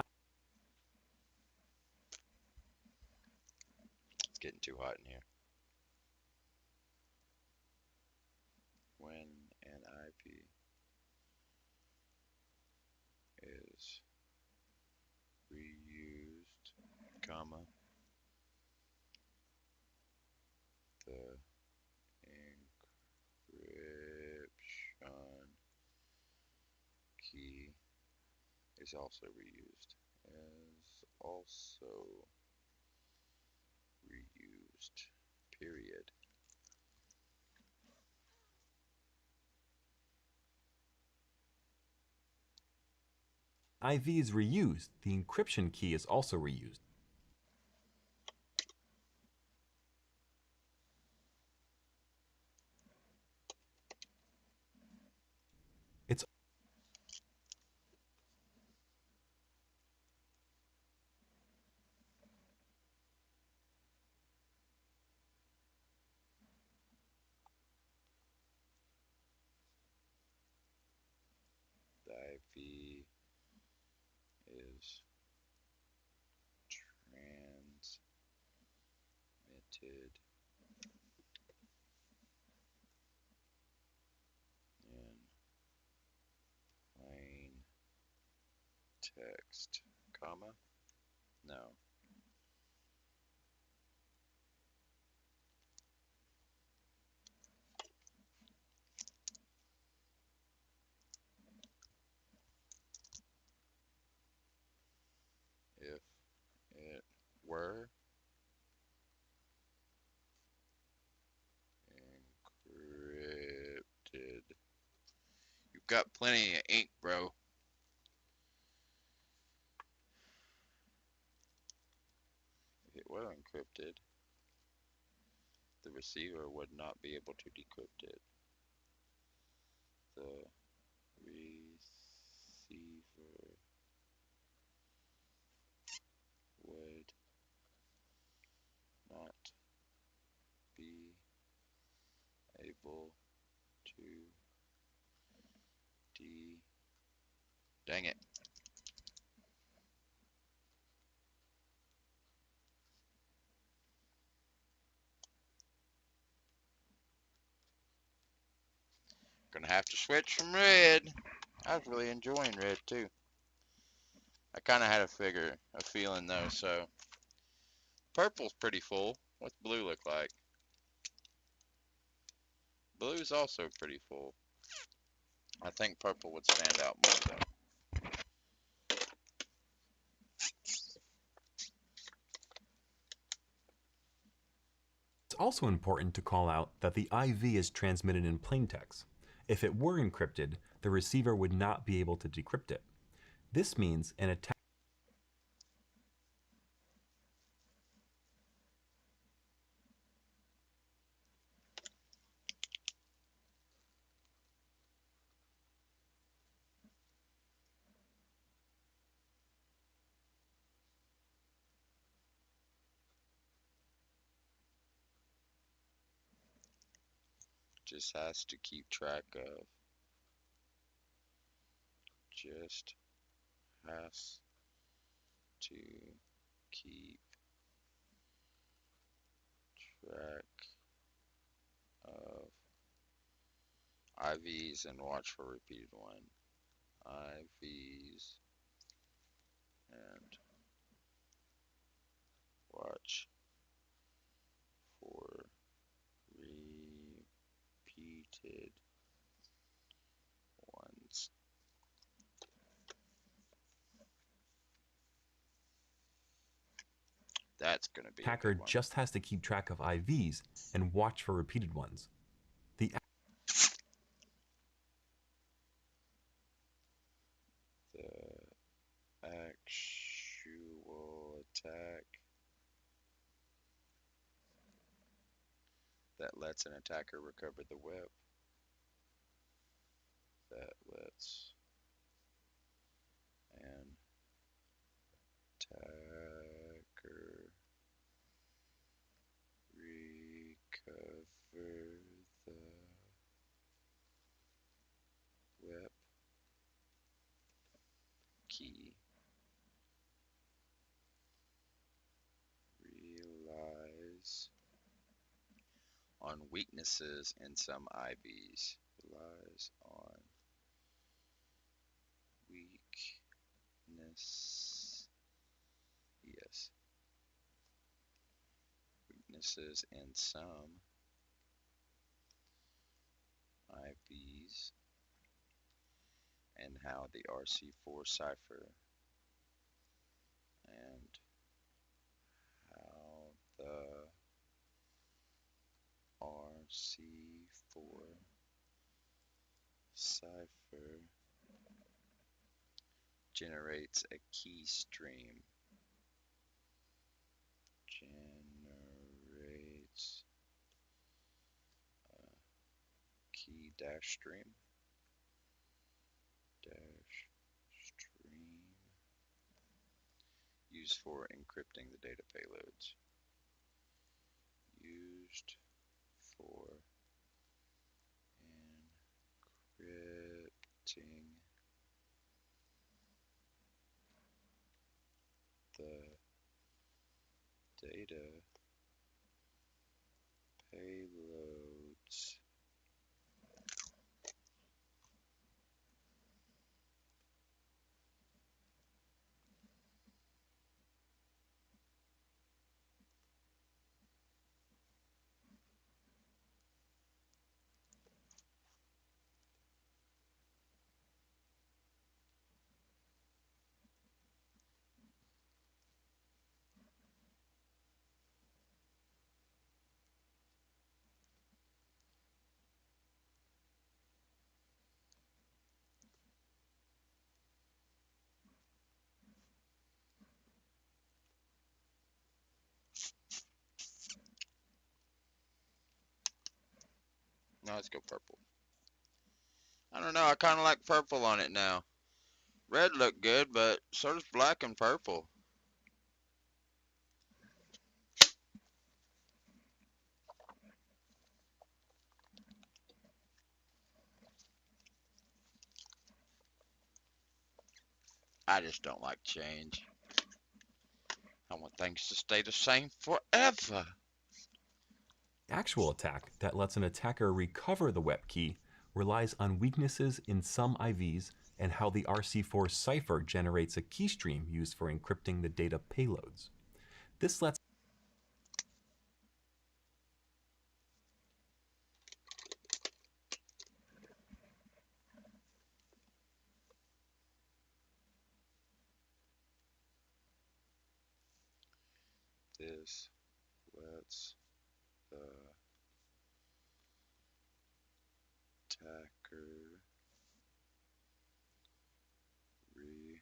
[SPEAKER 1] Let's
[SPEAKER 4] getting too hot in here. When an IV is reused, comma, the encryption key is also reused. Is also reused. Period.
[SPEAKER 3] IV is reused. The encryption key is also reused. It's
[SPEAKER 1] The IV is transmitted in plain text, comma, no. If it were encrypted. You've got plenty of ink, bro. If it were encrypted, the receiver would not be able to decrypt it. The receiver would not be able to Dang it. Gonna have to switch from red. I was really enjoying red too. I kind of had a feeling though, so purple's pretty full. What's blue look like? Blue's also pretty full. I think purple would stand out more though.
[SPEAKER 3] It's also important to call out that the IV is transmitted in plaintext. If it were encrypted, the receiver would not be able to decrypt it. This means an attack
[SPEAKER 1] Just has to keep track of. Just has to keep track of IVs and watch for repeated one. IVs and watch for repeated ones. That's going to be a
[SPEAKER 3] attacker
[SPEAKER 1] good one.
[SPEAKER 3] just has to keep track of IVs and watch for repeated ones. The
[SPEAKER 1] The actual attack that lets an attacker recover the whip. That lets an attacker recover the whip key. Realize on weaknesses in some IVs. Relies on weakness. Yes. Weaknesses in some IVs and how the RC4 cipher and how the RC4 cipher generates a key stream. Generates a key dash stream. Dash stream used for encrypting the data payloads. Used for encrypting the data payloads. Now let's go purple. I don't know, I kind of like purple on it now. Red looked good, but so does black and purple. I just don't like change. I want things to stay the same forever.
[SPEAKER 3] Actual attack that lets an attacker recover the WEP key relies on weaknesses in some IVs and how the RC4 cipher generates a key stream used for encrypting the data payloads. This lets
[SPEAKER 1] This lets the attacker reconstruct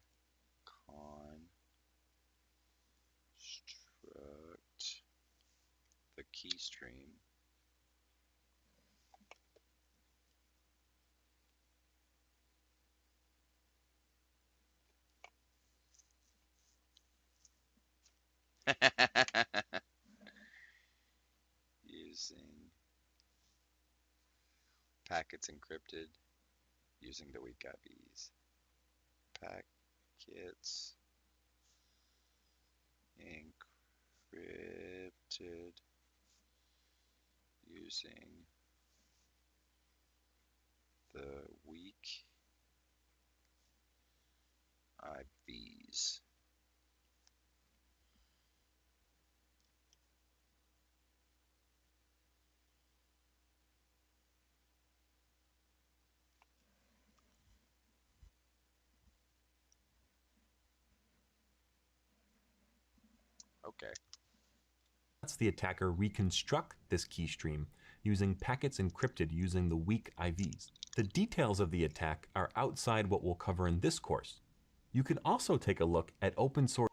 [SPEAKER 1] the key stream using packets encrypted using the weak IVs. Packets encrypted using the weak IVs. Okay.
[SPEAKER 3] lets the attacker reconstruct this key stream using packets encrypted using the weak IVs. The details of the attack are outside what we'll cover in this course. You can also take a look at open source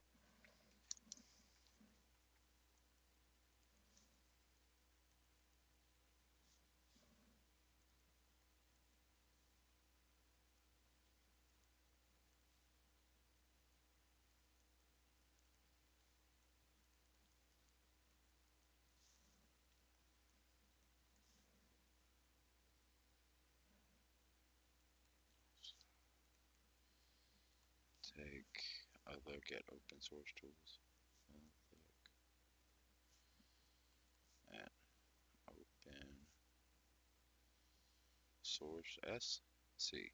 [SPEAKER 1] Take a look at open source tools. Look at open source S. C.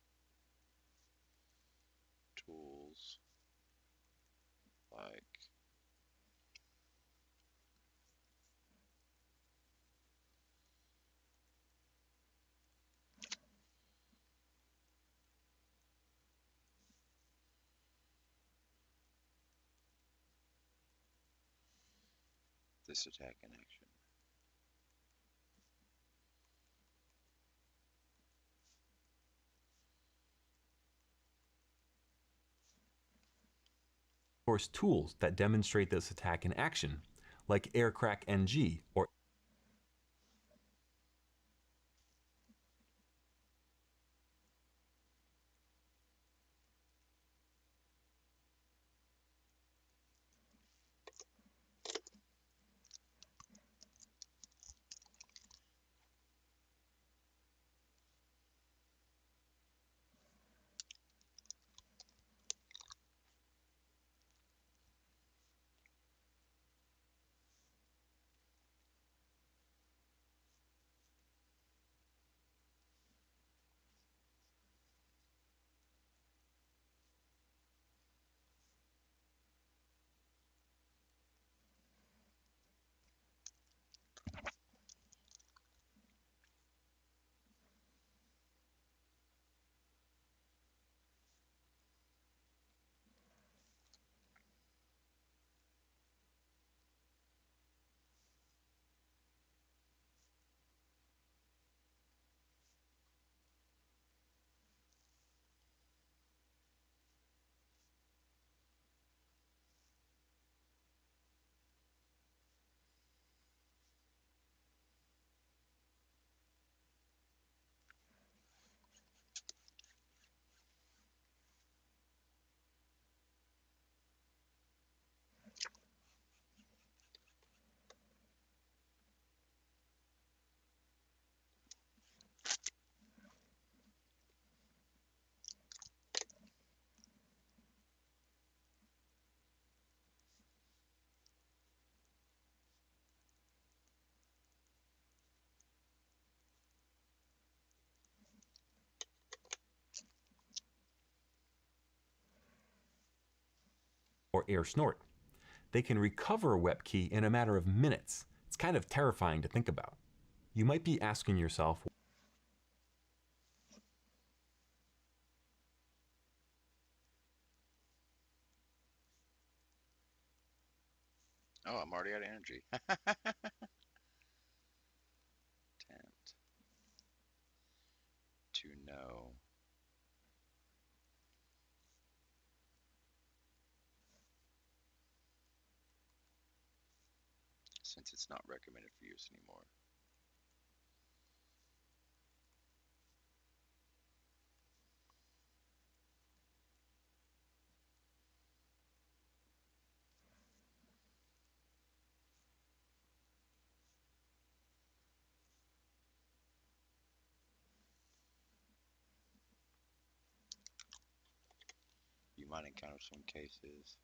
[SPEAKER 1] Tools like this attack in action.
[SPEAKER 3] Source tools that demonstrate this attack in action, like aircrack-ng or air snort. They can recover a WEP key in a matter of minutes. It's kind of terrifying to think about. You might be asking yourself,
[SPEAKER 1] Oh, I'm already out of energy. Attempt to know since it's not recommended for use anymore. You might encounter some cases.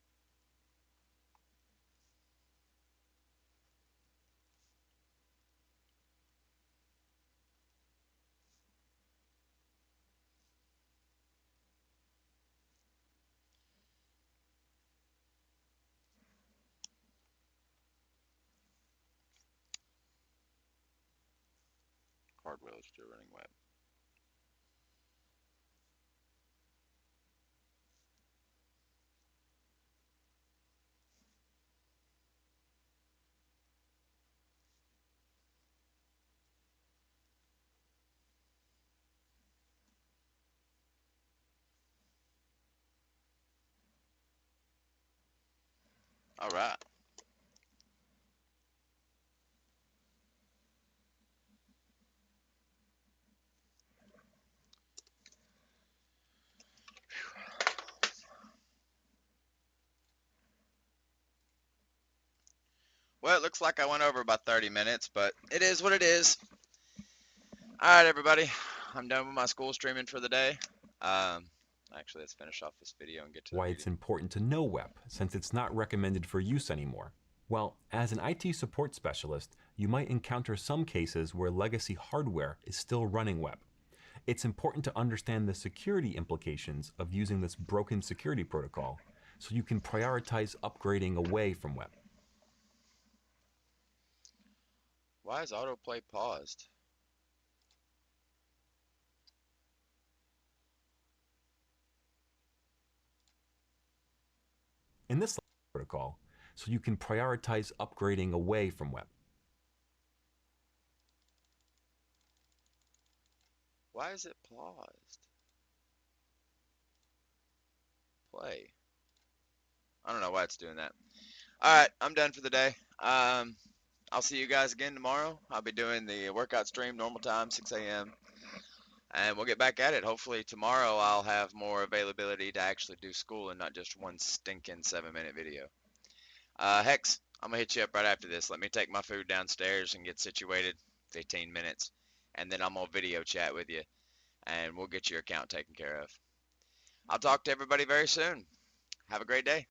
[SPEAKER 1] Hardware is still running web. All right. Well, it looks like I went over about 30 minutes, but it is what it is. All right, everybody. I'm done with my school streaming for the day. Actually, let's finish off this video and get to the
[SPEAKER 3] why it's
[SPEAKER 1] reading.
[SPEAKER 3] important to know WEP, since it's not recommended for use anymore. Well, as an IT support specialist, you might encounter some cases where legacy hardware is still running WEP. It's important to understand the security implications of using this broken security protocol so you can prioritize upgrading away from web.
[SPEAKER 4] Why is autoplay paused?
[SPEAKER 3] In this protocol, so you can prioritize upgrading away from web.
[SPEAKER 4] Why is it paused? Play. I don't know why it's doing that. All right, I'm done for the day. I'll see you guys again tomorrow. I'll be doing the workout stream normal time, 6 a.m. And we'll get back at it. Hopefully tomorrow I'll have more availability to actually do school and not just one stinking 7-minute video. Hex, I'm gonna hit you up right after this. Let me take my food downstairs and get situated. 15 minutes, and then I'm gonna video chat with you, and we'll get your account taken care of. I'll talk to everybody very soon. Have a great day.